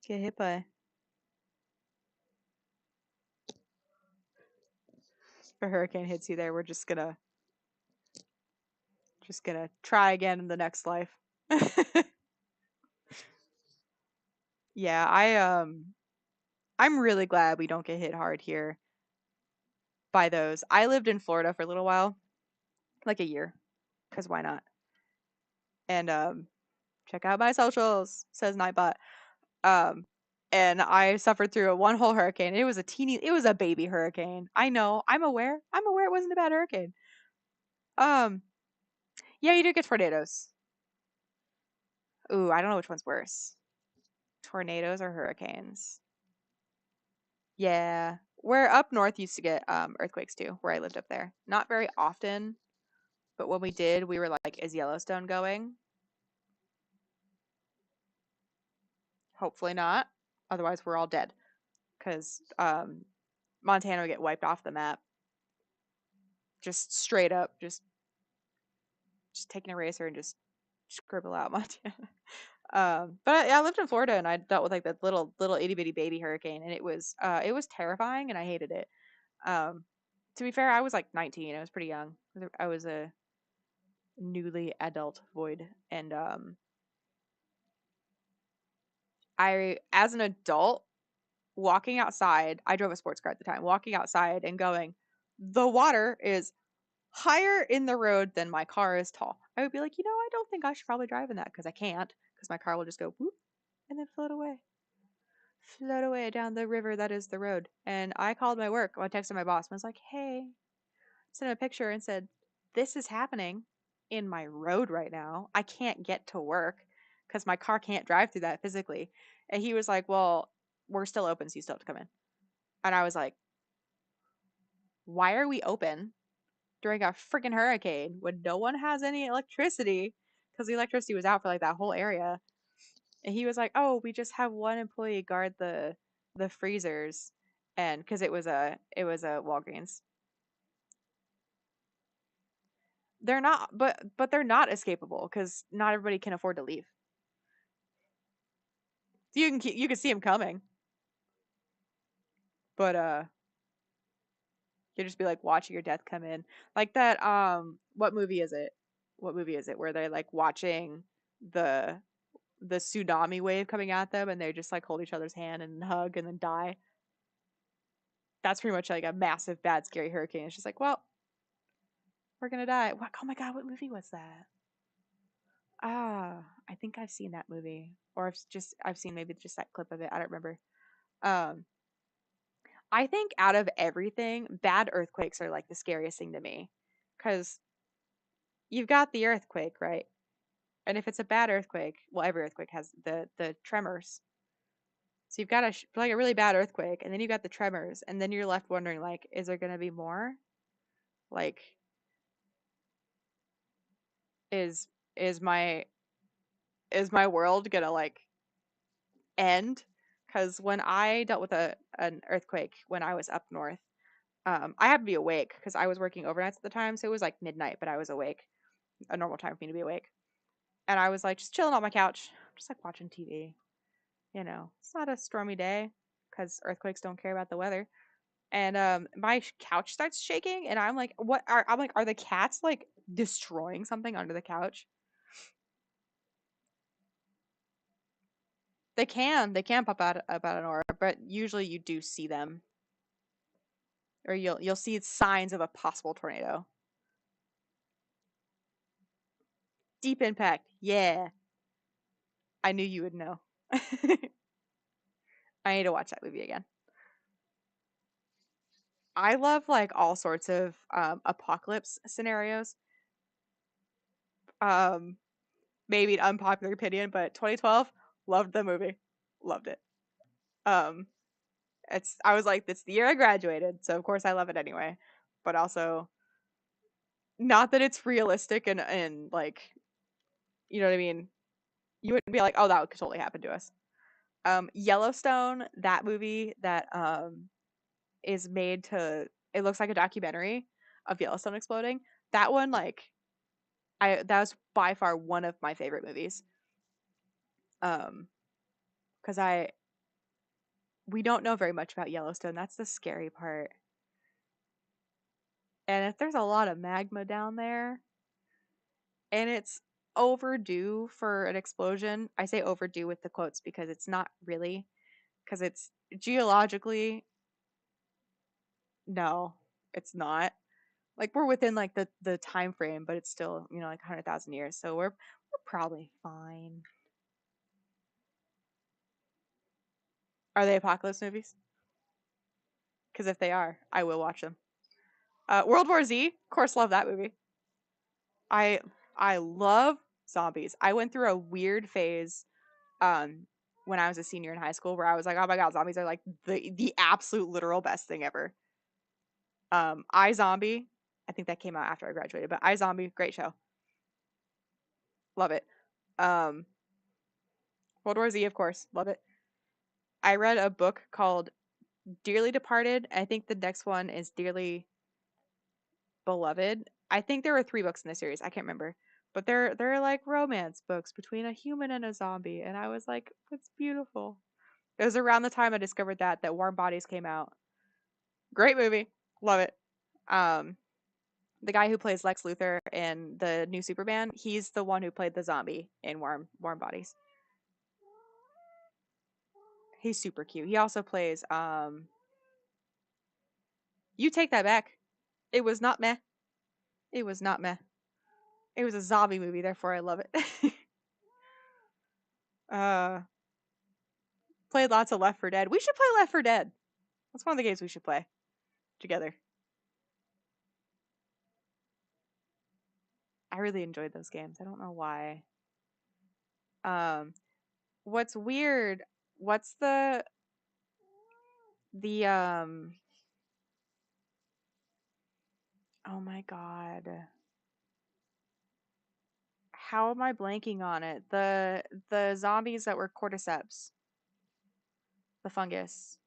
get hit by. If a hurricane hits you there, we're just gonna try again in the next life. Yeah, I'm really glad we don't get hit hard here by those. I lived in Florida for a little while, like a year, because why not? And check out my socials, says Nightbot. Um, and I suffered through one whole hurricane. It was a baby hurricane. I know, I'm aware. I'm aware it wasn't a bad hurricane. Um, yeah, you do get tornadoes. Ooh, I don't know which one's worse. Tornadoes or hurricanes? Yeah. Where up north used to get earthquakes too, where I lived up there. Not very often, but when we did, we were like, is Yellowstone going? Hopefully not. Otherwise, we're all dead. Because Montana would get wiped off the map. Just straight up, just take an eraser and just scribble out Montana. But yeah, I lived in Florida and I dealt with like that little itty bitty baby hurricane, and it was terrifying and I hated it. To be fair, I was like 19. I was pretty young. I was a newly adult void, and I, as an adult, walking outside, I drove a sports car at the time, walking outside and going, the water is higher in the road than my car is tall. I would be like, I don't think I should probably drive in that because I can't, because my car will just go whoop and then float away down the river that is the road. And I called my work. I texted my boss and was like, hey, sent him a picture and said, this is happening in my road right now. I can't get to work because my car can't drive through that physically. And he was like, well, we're still open, so you still have to come in. And I was like, why are we open during a freaking hurricane when no one has any electricity? Because the electricity was out for like that whole area. And he was like, oh, we just have one employee guard the freezers, and because it was a Walgreens. They're not, but they're not escapable because not everybody can afford to leave. You can see them coming, but you just be like watching your death come in, like that. What movie is it? What movie is it where they're like watching the the tsunami wave coming at them and they just like hold each other's hand and hug and then die? That's pretty much like a massive bad scary hurricane. It's just like, well, we're gonna die. What? Oh my god, what movie was that? I think I've seen that movie, or I've seen maybe just that clip of it. I don't remember. Um, I think out of everything, bad earthquakes are like the scariest thing to me, because you've got the earthquake, right? And if it's a bad earthquake, well, every earthquake has the tremors. So you've got like a really bad earthquake, and then you've got the tremors, and then you're left wondering like, is there gonna be more? Like, is is my is my world gonna like end? Because when I dealt with an earthquake when I was up north, I had to be awake because I was working overnights at the time, so it was like midnight, but I was awake, a normal time for me to be awake. And I was like just chilling on my couch, just like watching TV. It's not a stormy day because earthquakes don't care about the weather. And my couch starts shaking, and I'm like, I'm like, are the cats like destroying something under the couch? They can pop out about an aura, but usually you do see them, or you'll see signs of a possible tornado. Deep Impact, yeah, I knew you would know. I need to watch that movie again. I love like all sorts of apocalypse scenarios. Um, Maybe an unpopular opinion, but 2012, loved the movie, loved it. Um, I was like, it's the year I graduated, so of course I love it anyway. But also, not that it's realistic and like, you know what I mean. You wouldn't be like, oh, that could totally happen to us. Yellowstone, that movie that is made to, it looks like a documentary of Yellowstone exploding. That one, like, that was by far one of my favorite movies. Um, because we don't know very much about Yellowstone. That's the scary part. And if there's a lot of magma down there and it's overdue for an explosion, I say overdue with the quotes because it's not really, because it's geologically, no, it's not. Like we're within like the time frame, but it's still, like 100,000 years. So we're probably fine. Are they apocalypse movies? Because if they are, I will watch them. World War Z, of course, love that movie. I I love zombies. I went through a weird phase um when I was a senior in high school where I was like, oh my god, zombies are like the absolute literal best thing ever. iZombie, I think that came out after I graduated, but iZombie, great show, love it. Um, World War Z, of course, love it. I read a book called Dearly Departed. I think the next one is Dearly Beloved. I think there were 3 books in the series. I can't remember, but they're like romance books between a human and a zombie, and I was like, it's beautiful. It was around the time I discovered that Warm Bodies came out. Great movie, love it. Um, the guy who plays Lex Luthor in the new Superman, he's the one who played the zombie in Warm Bodies. He's super cute. He also plays you take that back. It was not meh. It was not meh. It was a zombie movie, therefore I love it. uh, Played lots of Left 4 Dead. We should play Left 4 Dead. That's one of the games we should play together. I really enjoyed those games. I don't know why. Um, what's weird? What's the? Oh my god. How am I blanking on it? The zombies that were cordyceps, the fungus.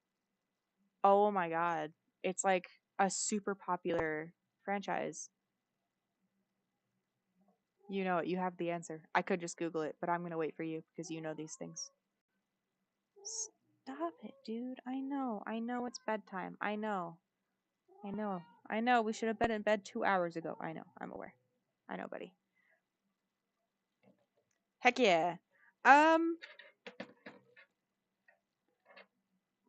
Oh my god. It's like a super popular franchise. You know it. You have the answer. I could just Google it, but I'm gonna wait for you because you know these things. Stop it, dude. I know. I know it's bedtime. I know. I know. I know. We should have been in bed 2 hours ago. I know. I'm aware. I know, buddy. Heck yeah. Um,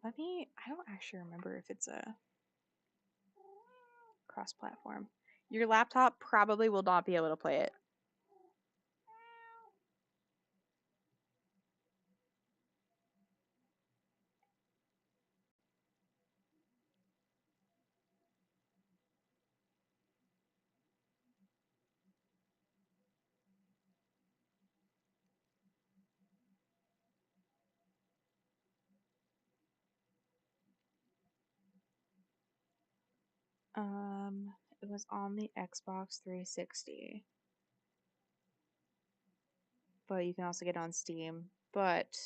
Let me. I don't actually remember if it's a cross-platform. Your laptop probably will not be able to play it. It was on the Xbox 360, but you can also get it on Steam. But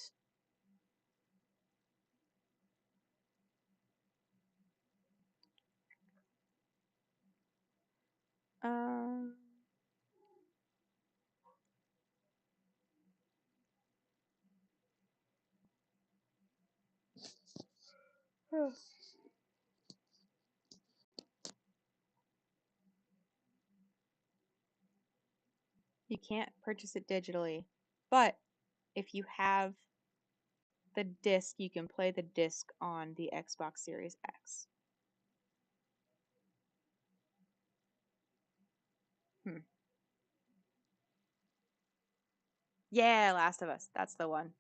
um, you can't purchase it digitally. But if you have the disc, you can play the disc on the Xbox Series X. Hmm. Yeah, Last of Us. That's the one.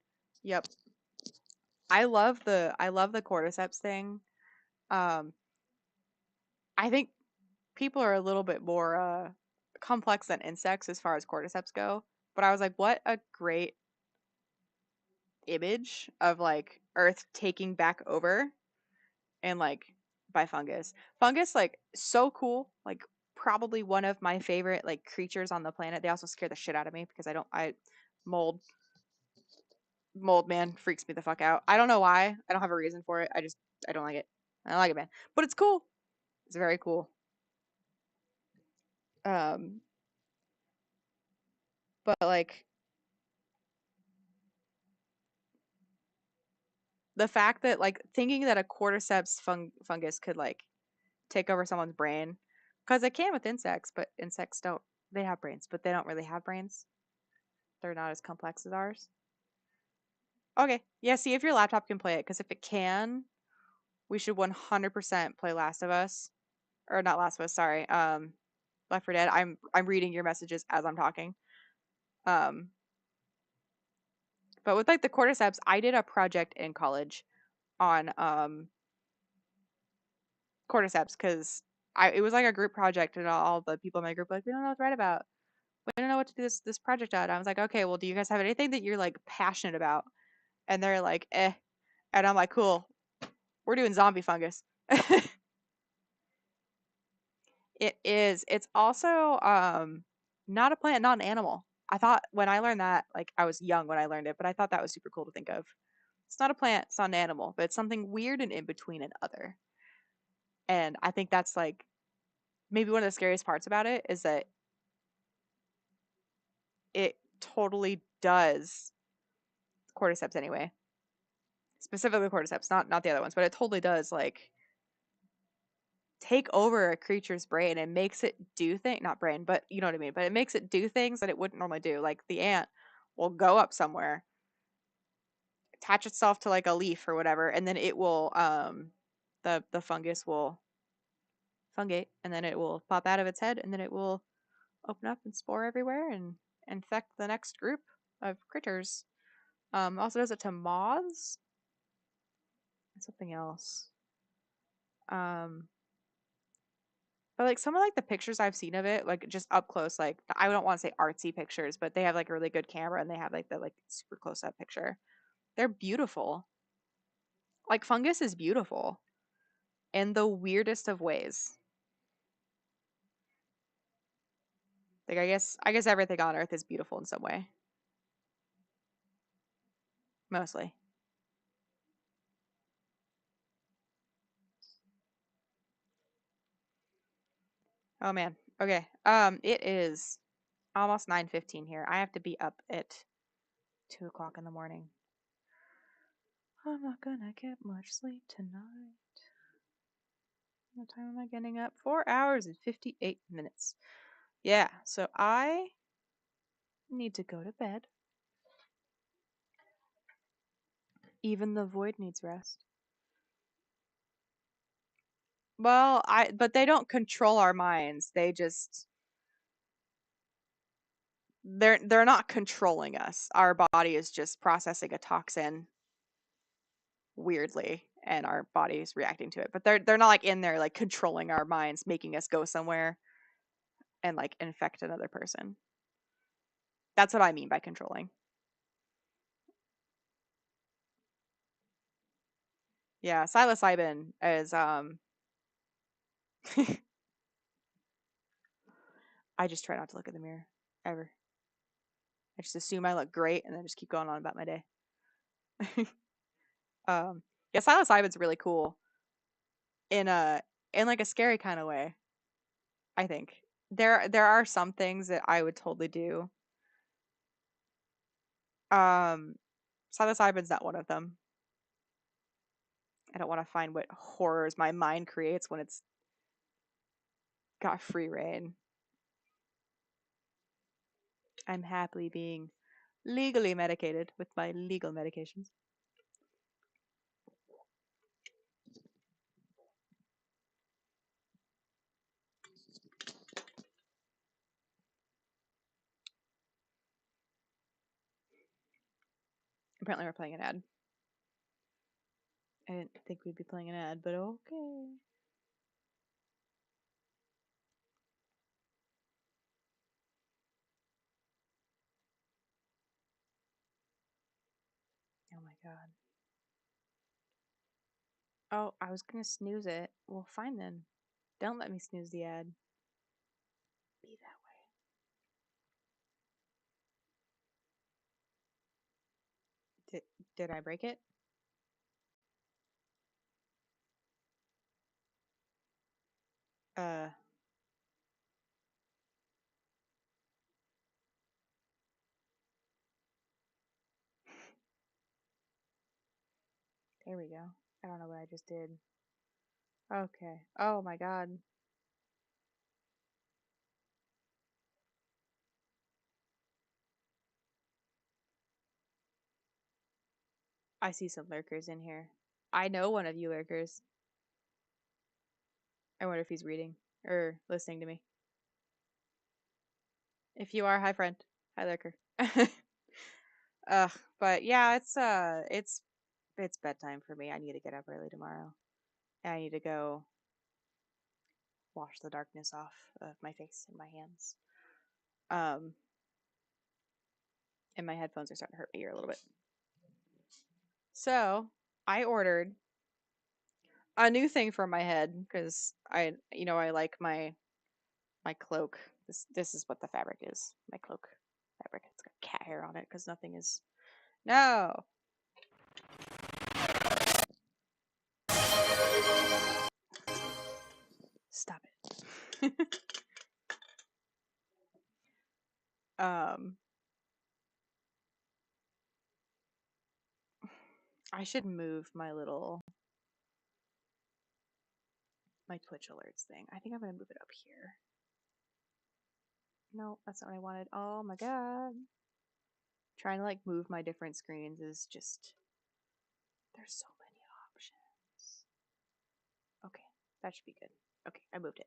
Yep. I love the cordyceps thing. Um, I think people are a little bit more complex than insects as far as cordyceps go. But I was like, what a great image of like Earth taking back over and like by fungus. Fungus like so cool. Like probably one of my favorite like creatures on the planet. They also scare the shit out of me because I mold mold man freaks me the fuck out. I don't know why. I don't have a reason for it. I don't like it. I don't like it, man. But it's cool. It's very cool. Um, but like the fact that like thinking that a cordyceps fungus could like take over someone's brain, because it can with insects, but insects don't. They have brains, but they don't really have brains. They're not as complex as ours. Okay, yeah. See if your laptop can play it, because if it can, we should 100% play Last of Us, or not Last of Us. Sorry, Left 4 Dead. I'm reading your messages as I'm talking. Um, but with like the cordyceps, I did a project in college on cordyceps because I it was like a group project and all the people in my group were like, we don't know what to write about. We don't know what to do this project on. I was like, okay, well, do you guys have anything that you're like passionate about? And they're like, eh. And I'm like, cool. We're doing zombie fungus. It is. It's also not a plant, not an animal. I thought when I learned that, like I was young when I learned it, but I thought that was super cool to think of. It's not a plant, it's not an animal, but it's something weird and in between and other. And I think that's like maybe one of the scariest parts about it is that it totally does cordyceps anyway. Specifically cordyceps, not the other ones, but it totally does like take over a creature's brain and makes it do things, not brain, but you know what I mean, but it makes it do things that it wouldn't normally do. Like the ant will go up somewhere, attach itself to like a leaf or whatever, and then it will the fungus will fungate, and then it will pop out of its head, and then it will open up and spore everywhere and infect the next group of critters. Also does it to moths and something else. But like some of like the pictures I've seen of it, like just up close, like I don't want to say artsy pictures, but they have like a really good camera and they have like the like super close up picture. They're beautiful. Like fungus is beautiful in the weirdest of ways. Like I guess everything on Earth is beautiful in some way. Mostly. Oh man. Okay. It is almost 9:15 here. I have to be up at 2 o'clock in the morning. I'm not gonna get much sleep tonight. What time am I getting up? 4 hours and 58 minutes. Yeah, so I need to go to bed. Even the void needs rest. Well, but they don't control our minds. They're not controlling us. Our body is just processing a toxin weirdly and our body is reacting to it. But they're not like in there like controlling our minds, making us go somewhere and like infect another person. That's what I mean by controlling. Yeah, psilocybin is I just try not to look in the mirror ever. I just assume I look great and then just keep going on about my day. Yeah, psilocybin's really cool in a in like a scary kind of way. I think there are some things that I would totally do. Um, psilocybin's not one of them. I don't want to find what horrors my mind creates when it's got free reign. I'm happily being legally medicated with my legal medications. Apparently, we're playing an ad. I didn't think we'd be playing an ad, but okay. Oh my god. Oh, I was gonna snooze it. Well, fine then. Don't let me snooze the ad. Be that way. Did I break it? Uh, there we go. I don't know what I just did. Okay. Oh my god. I see some lurkers in here. I know one of you lurkers. I wonder if he's reading or listening to me. If you are, hi friend. Hi lurker. Ugh, but yeah, it's bedtime for me. I need to get up early tomorrow. And I need to go wash the darkness off of my face and my hands. Um, and my headphones are starting to hurt my ear a little bit. So I ordered a new thing for my head because I like my cloak. This is what the fabric is. My cloak fabric. It's got cat hair on it because nothing is. No. Stop it. um, I should move my Twitch alerts thing. I think I'm gonna move it up here. No, that's not what I wanted. Oh my god. Trying to like move my different screens is just there's so many options. Okay, that should be good. Okay, I moved it.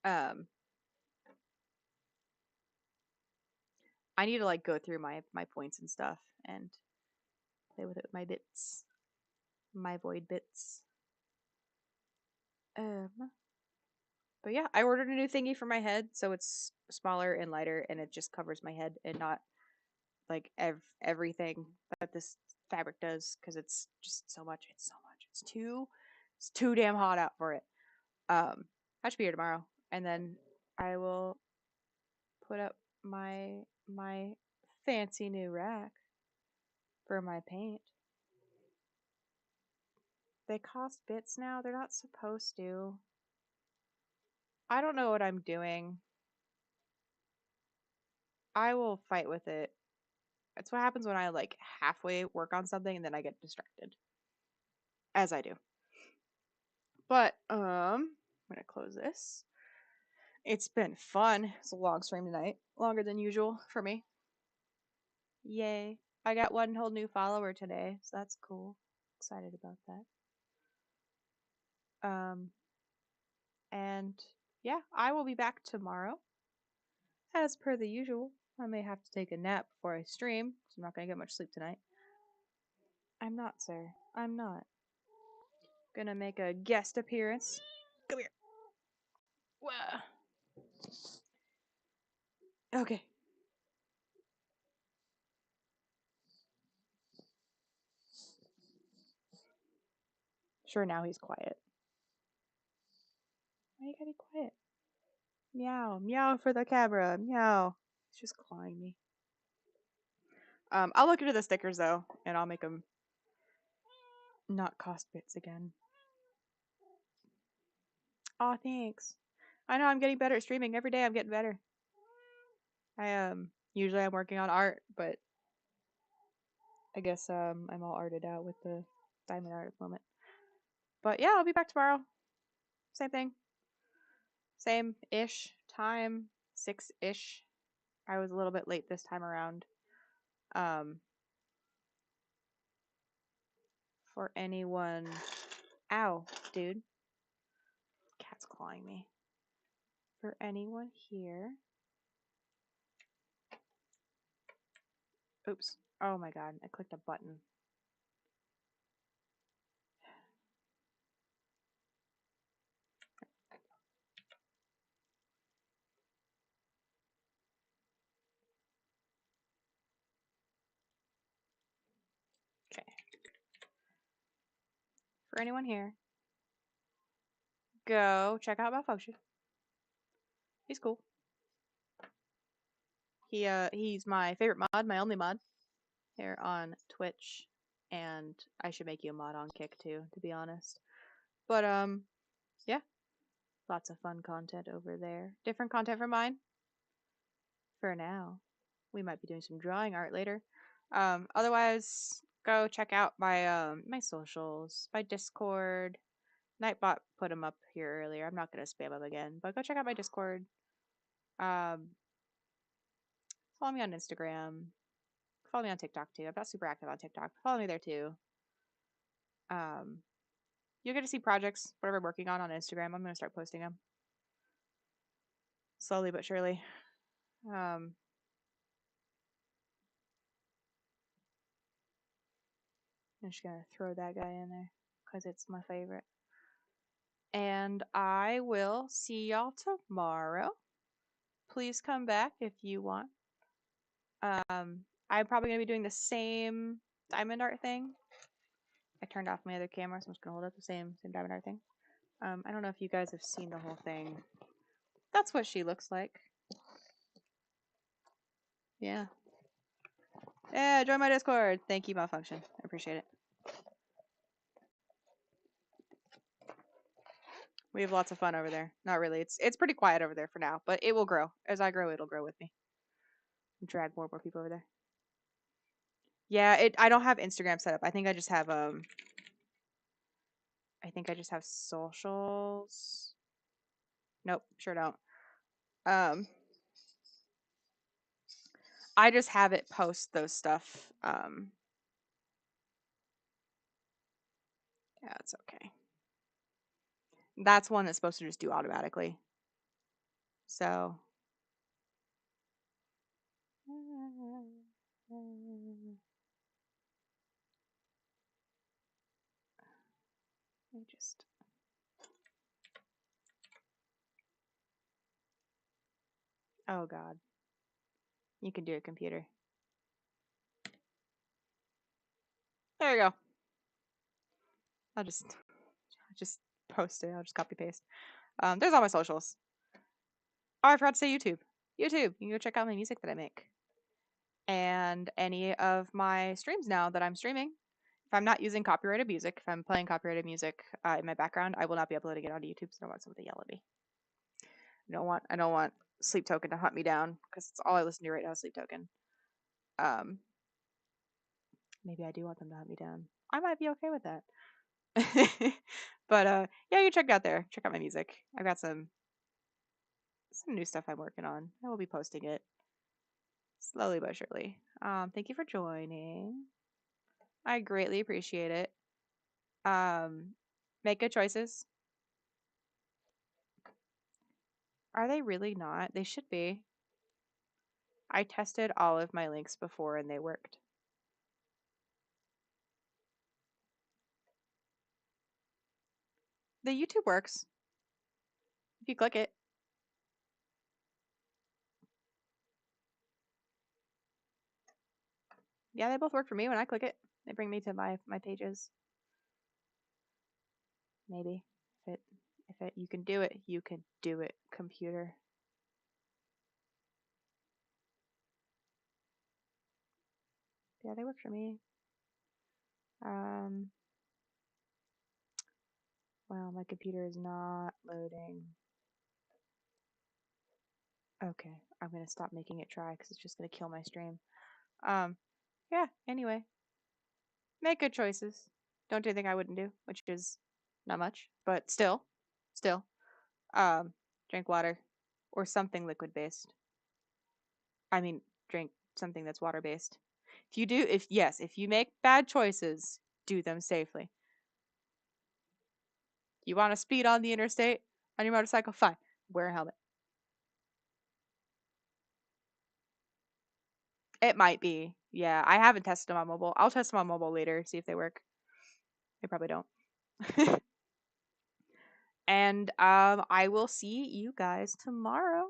I need to like go through my points and stuff and play with it with my bits, my void bits. But yeah, I ordered a new thingy for my head, so it's smaller and lighter, and it just covers my head and not like everything that this fabric does, because it's just so much. It's so much. It's too damn hot out for it. I should be here tomorrow, and then I will put up my fancy new rack for my paint. They cost bits now. They're not supposed to. I don't know what I'm doing. I will fight with it. That's what happens when I like halfway work on something and then I get distracted. As I do. But I'm gonna close this. It's been fun. It's a long stream tonight. Longer than usual for me. Yay. I got one whole new follower today, so that's cool. Excited about that. And yeah, I will be back tomorrow. As per the usual. I may have to take a nap before I stream, so I'm not gonna get much sleep tonight. I'm not, sir. I'm not. Gonna make a guest appearance. Come here. Whoa. Okay. Sure, now he's quiet. Why you gotta be quiet? Meow. Meow for the camera. Meow. He's just clawing me. I'll look into the stickers though, and I'll make them not cost bits again. Aw, thanks. I know I'm getting better at streaming. Every day I'm getting better. Usually I'm working on art, but I guess I'm all arted out with the diamond art at the moment. But yeah, I'll be back tomorrow. Same thing. Same-ish time. 6-ish. I was a little bit late this time around. For anyone. Ow, dude. Cat's clawing me. For anyone here. Oops. Oh my god, I clicked a button. Okay. For anyone here, go check out Malfunction. He's cool. He's my favorite mod, my only mod here on Twitch, and I should make you a mod on Kick too, to be honest. But yeah, lots of fun content over there. Different content from mine. For now, we might be doing some drawing art later. Otherwise, go check out my my socials, my Discord. Nightbot put them up here earlier. I'm not gonna spam them again, but go check out my Discord. Um, follow me on Instagram. Follow me on TikTok too. I'm not super active on TikTok. Follow me there too. You'll get to see projects, whatever I'm working on Instagram. I'm gonna start posting them slowly but surely. I'm just gonna throw that guy in there because it's my favorite. And I will see y'all tomorrow. Please come back if you want. I'm probably gonna be doing the same diamond art thing. I turned off my other camera, so I'm just gonna hold up the same diamond art thing. I don't know if you guys have seen the whole thing. That's what she looks like. Yeah. Yeah, join my Discord. Thank you, Malfunction. I appreciate it. We have lots of fun over there. Not really. It's pretty quiet over there for now, but it will grow. As I grow, it'll grow with me. Drag more people over there. Yeah, I don't have Instagram set up. I think I just have socials. Nope, sure don't. I just have it post those stuff. Yeah, it's okay. That's one that's supposed to just do automatically. So. Let me just. Oh God. You can do it, computer. There you go. I'll just post it. I'll just copy paste. There's all my socials. Oh, I forgot to say YouTube. YouTube. You can go check out my music that I make. And any of my streams now that I'm streaming. If I'm not using copyrighted music, if I'm playing copyrighted music in my background, I will not be uploading it onto YouTube, so I don't want someone to yell at me. I don't want Sleep Token to hunt me down, because it's all I listen to right now is Sleep Token. Maybe I do want them to hunt me down. I might be okay with that. But yeah, you check it out there. Check out my music. I've got some new stuff I'm working on. I will be posting it slowly but surely. Thank you for joining. I greatly appreciate it. Make good choices. Are they really not? They should be. I tested all of my links before and they worked. The YouTube works. If you click it. Yeah, they both work for me when I click it. They bring me to my pages. Maybe. If it you can do it, you can do it, computer. Yeah, they work for me. Well, my computer is not loading. Okay, I'm gonna stop making it try because it's just gonna kill my stream. Yeah, anyway. Make good choices. Don't do anything I wouldn't do, which is not much, but still. Drink water or something liquid based. I mean, drink something that's water based. If you make bad choices, do them safely. You want to speed on the interstate on your motorcycle? Fine. Wear a helmet. It might be. Yeah, I haven't tested them on mobile. I'll test them on mobile later, see if they work. They probably don't. And I will see you guys tomorrow.